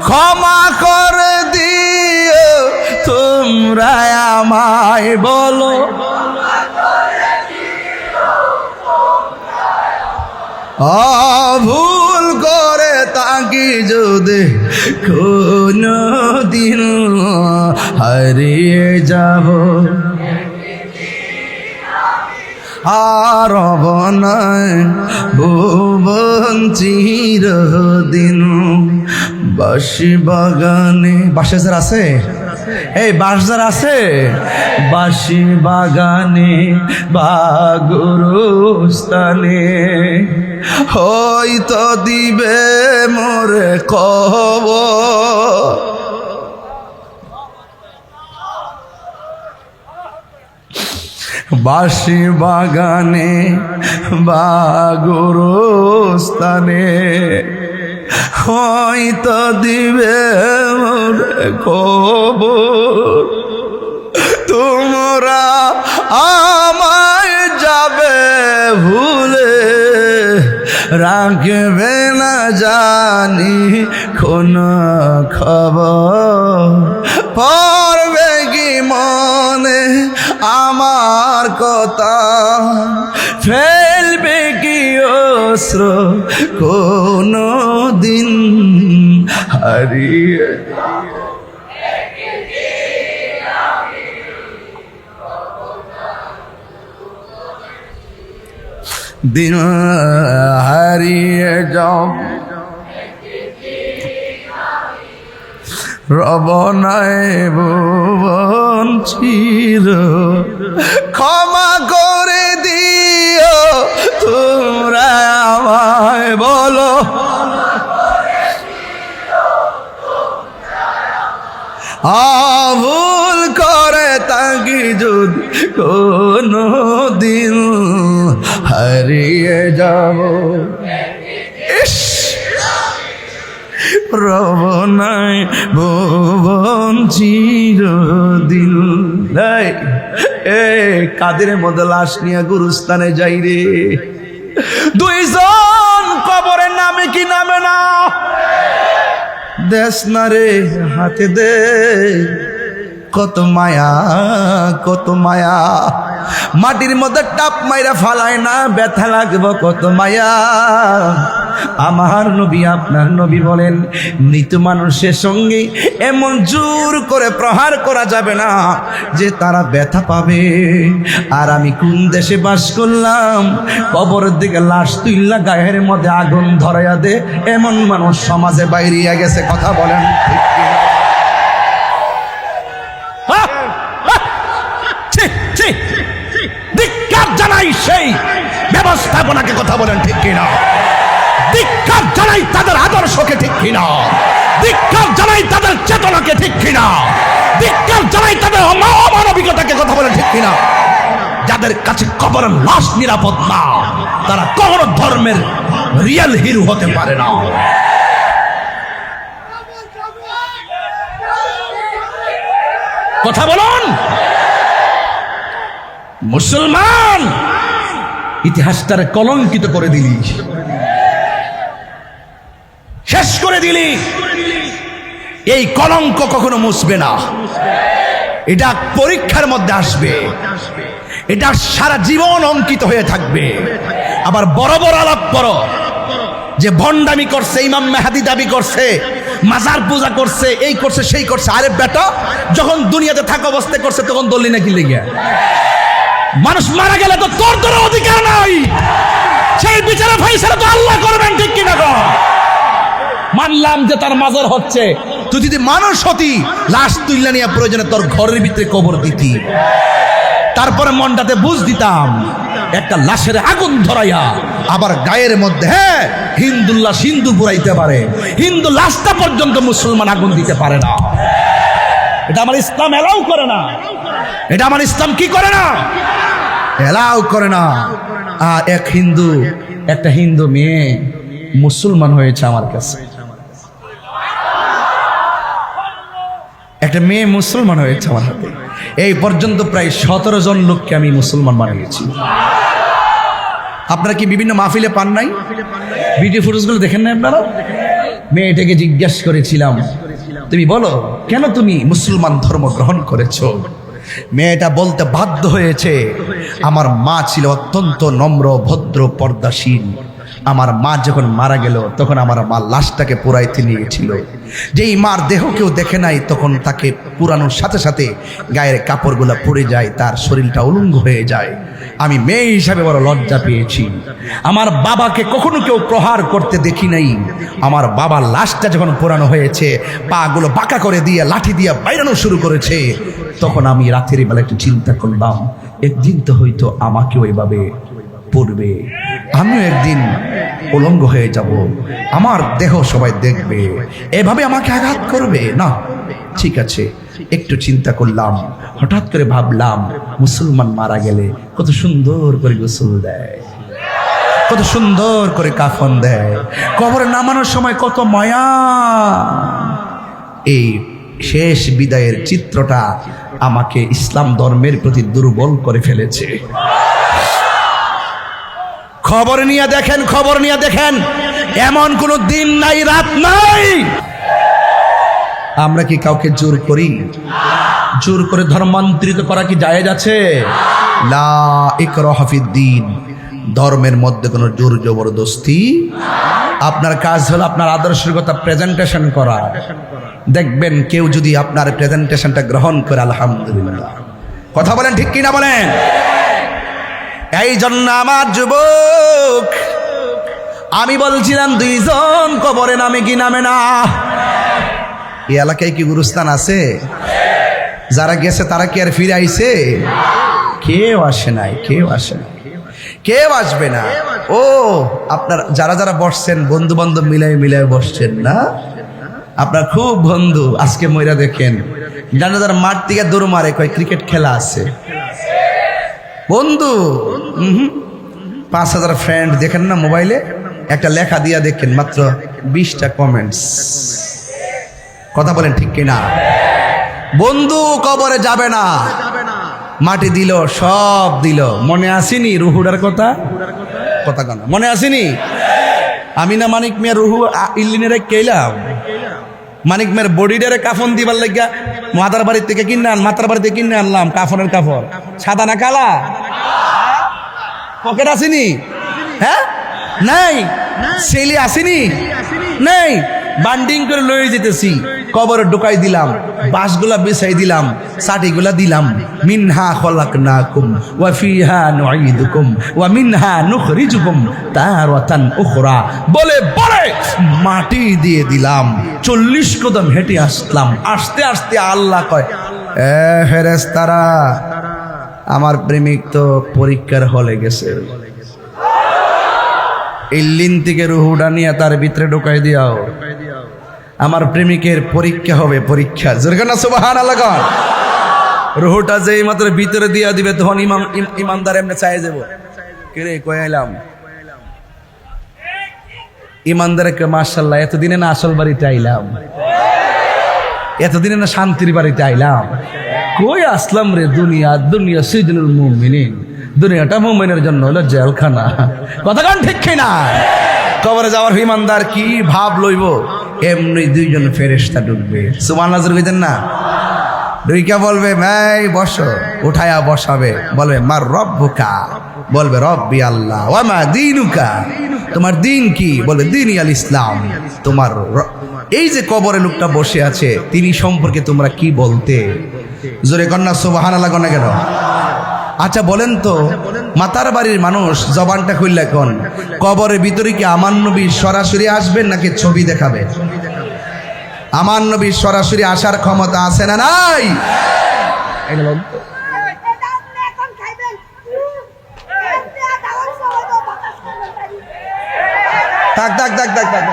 ক্ষমা করে দিও তোমরা আমায়, বলো ভুল করে তাকি যদি কোনো দিন হারিয়ে যাব আর বনায় ভুবন চিরদিন। বাঁশি বাগানে, বাঁশে যারা আছে, এই বাঁশ যারা আছে, বাঁশি বাগানে বা গুরুস্থানে হয়তো দিবে মোরে খবর, বাঁশি বাগানে বা গুরুস্থানে হয়তো দিবে মোরে খবর, তোমরা আমায় যাবে ভুলে, রাখবে না জানি কোন খবর, পড়বে কি মনে আমার কথা, ফেলবে কি অস্ত্র কোনো দিন হারিয়ে দিন হারিয়ে যাও, রব নাই ভুবন চির, ক্ষমা করে দিও তোমরা আমায়, বলো ভুল করে তাকি যদি কোনো দিন হারিয়ে যাব, রব নাই ভুবন চিরদিন। এ কাদের মধ্যে লাশ নিয়ে গুরুস্থানে যাই রে, দুইজন কবরের নামে কি নামে না, দেশ না রে হাতে দে, কত মায়া কত মায়া, মাটির মধ্যে টাপ মাইরা ফালায় না, ব্যথা লাগবে কত মায়া, আমার নবী আপনার নবী বলেন মৃত মানুষের সঙ্গে এমন জোর করে প্রহার করা যাবে না যে তারা ব্যথা পাবে। আর আমি কোন দেশে বাস করলাম, কবরের দিকে লাশ তুইল্লা গায়ের মধ্যে আগুন ধরাইয়া দে এমন মানুষ সমাজে বাইরিয়া গেছে। কথা বলেন ঠিক কিনা? ধিক্কার জানাই সেই ব্যবস্থাপনাকে। কথা বলেন ঠিক কিনা? ধিক্কার জানাই তাদের আদর্শকে। ঠিক কিনা? ধিক্কার জানাই তাদের চেতনাকে। ঠিক কিনা? ধিক্কার জানাই তাদের অমানবিকতাকে। কথা বলেন ঠিক কিনা? যাদের কাছে কবরের লাশ নিরাপদ না, তারা কখনো ধর্মের রিয়েল হিরো হতে পারে না। কথা বলুন। মুসলমান ইতিহাসটারে কলঙ্কিত করে দিলি, শেষ করে দিলি। এই কলঙ্ক কখনো মুছবে না। এটা পরীক্ষার মধ্যে আসবে, এটা সারা জীবন অঙ্কিত হয়ে থাকবে। আবার বড় বড় আলাপ করো যে ভণ্ডামি করছে, ইমাম মেহাদি দাবি করছে, মাজার পূজা করছে, এই করছে সেই করছে। আরে বেটা, যখন দুনিয়াতে থাকা অবস্থায় করছে তখন দললি নাকি লেগে? মানুষ মারা গেলে তো তোর তোর অধিকার নাই, সেই বিচারে ফাইসালা তো আল্লাহ করবেন। ঠিক কিনা? মানলাম যে তার মাজার হচ্ছে, তুই যদি মানুষ হতি লাশ তুইলা নিয়ে প্রয়োজনে তোর ঘরের ভিতরে কবর দিতি। তারপরে মনটাতে বুঝ দিতাম একটা লাশের আগুন ধরাইয়া আবার গায়ের মধ্যে হিন্দুল্লাহ সিন্ধু পুরাইতে পারে, হিন্দু লাশটা পর্যন্ত মুসলমান আগুন দিতে পারে না। এটা আমার ইসলাম এলাও করে না। এটা আমার ইসলাম কি করে না? এলাও করে না। আর একটা হিন্দু মেয়ে মুসলমান হয়েছে আমার কাছে। একটা মেয়ে মুসলমান হয়েছে আমার হাতে। এই পর্যন্ত প্রায় 17 জন লোককে আমি মুসলমান বানিয়েছি। আপনারা কি বিভিন্ন মাহফিলে পান নাই? ভিডিও ফুটেজগুলো দেখেন না আপনারা? মেয়েটাকে জিজ্ঞাসা করেছিলাম, তুমি বলো কেন তুমি মুসলমান ধর্ম গ্রহণ করেছো? মেয়েটা বলতে বাধ্য হয়েছে, আমার মা ছিল অত্যন্ত নম্র, ভদ্র, পর্দাশীল। আমার মা যখন মারা গেল তখন আমার মা লাশটাকে পুরাইতে নিয়েছিল। যেই মার দেহ কেউ দেখে নাই, তখন তাকে পুরানোর সাথে সাথে গায়ের কাপড়গুলো পুড়ে যায়, তার শরীরটা উলঙ্গ হয়ে যায়। আমি মেয়ে হিসাবে বড় লজ্জা পেয়েছি। আমার বাবাকে কখনো কেউ প্রহার করতে দেখি নাই। আমার বাবার লাশটা যখন পোড়ানো হয়েছে, পা গুলো বাঁকা করে দিয়ে লাঠি দিয়ে বাইরানো শুরু করেছে, তখন আমি রাতের বেলা একটু চিন্তা করলাম, একদিন তো হয়তো আমাকেও এইভাবে পড়বে, আমিও একদিন উলঙ্গ হয়ে যাব, আমার দেহ সবাই দেখবে, এভাবে আমাকে আঘাত করবে না। ঠিক আছে, একটু চিন্তা করলাম। হঠাৎ করে ভাবলাম, মুসলমান মারা গেলে কত সুন্দর করে গোসল দেয়, কত সুন্দর করে কাফন দেয়, কবরে নামানোর সময় কত মায়া। এই শেষ বিদায়ের চিত্রটা আমাকে ইসলাম ধর্মের প্রতি দুর্বল করে ফেলেছে। খবর নিয়ে দেখেন, খবর নিয়ে দেখেন, এমন কোন দিন নাই, রাত নাই আমরা কি কাউকে জোর করি? জোর করে ধর্মান্তরিত করা কি জায়েজ আছে? লা ইকরাহা ফিদ্দীন, ধর্মের মধ্যে কোনো জোর জবরদস্তি। আপনার কাজ হলো আপনার আদর্শের কথা প্রেজেন্টেশন করা। দেখবেন কেউ যদি আপনার প্রেজেন্টেশনটা গ্রহণ করে, আলহামদুলিল্লাহ। কথা বলেন ঠিক কিনা বলেন? এই জন্য আমার যুবক, আমি বলছিলাম 2 জন কবরে নামে কি নামে না? এই এলাকায় কি গুরুস্থান আছে? যারা গেছে তারা কি আর ফিরে আইছে? কেউ আসে নাই, কেউ আসে নাই, কেউ আসবে না। ও আপনার যারা যারা বসছেন, বন্ধু বান্ধব মিলাই মিলাই বসছেন না? আপনার খুব বন্ধু আজকে মইরা দেখেন, যারা যারা মাঠ থেকে দৌড় মারে, কয় ক্রিকেট খেলা আছে বন্ধু। 5000 ফ্রেন্ড দেখেন না মোবাইলে, একটা লেখা দিয়া দেখেন, মাত্র 20টা কমেন্টস। কথা বলেন ঠিক কিনা? বন্ধু কবরে যাবে না, মাটি দিল, সব দিল। মনে আসেনি রুহুডার কথা? কথা কেন মনে আসেনি? আমি না মানিক মিয়া রুহু ইল্লিনেরে কেলাম, মানিক মিয়ার বডিডারে কাফন দিবার লাগিয়া মাতার বাড়ি থেকে কিনে আনলাম। কাফনের কাপড় সাদা না কালা? পকেট আসেনি? হ্যাঁ, নাই ছেলে আসেনি নেই বান্ডিং করে লয়ে যেতেছি কবরে ঢুকাই দিলাম বাঁশগুলা বিছাই দিলাম সাটিগুলা দিলাম মিনহা খলাকনাকুম ওয়া ফিহা নুঈদুকুম ওয়া মিনহা নুখরিজুকুম তারাতান উখরা বলে বলে মাটি দিয়ে দিলাম 40 কদম হেঁটে আসলাম আস্তে আস্তে আল্লাহ কয় এ ফেরেশতারা আমার প্রেমিক তো পরীক্ষার হলে গেছে ইল্লিন থেকে রুহুটা নিয়ে তার ভিতরে ঢুকাই দিও আমার প্রেমিকের পরীক্ষা হবে পরীক্ষা জোরে না সুবহানাল্লাহ কর রুহুটা যেই মাত্র ভিতরে দিয়া দিবে তখন ইমানদার এমনি চাই যাব কে কই আইলাম ইমানদারকে মাশাআল্লাহ এতদিনে না আসল বাড়িতে আইলাম এতদিনে না শান্তির বাড়িতে আইলাম কই আসলাম রে দুনিয়া সিজনুল মুমিনিন দুনিয়াটা মুমিনের জন্য হলো জেলখানা কথা কান ঠিক কিনা কবরে যাওয়ার ইমানদার কি ভাব লইব এমনি দুইজন ফেরেশতা ঢুকবে সুবহানাল্লাহ কইতেন না ঢুইকা বলবে ভাই বসো উঠায়া বসাবে বলবে মার রব্বুকা বলবে রব্বি আল্লাহ ওয়া মা দীনুকা তোমার দিন কি বলবে দীনি আল ইসলাম তোমার এই যে কবরে লোকটা বসে আছে তিনি সম্পর্কে তোমরা কি বলতে জোরে কন্যা সুবহানাল্লাহ কন্যা কেন আচ্ছা বলেন তো মাতার বাড়ির মানুষ জবানটা খুললে কোন কবরের ভিতরে কি আমার নবী সরাসরি আসবেন নাকি ছবি দেখাবে আমার নবী সরাসরি আসার ক্ষমতা আছে না নাই থাক থাক থাক থাক থাক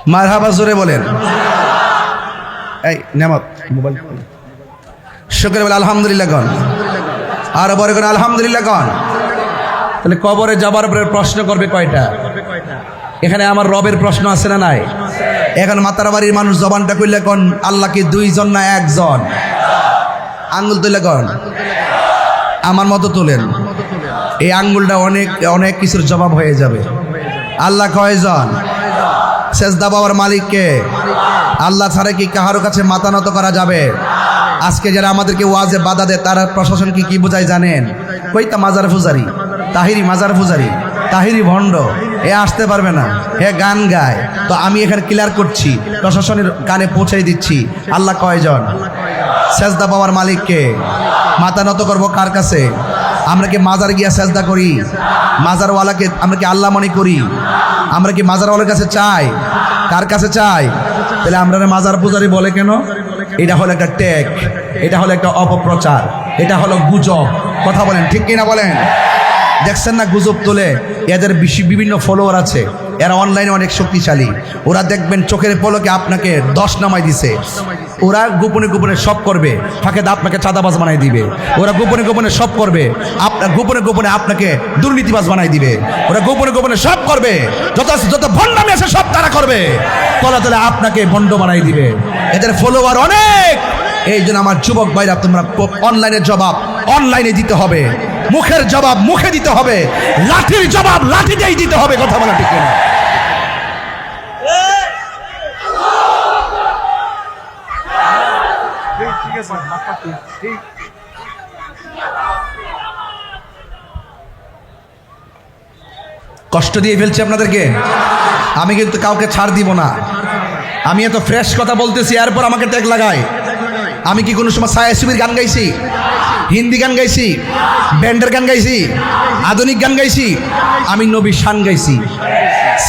মারহাবা জোরে বলেন এই নেমত মোবাইল শুকর বলে আলহামদুলিল্লাহ গণ আর বড় করে আলহামদুলিল্লাহ গণ তাহলে কবরে যাবার পরে প্রশ্ন করবে কয়টা এখানে আমার রবের প্রশ্ন আছে না নাই এখন মাতার বাড়ির মানুষ জবানটা কইলে কোন আল্লাহ কি দুইজন না একজন আঙ্গুল তুলে কোন আমার মতো তোলেন এই আঙ্গুলটা অনেক অনেক কিছুর জবাব হয়ে যাবে আল্লাহ কয়জন সেজদা বাবার মালিককে আল্লাহ ছাড়া কি কাহারো কাছে মাথা নত করা যাবে আজকে যারা আমাদেরকে ওয়াজে বাধা দেয় তারা প্রশাসন কি বোঝায় জানেন কইতা মাজার পূজারি তাহিরি মাজার পূজারি তাহিরি ভণ্ড এ আসতে পারবে না এ গান গায় তো আমি এখানে ক্লিয়ার করছি প্রশাসনের কানে পৌঁছে দিচ্ছি আল্লাহ কয়জন সেজদা বাবার মালিককে মাথা নত করবো কার কাছে আমরা কি মাজার গিয়া সেজদা করি মাজারওয়ালাকে আমরা কি আল্লাহ মনে করি আমরা কি মাজারওয়ালার কাছে চাই কার কাছে চাই তাহলে আমরা মাজার পূজারি বলে কেন এটা হলো একটা ট্যাগ এটা হলো একটা অপপ্রচার এটা হলো গুজব কথা বলেন ঠিক কিনা বলেন দেখছেন না গুজব তোলে এদের বিভিন্ন ফলোয়ার আছে এরা অনলাইনে অনেক শক্তিশালী ওরা দেখবেন চোখের পলকে আপনাকে 10 নামাই দিছে ওরা গোপনে গোপনে সব করবে ফাঁকে আপনাকে চাঁদাবাজ বানাই দিবে ওরা গোপনে গোপনে সব করবে আপনার গোপনে গোপনে আপনাকে দুর্নীতিবাজ বানাই দিবে ওরা গোপনে গোপনে সব করবে যত ভণ্ডামি আছে সব তারা করবে তলা তলে আপনাকে ভণ্ড বানাই দিবে এদের ফলোয়ার অনেক এই জন্য আমার যুবক ভাইরা তোমরা অনলাইনের জবাব অনলাইনে দিতে হবে মুখের জবাব মুখে দিতে হবে লাঠির জবাব লাঠিতেই দিতে হবে কথা বলা ঠিক না কষ্ট দিয়ে ফেলছি আপনাদেরকে আমি কিন্তু কাউকে ছাড় দিব না আমি এত ফ্রেশ কথা বলতেছি এরপর আমাকে ট্যাগ লাগায় আমি কি কোনো সময় সায়া সুবির গান গাইছি হিন্দি গান গাইছি ব্যান্ডের গান গাইছি আধুনিক গান গাইছি আমি নবী শান গাইছি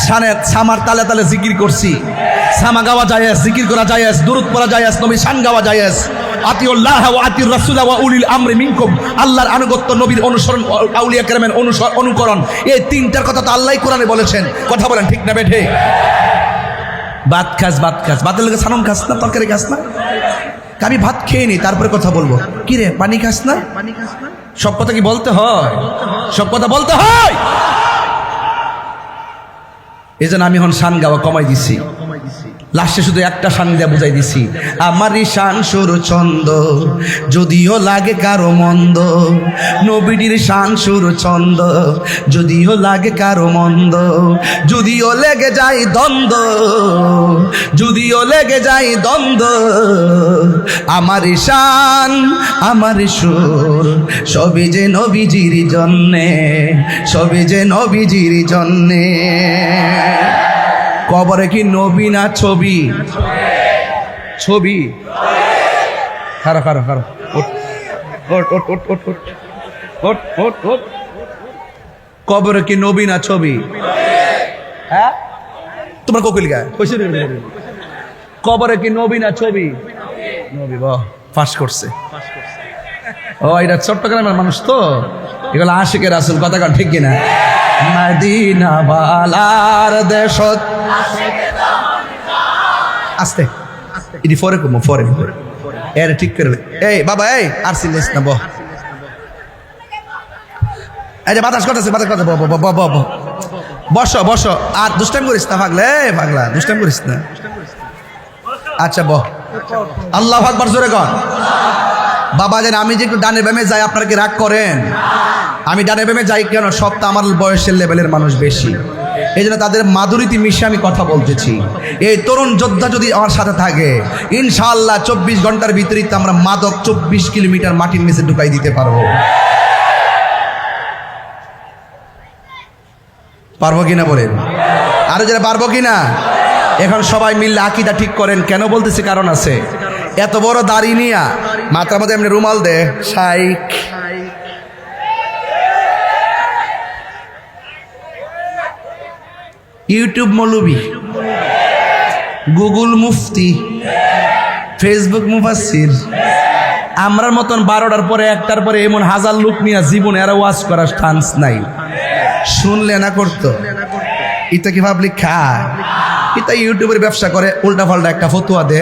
শানের সামার তালে তালে জিকির করছি সামা গাওয়া জায়েজ জিকির করা জায়েজ দুরূদ পড়া জায়েজ নবী শান গাওয়া জায়েজ আতিউল্লাহ ওয়া আতিউর রাসূল ওয়া উলিল আমরি মিনকুম আল্লাহর আনুগত্য নবীর অনুসরণ আউলিয়া কেরামের অনুকরণ এই তিনটার কথা তো আল্লাহই কোরআনে বলেছেন কথা বলেন ঠিক না বেঠে ভাত খাস ভাতের লগে সানম খাস না তরকারি খাস না আমি ভাত খেয়ে নি তারপরে কথা বলবো কি রে পানি খাস না সব কথা কি বলতে হয় সব কথা বলতে হয় এই জন্য আমি এখন শান গাওয়া কমাই দিছি লাস্টে শুধু একটা শান দিয়ে বুঝাই দিছি, আমারই শান সুর ছন্দ যদিও লাগে কারো মন্দ, নবীর শান সুর ছন্দ যদিও লাগে কারো মন্দ, যদিও লেগে যায় দ্বন্দ্ব, যদিও লেগে যায় দ্বন্দ্ব, আমার শান আমার সুর সবই যে নবীজির জন্যে, সবই যে নবীজির জন্যে। কবরে কি নবী না ছবি? ছবি। খারো খারো খারো, কবরে কি নবী না ছবি? হ্যাঁ, তোমার কোকিল গায় কবরে কি নবী না ছবি? নবী। বাহ, পাস করছে। ও, এটা চট্টগ্রামের মানুষ তো, এগুলো আশিকের রাসূল, কথা কন ঠিক কিনা? মদিনা বালার দেশত, আস্তে ইদি ফরে কমো, ফরে এর ঠিক করে। এই বাবা, এই আর সিলেস না, বহ। এই যে বাতাস করতেছে, বাতাস করতেছে, বসো বসো, আর দুষ্টাইম করিস না পাগলা, পাগলা দুষ্টাইম করিস না। আচ্ছা বহ। আল্লাহু আকবার জোরে কর। বাবা জান, আমি যে একটু ডানে বামে যাই, আপনারা কি রাগ করেন? আমি ডানে বামে যাই কেন? সব তো আমার বয়সের লেভেলের মানুষ বেশি, এই জন্য তাদের মাধুরীতে মিশে আমি কথা বলতেছি। এই তরুণ যোদ্ধা যদি আমার সাথে থাকে, ইনশাআল্লাহ 24 ঘন্টার ভিতরেই তো আমরা মাদক 24 কিলোমিটার মাটির নিচে ঢুকাই দিতে পারবো। পারবো কিনা বলেন? আরো যারা পারবো কিনা? এখন সবাই মিললে আকীদা ঠিক করেন। কেন বলতেছি? কারণ আছে। এত বড় দাড়ি নিয়া মাথার মধ্যে এমনি রুমাল দে, শাইখ ইউটিউব মৌলবি, গুগল মুফতি, ফেসবুক মুফাসসির, আমরার মতন 12টার পরে 1টার পরে এমন হাজার লোক নিয়ে জীবনে আর ওয়াজ করার চান্স নাই। শুনলে না করতো, এটা কি পাবলিক খায়? এটা ইউটিউবের ব্যবসা করে, উল্টা পাল্টা একটা ফতুয়া দে,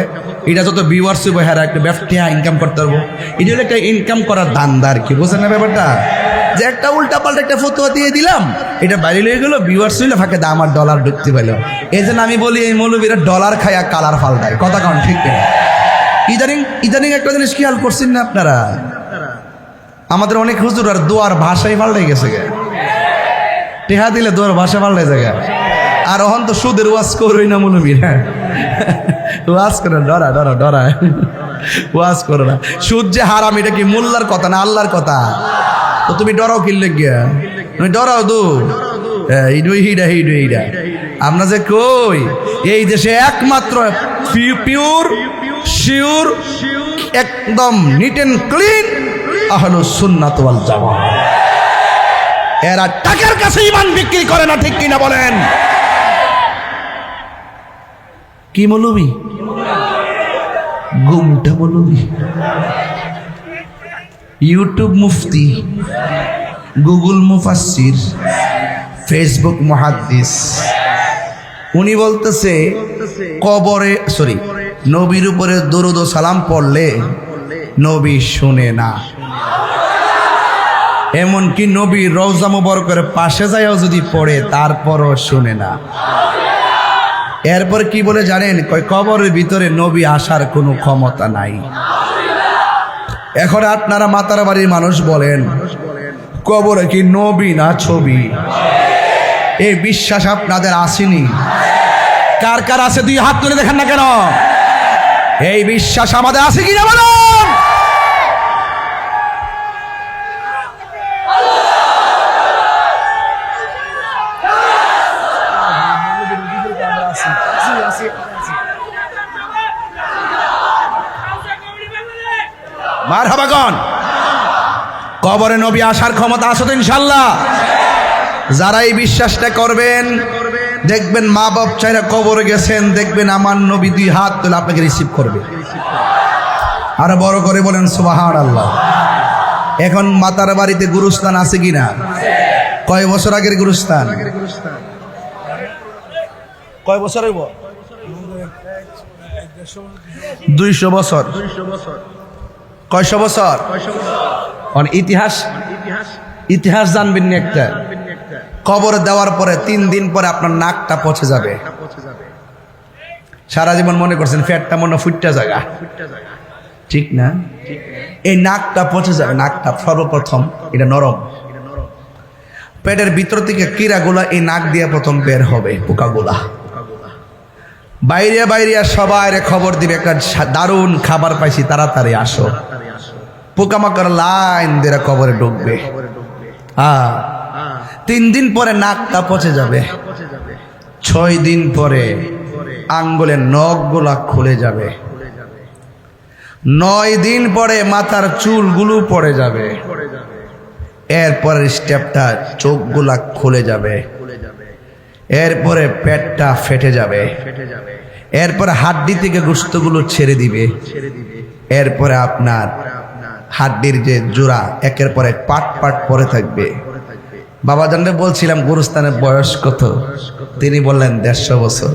এটা যত ভিউয়ার্স হইব হ্যাঁ একটা ব্যবসা ইনকাম করতে পারবো। এটা হলো একটা ইনকাম করার ধান্দা আর কি, বোঝেন না ব্যাপারটা? যে একটা উল্টা পাল্টা একটা ফতুয়া দিয়ে দিলাম, এটা বাইরে লয়ে গেলো, ভিউয়ার্স হইলে ফাঁকে দা আমার ডলার ঢুকতে পারলো। এই জন্য আমি বলি এই মৌলবীরা ডলার খায়া কালার ফাল্টায়, কথা কারণ ঠিক কিনা? ইদানিং একটা জিনিস খেয়াল করছেন না আপনারা? আমাদের অনেক হুজুর আর দোয়ার ভাষাই পাল্টাই গেছে গে, টেহা দিলে দোয়ার ভাষা পাল্টাই জায়গা। আর অহন তো সুদের ওয়াজ করই না মৌলবীরা, ওয়াজ করে ডরা ডরা ডরা, ওয়াজ করো না। সুদ যে হারাম, এটা কি মোল্লার কথা না আল্লাহর কথা? তো তুমি ডরাও কিনলে গিয়া, তুমি ডরাও দু হিডা। আমরা যে কই এই দেশে একমাত্র পিওর শিওর একদম নিট এন্ড ক্লিন আহলুস সুন্নাত ওয়াল জামাত। এরা টাকার কাছে ঈমান বিক্রি করে না, ঠিক কিনা বলেন? কি মৌলবি? গুমটা মৌলবি, ইউটিউব মুফতি, গুগল মুফাসসির, ফেসবুক মুহাদ্দিস। উনি বলতেছে কবরে নবীর উপরে দরুদ ও সালাম পড়লে নবী শুনে না। এমনকি নবী রওজা মুবারকের পাশে যায়ও যদি পড়ে তারপরও শুনে না। এরপর কি বলে জানেন? কবরের ভিতরে নবী আসার কোনো ক্ষমতা নাই। এখন আপনারা মাতার বাড়ির মানুষ বলেন, কবরে কি নবী না ছবি? এই বিশ্বাস আপনাদের আসেনি? কার কার আছে? দুই হাত তুলে দেখেন না কেন? এই বিশ্বাস আমাদের আছে কিনা বলুন? মারহাবাগন। কবরে নবী আসার ক্ষমতা আছে তো ইনশাআল্লাহ। যারা এই বিশ্বাসটা করবেন, দেখবেন মা বাপ চাইরা কবরে গেছেন, দেখবেন আমার নবী দুই হাত তুলে আপনাকে রিসিভ করবে। আরো বড় করে বলেন সুবহানাল্লাহ। এখন মাতার বাড়িতে গুরুস্থান আছে কিনা? কয় বছর আগের গুরুস্থান? কয় বছর হইব? 200 বছর। কয়শো বছর? ইতিহাস জানবেন না একটা? কবর দেওয়ার পরে 3 দিন পরে আপনার নাকটা পচে যাবে। সারা জীবন মনে করছেন ফ্যাটটা মনে ফুটটা জায়গা, ঠিক না? এই নাকটা পচে যাবে, নাকটা সর্বপ্রথম এটা নরম, পেটের ভিতর থেকে কীড়াগুলা এই নাক দিয়ে প্রথম বের হবে, পোকাগুলা বাইরে বাইরে সবাই খবর দিবে একটা দারুণ খাবার পাইছি, তাড়াতাড়ি আসো। পোকামাকড় লাইন দিয়ে কবরে ঢুকবে। 3 দিন পরে নাকটা পচে যাবে, 6 দিন পরে আঙ্গুলের নখগুলা খুলে যাবে, 9 দিন পরে মাথার চুলগুলো পড়ে যাবে, এরপরের স্টেপটা চোখগুলা খুলে যাবে, এরপরে পেটটা ফেটে যাবে, এরপরে হাড্ডি থেকে গোশতগুলো ছেড়ে দিবে, এরপরে আপনার হাড্ডির যে জোড়া একের পর এক পাট পাট পরে থাকবে। বাবাজানরে বলছিলাম গুরুস্থানের বয়স কত, তিনি বললেন 150 বছর।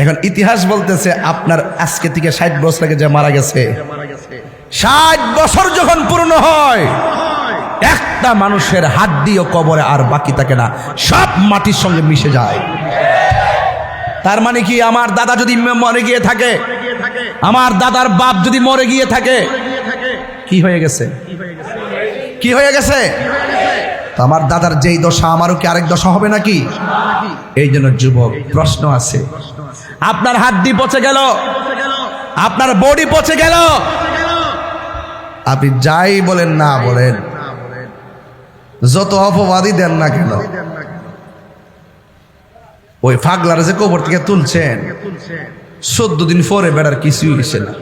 এখন ইতিহাস বলতেছে আপনার আজকে থেকে 60 বছর আগে যে মারা গেছে, 60 বছর যখন পূর্ণ হয় একটা মানুষের হাড্ডিও কবরে আর বাকি থাকে না, সব মাটির সঙ্গে মিশে যায়। তার মানে কি আমার দাদা যদি মরে গিয়ে থাকে, আমার দাদার বাপ যদি মরে গিয়ে থাকে, কি হয়ে গেছে? কি হয়ে গেছে? তো আমার দাদার যেই দশা আমারও কি আরেক দশা হবে নাকি? এই জন্য যুবক প্রশ্ন আছে, আপনার হাড্ডি পচে গেল, আপনার বডি পচে গেল, আপনি যাই বলেন না বলেন, যত অপবাদই দেন না কেন, ওই ফাগলার যে কবর থেকে তুলছেন 14 দিন পরে বেড়ার কিছুই হয়েছে না।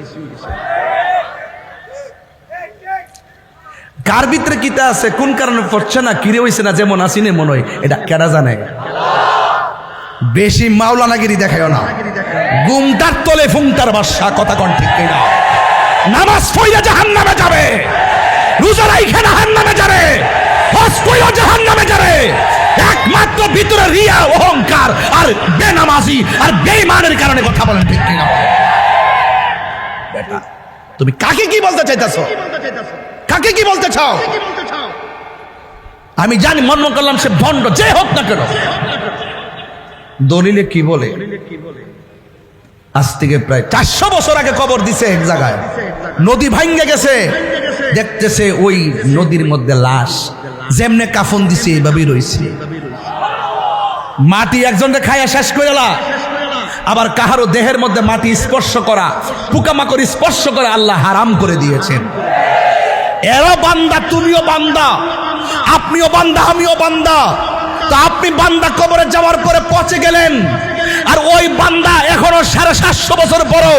কার ভিতরে কিতা আছে, কোন কারণে পড়ছে না, কিরে হইছে না, যেমন আসিনে মনে হয়, এটা কেডা জানে? বেশি মাওলানাগিরি দেখায় না, গুমটার তলে ফুংটার বাসা, কথা কোন ঠিক কিনা? নামাজ পড়লে জাহান্নামে যাবে, রোজা রাইখা জাহান্নামে যাবে, হজ কইরা জাহান্নামে যাবে, একমাত্র ভিতরে রিয়া, অহংকার আর বেনামাজি আর বেঈমানের কারণে। কথা বলেন ঠিক কিনা? বেটা তুমি কাকে কি বলতে চাইতাছো? কাকে কি বলতে চাও? আমি জানি, মনে করলাম সে ভণ্ড, যে হোক না কেন। দলিলে কি বলে, আজ থেকে প্রায় 400 বছর আগে কবর দিছে এক জায়গায়, নদী ভাঙ্গে গেছে, দেখতেছে ওই নদীর মধ্যে লাশ, যেমনে কাফন দিছে এইভাবেই রয়েছে। মাটি একজনকে খাইয়া শেষ করেলা, আবার কাহারও দেহের মধ্যে মাটি স্পর্শ করা, পোকামাকড় স্পর্শ করা আল্লাহ হারাম করে দিয়েছেন। এরও বান্দা, তুমিও বান্দা, আপনিও বান্দা, আমিও বান্দা। তো আপনি বান্দা কবরে যাওয়ার পরে পচে গেলেন, আর ওই বান্দা এখনো 750 বছর পরও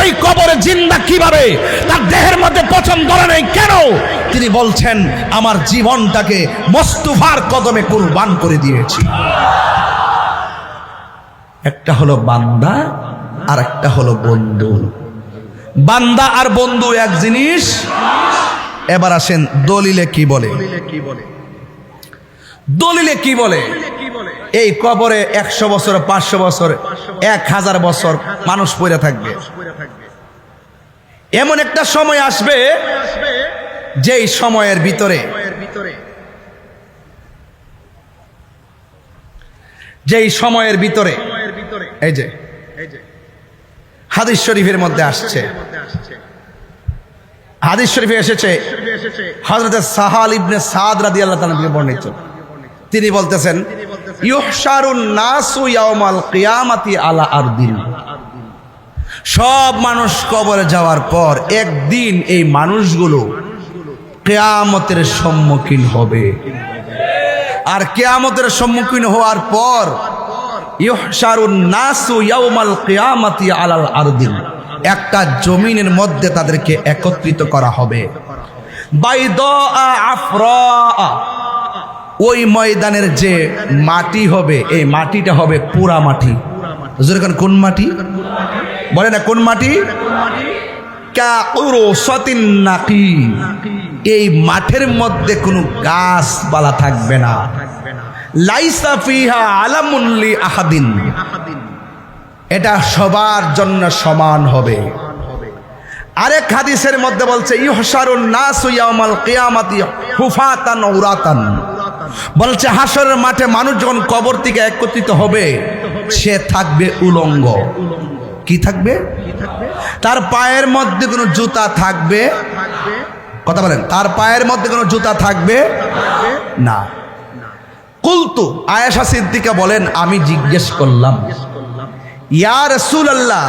ওই কবরে জিন্দা কিভাবে? তার দেহের মধ্যে পচন ধরে নেই কেন? তিনি বলছেন, আমার জীবনটাকে মোস্তফার কদমে কুরবান করে দিয়েছি। একটা হলো বান্দা আর একটা হলো বন্ধু। বান্দা আর বন্ধু এক জিনিস। এবার আসেন দলিলে কি বলে। দলিলে কি বলে? এই কবরে 100 বছর, 500 বছর, 1000 বছর মানুষ পড়ে থাকবে। এমন একটা সময় আসবে যেই সময়ের ভিতরে এই যে হাদিস শরীফের মধ্যে আসছে, হাদিস শরীফে এসেছে, হযরত সাহাল ইবনে সাদ রাদিয়াল্লাহু তাআলা থেকে বর্ণিত। তিনি বলতেছেন, ইউহশারুন নাসু ইয়াউমাল কিয়ামাতি আলা আরদিন। সব মানুষ কবরে যাওয়ার পর একদিন এই মানুষগুলো কিয়ামতের সম্মুখীন হবে। আর কিয়ামতের সম্মুখীন হওয়ার পর ইউহশারুন নাসু ইয়াউমাল কিয়ামাতি আলাল আরদিন, একটা জমিনের মধ্যে তাদেরকে একত্রিত করা হবে। বাইদা আফরা, ওই ময়দানের যে মাটি হবে, এই মাটিটা হবে পুরা মাটি। যেরকম কোন মাটি বলে না, কোন মাটি? কাউরসাতিন নাকি। এই মাঠের মধ্যে কোনো গাছপালা থাকবে না। লাইসা ফিহা আলামুন লি আহাদিন, এটা সবার জন্য সমান হবে। আরেক হাদিসের মধ্যে বলছে, ইউহশারুন নাসু ইয়াউমাল কিয়ামাতি হুফাতান উরাতান, বলছে হাসরের মাঠে মানুষ যখন কবর থেকে একত্রিত হবে, সে থাকবে উলঙ্গ। কি থাকবে? তার পায়ের মধ্যে কোনো জুতা থাকবে? কথা বলেন, তার পায়ের মধ্যে কোনো জুতা থাকবে না। কুলতু, আয়েশা সিদ্দিকা বলেন, আমি জিজ্ঞেস করলাম, ইয়া রাসূলুল্লাহ,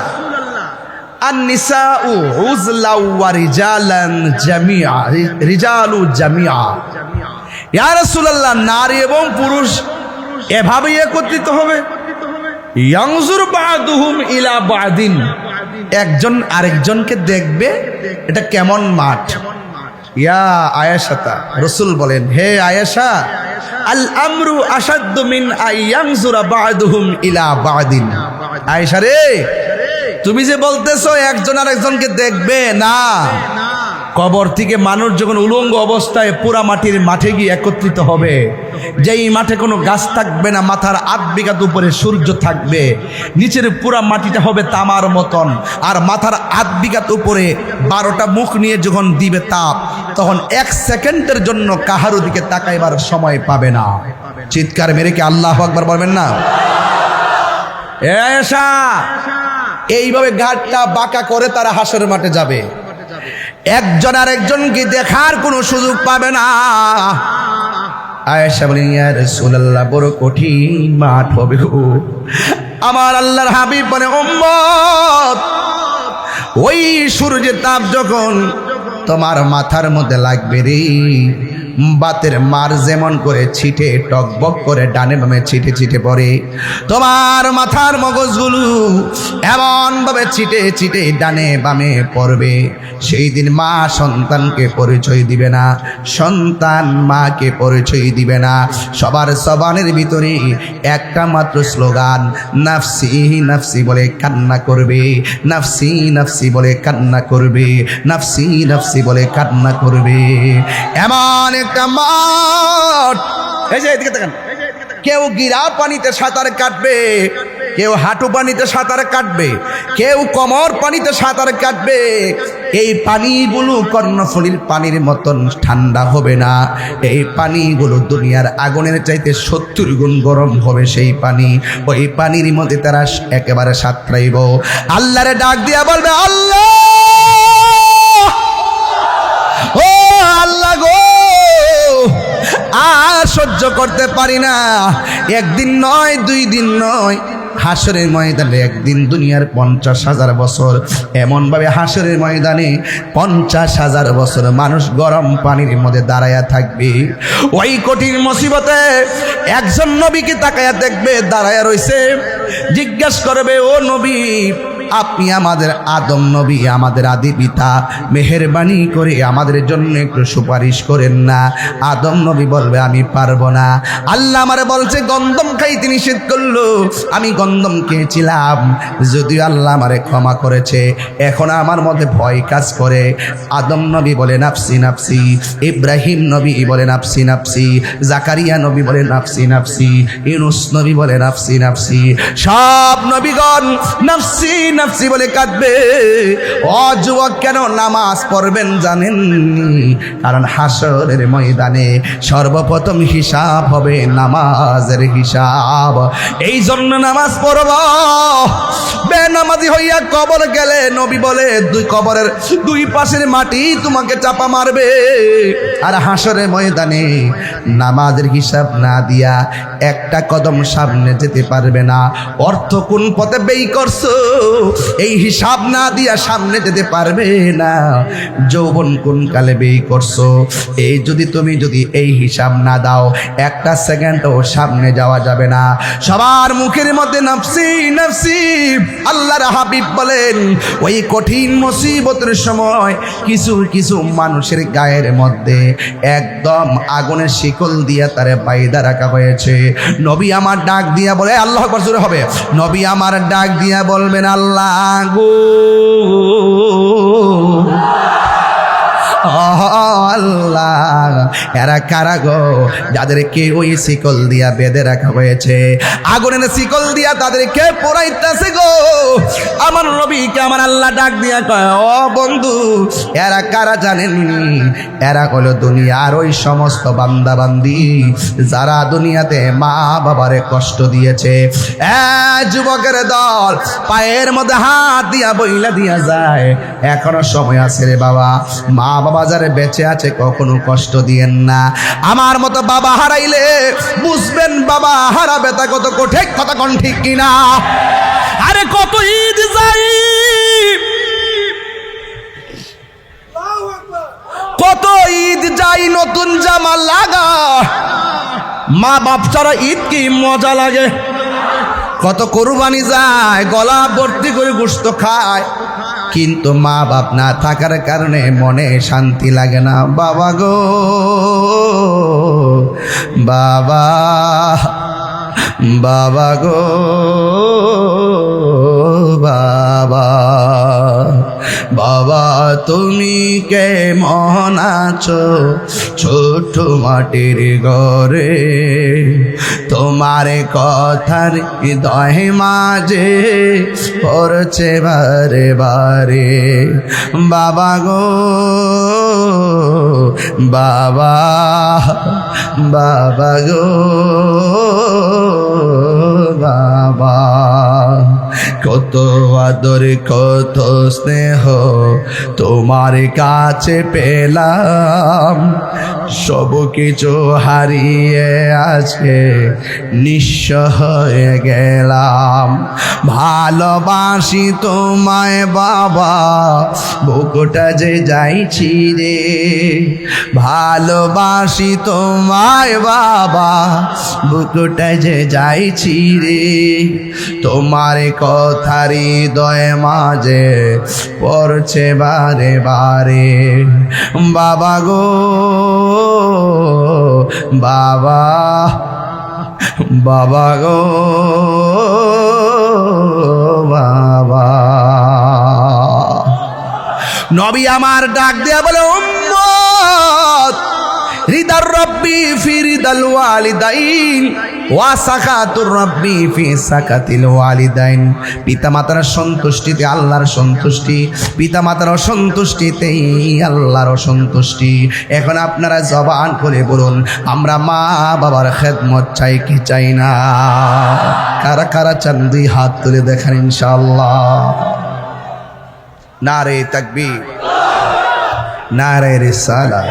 আন-নিসাউ উযলাউ ওয়া রিজালান জামিআ, রিজালু জামিআ। ইয়া রাসূলুল্লাহ, নারী এবং পুরুষ এভাবেই একত্রিত হবে? ইয়ানজুর বা'দুহুম ইলা বা'দিন, একজন আরেকজনকে দেখবে, এটা কেমন মাঠ? ইয়া আয়েশা, রাসূল বলেন, হে আয়েশা, আল আমরু আশাদ্দু মিন আইয়ানজুরা বা'দুহুম ইলা বা'দিন। আয়েশা রে, তুমি যে বলতেছো একজন আরেকজনকে দেখবে না, কবর থেকে মানুষ যখন উলঙ্গ অবস্থায় পুরা মাটির মাঠে গিয়ে একত্রিত হবে, যেই মাঠে কোনো গাছ থাকবে না, মাথার ৮ বিঘাত উপরে সূর্য থাকবে, নিচের পুরা মাটিটা হবে তামার মতন, আর মাথার ৮ বিঘাত উপরে 12টা মুখ নিয়ে যখন দিবে তাপ, তখন 1 সেকেন্ডের জন্য কাহারও দিকে তাকাইবার সময় পাবে না। চিৎকার মেরে কি আল্লাহু আকবার বলবেন না? আয়েশা, এইভাবে ঘাটটা বাঁকা করে তারা হাসরের মাঠে যাবে, একজন আরেকজনকে দেখার কোনো সুযোগ পাবে না। আয়েশা বলেন, ইয়া রাসূলুল্লাহ, বড় কঠিন মাঠ হবে গো। আমার আল্লাহর হাবিব বলে, উম্মত, ওই সূর্যের তাপ যখন তোমার মাথার মধ্যে লাগবে রে, বাতের মার যেমন করে ছিটে টকবক করে ডানে বামে ছিটে ছিটে পড়ে, তোমার মাথার মগজগুলো এমন ভাবে ছিটে ছিটে ডানে বামে পড়বে। সেই দিন মা সন্তানকে পরিচয় দিবে না, সন্তান মাকে পরিচয় দিবে না। সবার জবানের ভিতরে একটা মাত্র স্লোগান, নাফসি নাফসি বলে কান্না করবে, নাফসি নাফসি বলে কান্না করবে, নাফসি নাফসি বলে কান্না করবে। এমন একটা মাঠ, এই যে এদিকে তাকান, কেউ গিরা পানিতে সাঁতার কাটবে, কেউ হাঁটু পানিতে সাঁতার কাটবে, কেউ কোমর পানিতে সাঁতার কাটবে। এই পানিগুলো কর্ণফুলীর পানির মতন ঠান্ডা হবে না, এই পানিগুলো দুনিয়ার আগুনের চাইতে 70 গুণ গরম হবে সেই পানি। ওই পানির মধ্যে তারা একেবারে সাঁতরাইব, আল্লাহরে ডাক দিয়া বলবে, আল্লাহ, ও আল্লাহ গো, আর সহ্য করতে পারি না। একদিন নয়, 2 দিন নয়, হাসরের ময়দানে একদিন দুনিয়ার 50,000 বছর, এমনভাবে হাসরের ময়দানে 50,000 বছর মানুষ গরম পানির মধ্যে দাঁড়ায়া থাকবে। ওই কঠিন মুসিবতে একজন নবীকে তাকায়া দেখবে, দাঁড়ায়া রইছে, জিজ্ঞেস করবে, ও নবী, আপনি আমাদের আদম নবী, আমাদের আদি পিতা, মেহেরবানি করে আমাদের জন্য একটু সুপারিশ করেন না। আদম নবী বলবে, আমি পারবো না। আল্লাহ আমারে বলছে গন্ধম খাইতে নিষেধ করলো, আমি গন্ধম খেয়েছিলাম, যদিও আল্লাহ আমারে ক্ষমা করেছে, এখন আমার মধ্যে ভয় কাজ করে। আদম নবী বলে নাফসি নাফসি, ইব্রাহিম নবী বলে নাফসি নাফসি, জাকারিয়া নবী বলে নাফসি নাফসি, ইউনূস নবী বলে নাফসি নাফসি। সব নবীগণ নাফসি নাফসি বলে কাঁদবে। ও যুবক, কেন নামাজ পড়বেন জানেন? কারণ হাসরের ময়দানে সর্বপ্রথম হিসাব হবে নামাজের হিসাব। এই জন্য নামাজ পড়ব। বেনামাজি হইয়া কবর গেলে নবী বলে কবরের 2 পাশের মাটি তোমাকে চাপা মারবে। আর হাসরের ময়দানে নামাজের হিসাব না দিয়া একটা কদম সামনে যেতে পারবে না। অর্থ কোন পথে ব্যয় করছো এই হিসাব না দিয়া সামনে যেতে পারবে না। যৌবন কোন কালে ব্যয় করছো তুমি যদি এই হিসাব না দাও, একটা সেকেন্ডও সামনে যাওয়া যাবে না। সবার মুখের মধ্যে নাফসি নাফসি। আল্লাহর হাবিব বলেন, ওই কঠিন মুসিবতের সময় কিছু কিছু মানুষের গায়ের মধ্যে একদম আগুনের শিকল দিয়া তারে বাইদা রাখা হয়েছে। নবী আমার ডাক দিয়া বলে, আল্লাহু আকবার জোরে হবে, নবী আমার ডাক দিয়া বলবেন, আল্লাহ গো, আল্লাহ, এরা কারা গো যাদেরকে ওই শিকল দিয়া বেঁধে রাখা হয়েছে, আগুনের শিকল দিয়া তাদেরকে পোড়াইতেছে গো। আমার নবীকে আমার আল্লাহ ডাক দিয়া কয়, ও বন্ধু, এরা কারা জানেন? এরা হলো দুনিয়ার ওই সমস্ত বান্দা বান্দি যারা দুনিয়াতে মা বাবারে কষ্ট দিয়েছে। যুবকের দল পায়ের মধ্যে হাত দিয়া বইলা দিয়া যায়, এখনো সময় আছে রে বাবা, মা বাবা যারা বেঁচে আছে কখনো কষ্ট দিয়েন না। আমার মতো বাবা হারাইলে বুঝবেন বাবা হারাবে তা কত কঠিন, কথা কোন ঠিক কিনা? আরে কত ঈদ যাই, কত ঈদ যাই নতুন জামা লাগা, মা বাপ ছাড়া ঈদ কি মজা লাগে। কত কোরবানি যায়, গলা ভর্তি করে গোশত খায়, কিন্তু মা বাপ না থাকার কারণে মনে শান্তি লাগে না। বাবা গো বাবা, বাবা গো বাবা, বাবা তুমি কেমন আছো ছোট মাটির ঘরে, তোমার কথার হৃদয় মাঝে পড়ছে বারে বারে। বাবা গো বাবা, বাবা গো বাবা, কত আদর কত স্নেহ তোমার কাছে পেলাম, সব কিছু হারিয়ে আজকে নিঃস্ব হয়ে গেলাম। ভালোবাসি তোমায় বাবা, বুকটা যে যাইছি রে, ভালোবাসি তোমায় বাবা, বুকটা যে যাইছি রে, তোমার কথার হৃদয় মাঝে পড়ছে বারে বারে। বাবা গো বাবা, বাবা গো বাবা। নবী আমার ডাক দেয়া বলে, উম্মত রিদার রব্বি ফি রিদাল ওয়ালিদাইন ওয়া সাকাতুর রব্বি ফি সাকাতিল ওয়ালিদাইন। পিতামাতার সন্তুষ্টিতে আল্লাহর সন্তুষ্টি, পিতামাতার অসন্তুষ্টিতেই আল্লাহর অসন্তুষ্টি। এখন আপনারা জবান করে বলুন, আমরা মা বাবার খেদমত চাই কি চাই না? কারা কারা চান দুই হাত তুলে দেখেন ইনশাআল্লাহ। নারে তাকবীর, নারে রিসালাত।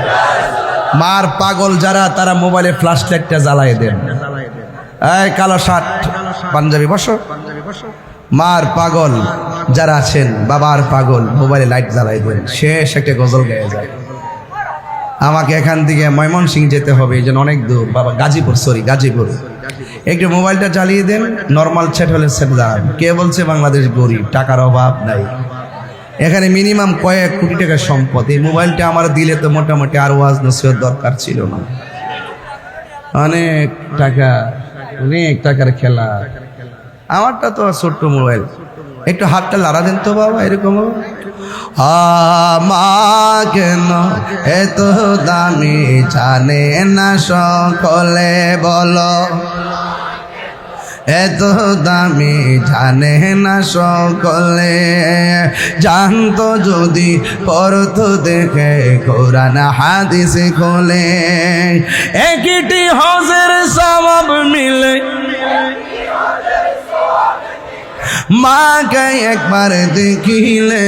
মার পাগল যারা তারা মোবাইলে ফ্ল্যাশ লাইটটা জ্বালাই দেন। এই কালো শার্ট পাঞ্জাবি বসো। মার পাগল যারা আছেন, বাবার পাগল, মোবাইলে লাইট জ্বালাই দেন। শেষ একটা গজল গেয়ে যায়। আমাকে এখান থেকে ময়মনসিংহ যেতে হবে, এই জন্য অনেক দূর, বাবা গাজীপুর। একটু মোবাইলটা চালিয়ে দেন, নর্মাল সেট হলে সেট দাঁড়ান। কে বলছে বাংলাদেশ গরিব, টাকার অভাব নাই। এখানে মিনিমাম কয়েক কোটি টাকার সম্পদ। এই মোবাইলটা আমার দিলে তো মোটামুটি আর ওয়াজ নসিহত দরকার ছিল না। অনেক টাকার খেলা। আমারটা তো ছোট্ট মোবাইল, একটু হাতটা লাড়া দেন তো বাবা, এরকম কেন এত দামি জানে না সকলে বলো, এত দামি জানে না সকলে, জানতো যদি পড়তো দেখে কোরআন হাদিস খোলে, একটি হজের সওয়াব মিলে মাকে একবার দেখিলে,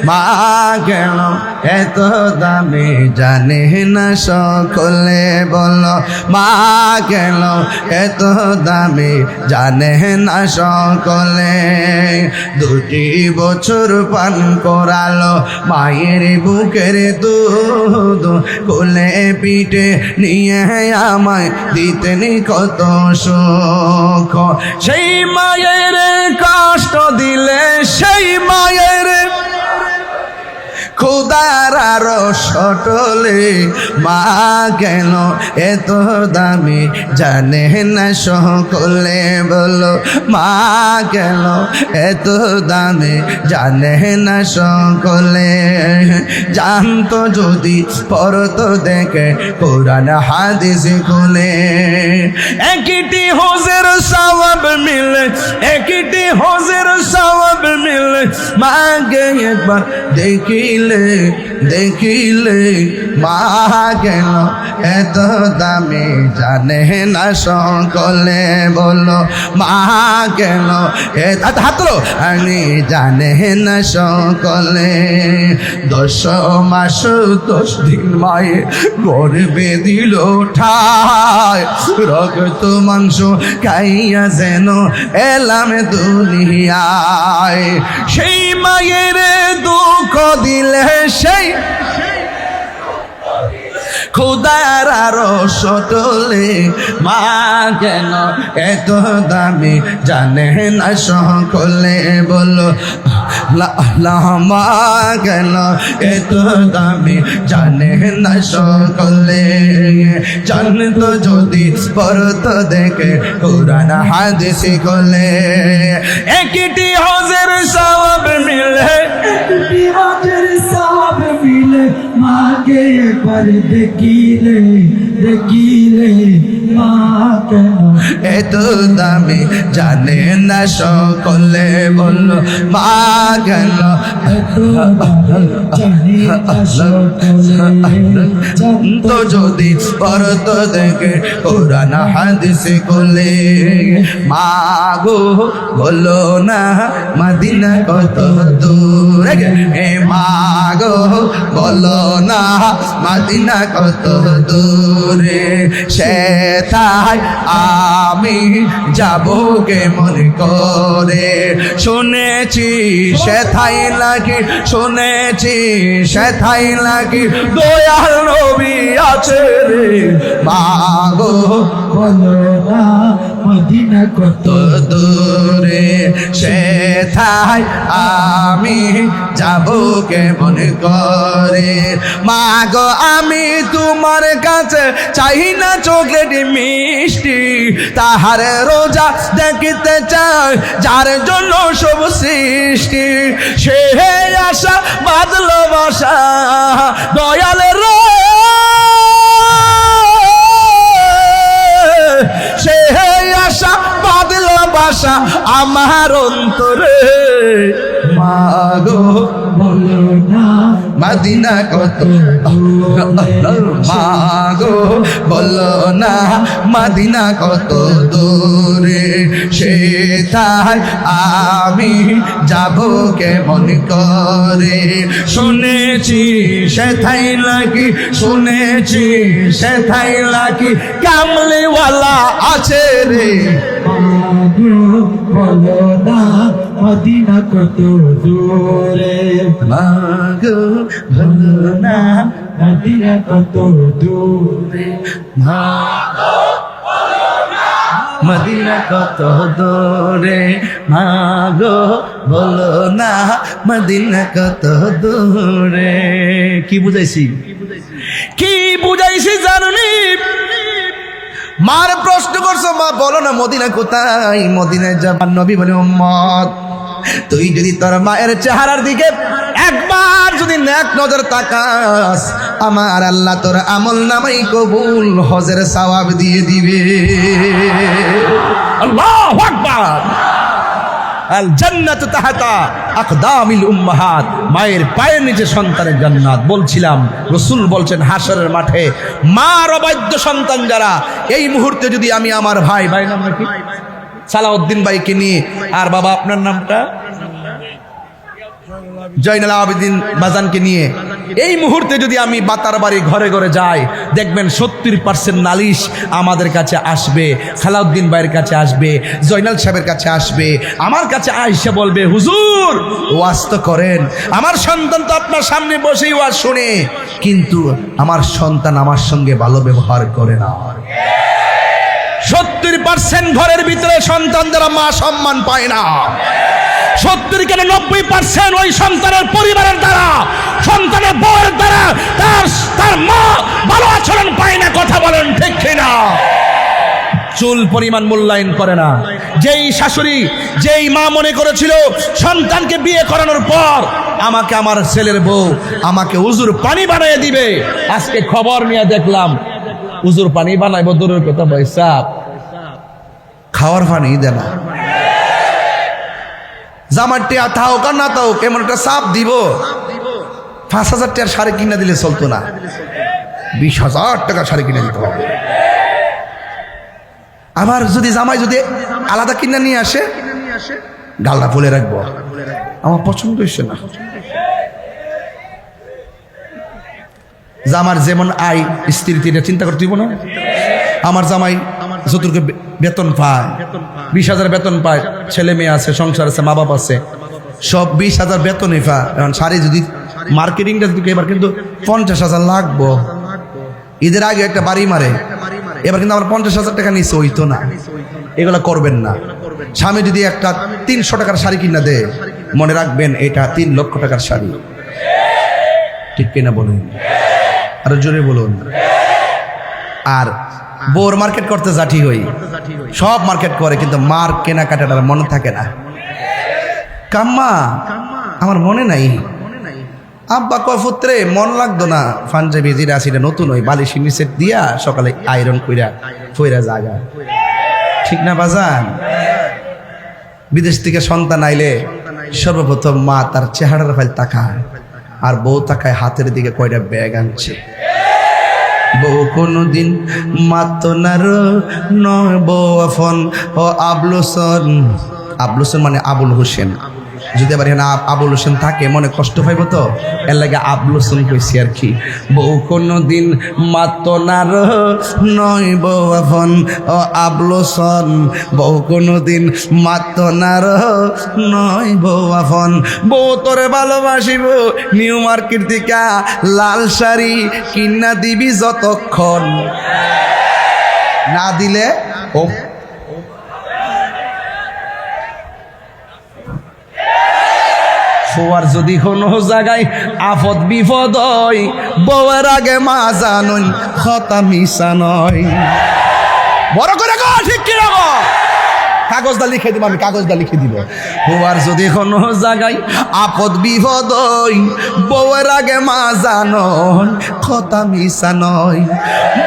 মা কেন এত দামি জানে না সকলে বলো, মা কেন এত দামি জানে না সকলে। 2 বছর পান করালো মায়ের বুকের দুধ, কোলে পিঠে নিয়ে আমায় দিতেন কত সুখ। সেই মায়ের কষ্ট দিলে, সেই মায়ের খোদার আরো সটলে মা কেন এত দামি জানে না সকলে বলো মা কেন এত দামি জানে না সকলে জানতো যদি পড়তো দেখে কোরআন হাদিস খুলে একটি হজের সওয়াব মিলে একটি হজের সওয়াব মিলে মাকে একবার দেখিলে দেখিলে মা কেন এত দামি জানে না সকলে বলো মা কেন হাত তোলো আমি জানে না সকলে 10 মাস 10 দিন মায়ে গর্ভে দিল ঠায় রক্ত মাংস খাইয়া যেন এলাম দুনিয়ায় সেই মায়ের দুঃখ দিলে সেই খোদার আরো সটলে মা কেন এত দামি জানে না সকলে বলো মা কেন এত দামি জানে না সকলে জানতো যদি পড়তো দেখে কোরআন হাদিস খুলে একটি হজের সওয়াব মিলে একটি হজের সওয়াব মিলে মাকে একবার দেখিলে দেখিলে মা কেন এত দামি জানে না সকলে বলো মা কেন এত দামি জানে না সকলে তো যদি পড়তো দেখে কোরআন হাদিস খুলে মা গো বলো না মদিনা কত দূর এ মা গো বলো না মদিনা কত দূরে সেথায় আমি যাব কেমন করে শুনেছি সেথায় নাকি শুনেছি সেথায় নাকি দয়াল নবী আছে রে মা গো বলো না মদিনা কত দূরে সেথায় আমি যাব কেমন করে মা গো আমি তোমার কাছে চাই না চকলেট মিষ্টি তাহার রোজা দেখিতে চাই যার জন্য সব সৃষ্টি সে আশা বাদলো বাসা দয়ালের সে আশা বাদলো বাসা আমার অন্তরে মা গো বলো না মদিনা কত মা গো বলো না মদিনা কত দূরে সেথায় আমি যাব কেমন করে শুনেছি সেথায় নাকি শুনেছি সেথায় নাকি কামলিওয়ালা আছে রে বলো না মদিনা কত দূরে মা গো বলো না মদিনা কত দূরে মদিনা কত দূরে মা গো বলো না মদিনা কত দূরে কি বুঝাইছি কি বুঝাইছি জানুনি মার প্রশ্ন করছো মা বলো না মদিনা কোথায় মদিনায় যাবার নবী বলে উম্মত তুই যদি তোর মায়ের চেহারার দিকে একবার যদি নেক নজর তাকাস আমার আল্লাহ তোর আমল নামাই কবুল হজের সওয়াব দিয়ে দিবে আল্লাহু আকবার আল জান্নাতু তাহতা আকদামিল উম্মাহাত মায়ের পায়ের নিচে সন্তানের জান্নাত বলছিলাম রাসূল বলছেন হাশরের মাঠে মার অবাধ্য সন্তান যারা এই মুহূর্তে যদি আমি আমার ভাই নাম নাকি সালাউদ্দিন ভাইকে নিয়ে আর বাবা আপনার নামটা জয়নাল আবেদিন বাজানকে নিয়ে এই মুহূর্তে যদি আমি বাতার বাড়ি ঘরে ঘরে যাই দেখবেন 70% নালিশ আমাদের কাছে আসবে সালাউদ্দিন ভাইয়ের কাছে আসবে জয়নাল সাহেবের কাছে আসবে আমার কাছে আইসা বলবে হুজুর ওয়াজ তো করেন আমার সন্তান তো আপনার সামনে বসেই ওয়াজ শুনে কিন্তু আমার সন্তান আমার সঙ্গে ভালো ব্যবহার করে না 70% ঘরের ভিতরে সন্তানদের মা সম্মান পায় না 70 কেন 90% ওই সন্তানের পরিবারের দ্বারা, সন্তানের বউয়ের দ্বারা তার মা ভালো আচরণ পায় না। কথা বলেন ঠিক কিনা? চুল পরিমাণ মূল্যায়ন করে না। যেই শাশুড়ি, যেই মা মনে করেছিল সন্তানকে বিয়ে করানোর পর আমাকে আমার ছেলের বউ আমাকে উজুর পানি বানিয়ে দিবে, আজকে খবর নিয়ে দেখলাম উজুর পানি বানাইবো দূরের কথা, পয়সা খাওয়ার পানি দেয় না। জামারটি থাও কার না থাও কেমন একটা চাপ দিব, 5,000 টাকার শাড়ি কিনে দিলে চলতো না, 20,000 টাকা শাড়ি কিনে দিতে হবে। আবার যদি জামাই যদি আলাদা কিনে নিয়ে আসে, গালটা ফুলে রাখবো, আমার পছন্দ হয়েছে না। জামার যেমন আয় স্ত্রী এটা চিন্তা করতে দিব না। আমার জামাই যতটুকু বেতন পায়, 20,000 বেতন পায়, ছেলে মেয়ে আছে, সংসার আছে, মা বাপ আছে, সব 20,000 বেতনই পায়। এখন শাড়ি যদি মার্কেটিংটা যদি এবার কিন্তু 50,000 লাগবো। ঈদের আগে একটা বাড়ি মারে, এবার কিন্তু আমার 50,000 টাকা নিচে হইতো না। এগুলো করবেন না। স্বামী যদি একটা 300 টাকার শাড়ি কিনা দেয়, মনে রাখবেন এটা 3 লক্ষ টাকার শাড়ি। ঠিক কিনা বলুন? আরো জোরে বলুন। আর বোর মার্কেট করতে জাঠি হই, সব মার্কেট করে কিন্তু মার কেনাকাটার মনে থাকে না। কাম্মা আমার মনে নাই, আব্বা কয় পুত্রে মন লাগতো না, পাঞ্জাবি জিরা সিরা নতুন ওই বালিশি নিচে দিয়া সকালে আয়রন কইরা ফইরা জাগা। ঠিক না বাজান? বিদেশ থেকে সন্তান আইলে সর্বপ্রথম মা তার চেহারার ফাইল তাকায়, আর বউ তাকায় হাতের দিকে কয়টা ব্যাগ আনছে। বউ কোনদিন মাতো নার নয় বউ আফন ও আবলুসন। আবলুসন মানে আবুল হোসেন। যদি আবার এখানে আবুল হোসেন থাকে মনে কষ্ট পাইব, তো এর লাগে আবলুসন কইছি আর কি। বউ কোনদিন মাতো নার নয় বউ আফন ও আবলুসন। বউ কোনদিন মাতো নার নয় বউ আফন। বউ তোরে ভালোবাসিব নিউ মার্কেট থেকে লাল শাড়ি কিনা দিবি যতক্ষণ না দিলে ও ফোয়ার যদি কোনো জায়গায় আফদ বিপদ হয়, বউয়ের আগে মা জানুন কথা মিশা নয়। বড় করে গো, ঠিক কি গো? কাগজটা লিখে দিব, আমি কাগজটা লিখে দিব। ফোয়ার যদি কোনো জায়গায় আপদ বিপদ হয়, বউয়ের আগে মা জানুন কথা মিশা নয়।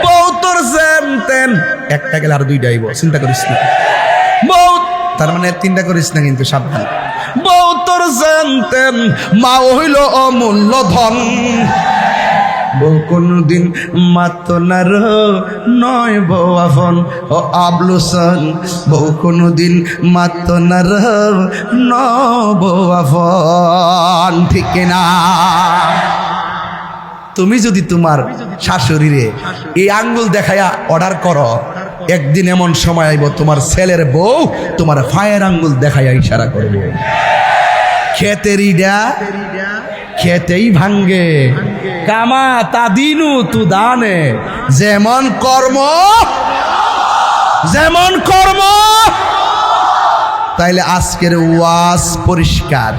বউ তোর যেন তেন, একটা গেলে আর 2টা আইব, চিন্তা করিস না। বউ তার মানে 3টা করিস না কিন্তু, সাবধান। বউ তোর জানতেন মা হইল অমূল্য ধন। বউ কোনদিন মাতনার নয় বউ আফন ও আবলুসন। বউ কোনদিন মাতনার নয় বউ আফন। ঠিক না? তুমি যদি তোমার শাশুড়িরে এই আঙ্গুল দেখায়া অর্ডার করো, একদিন এমন সময় আইব তোমার ছেলের বউ তোমার ফায়ের আঙ্গুল দেখাইয়া ইশারা করবে। খেতেরিডা খেতেই ভাঙ্গে, কামা তাদিনু তু দানে। যেমন কর্ম যেমন কর্ম। তাইলে আজকের ওয়াজ পরিষ্কার।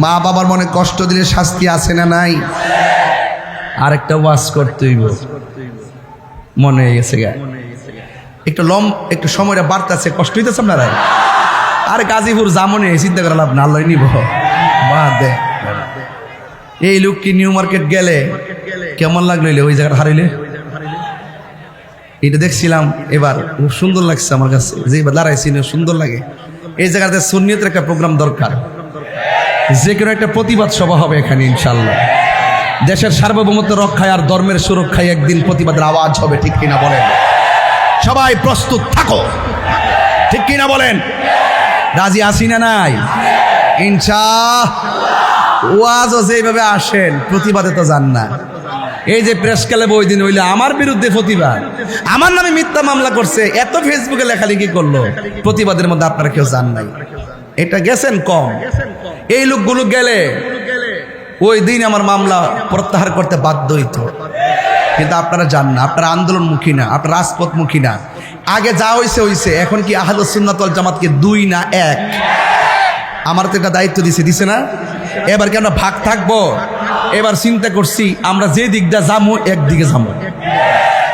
মা বাবার মনে কষ্ট দিলে শাস্তি আছে না নাই? আরেকটা ওয়াজ করতে হইব, মনে হয়ে গেছে গা। একটু সময়টা বাড়তেছে, কষ্ট হইতেছে আপনারা। আর গাজীপুর জামনে চিন্তা করে লাভ না, লই নিব বাদ দে। এই লোক কি নিউ মার্কেট গেলে কেমন লাগলো ওই জায়গাটা হারাইলে? এটা দেখছিলাম এবার, খুব সুন্দর লাগছে আমার কাছে, যে এবার দাঁড়াইছি সুন্দর লাগে। এই জায়গাতে সুন্নিয়তের একটা প্রোগ্রাম দরকার, যে কোনো একটা প্রতিবাদ সভা হবে এখানে ইনশাল্লাহ। দেশের সার্বভৌমত্ব রক্ষায় আর ধর্মের সুরক্ষায় একদিন প্রতিবাদের আওয়াজ হবে। ঠিক কিনা বলেন? সবাই প্রস্তুত থাকো। ঠিক কিনা বলেন? রাজি আছি না নাই? ইনশাআল্লাহ। ওয়াজও যেভাবে আসেন, প্রতিবাদে তো যান না। এই যে প্রেস ক্লাবে ওই দিন হইলে আমার বিরুদ্ধে প্রতিবাদ, আমার নামে মিথ্যা মামলা করছে, এত ফেসবুকে লেখালেখি করলো, প্রতিবাদের মধ্যে আপনারা কেউ যান নাই। এটা গেছেন কম। এই লোকগুলো গেলে ওই দিন আমার মামলা প্রত্যাহার করতে বাধ্য হইতো, কিন্তু আপনারা যান না। আপনারা আন্দোলনমুখী না, আপনারা রাজপথমুখী না। আগে যা হইছে হইছে। এখন কি আহলুস সুন্নাত ওয়াল জামাত কি 2 না 1? আমার তো একটা দায়িত্ব দিছে না? এবার কি আমরা ভাগ থাকবো? এবার চিন্তা করছি আমরা যে দিকটা যাবো একদিকে যাবো,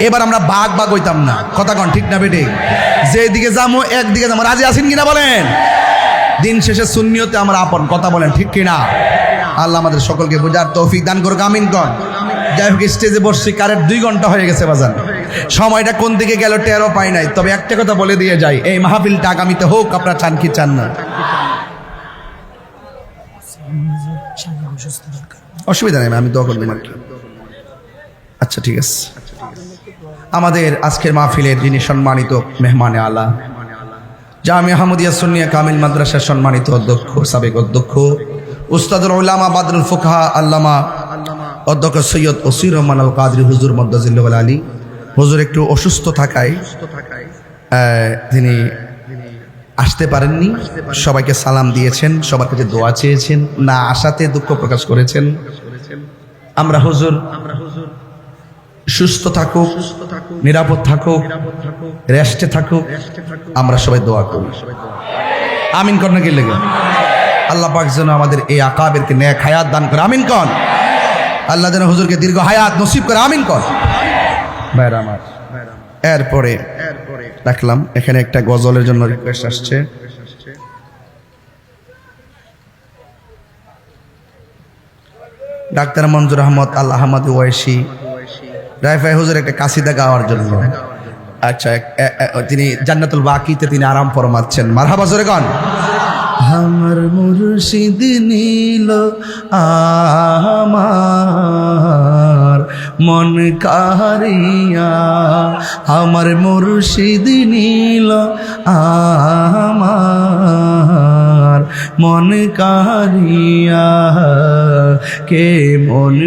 এবার আমরা ভাগ হইতাম না। কথা কন ঠিক না বেটে? যে দিকে যাবো একদিকে যাবো। রাজি আছেন কিনা বলেন? দিন শেষে সুন্নিয়তে আমরা আপন। কথা বলেন ঠিক কিনা? আল্লাহ আমাদের সকলকে বোঝার তৌফিক দান করুক, আমিন কন। যাই হোক, স্টেজে বসছি, কারেন্ট 2 ঘন্টা হয়ে গেছে বাজান, সময়টা কোন দিকে গেল টেরও পাই নাই। তবে একটা কথা বলে দিয়ে যাই, এই মাহফিলটা আগামীতে হোক, আপনারা চান কি চান না? অসুবিধা নেই, আমি দোয়া করবেন আর কি। আচ্ছা ঠিক আছে। আমাদের আজকের মাহফিলের যিনি সম্মানিত মেহমানে আলা, জামিয়া আহমদিয়া সুন্নিয়া কামিল মাদ্রাসার সম্মানিত অধ্যক্ষ, সাবেক অধ্যক্ষ উস্তাদুল উলামা বাদরুল ফুকাহা আল্লামা অধ্যক্ষ সৈয়দ ওসির রহমান আল কাদরি হুজুর মদ্দাজিল্লাহুল আলী, হুজুর একটু অসুস্থ থাকায় তিনি আসতে পারেননি। সবাইকে সালাম দিয়েছেন, সবার কাছে দোয়া চেয়েছেন, না আসাতে দুঃখ প্রকাশ করেছেন। আমরা হুজুর সুস্থ থাকুক, নিরাপদ থাকুক, রেস্টে থাকুক, আমরা সবাই দোয়া করি। আমিন কর না কি লেগে? আল্লাহ পাক যেন আমাদের এই আকাবেরকে নেক হায়াত দান করে, আমিন কর। আল্লাহ যেন হুজুরকে দীর্ঘ হায়াত নসিব করে, আমিন কর। ভাইরা আমার, এরপরে রাখলাম এখানে একটা গজলের জন্য রিকোয়েস্ট আসছে। ডাক্তার মঞ্জুর আহমদ আল আহমদ ওয়াইসি রাইফাই হুজুর একটা কাসিদা গাওয়ার জন্য। আচ্ছা, তিনি জান্নাতুল বাকিতে তিনি আরাম ফরমাচ্ছেন। মারহাবা জোরে গান। আমার মুর্শিদ নীল আমার মন কারিয়া, আমার মুর্শিদ নীল আমার মন কারিয়া, কে মন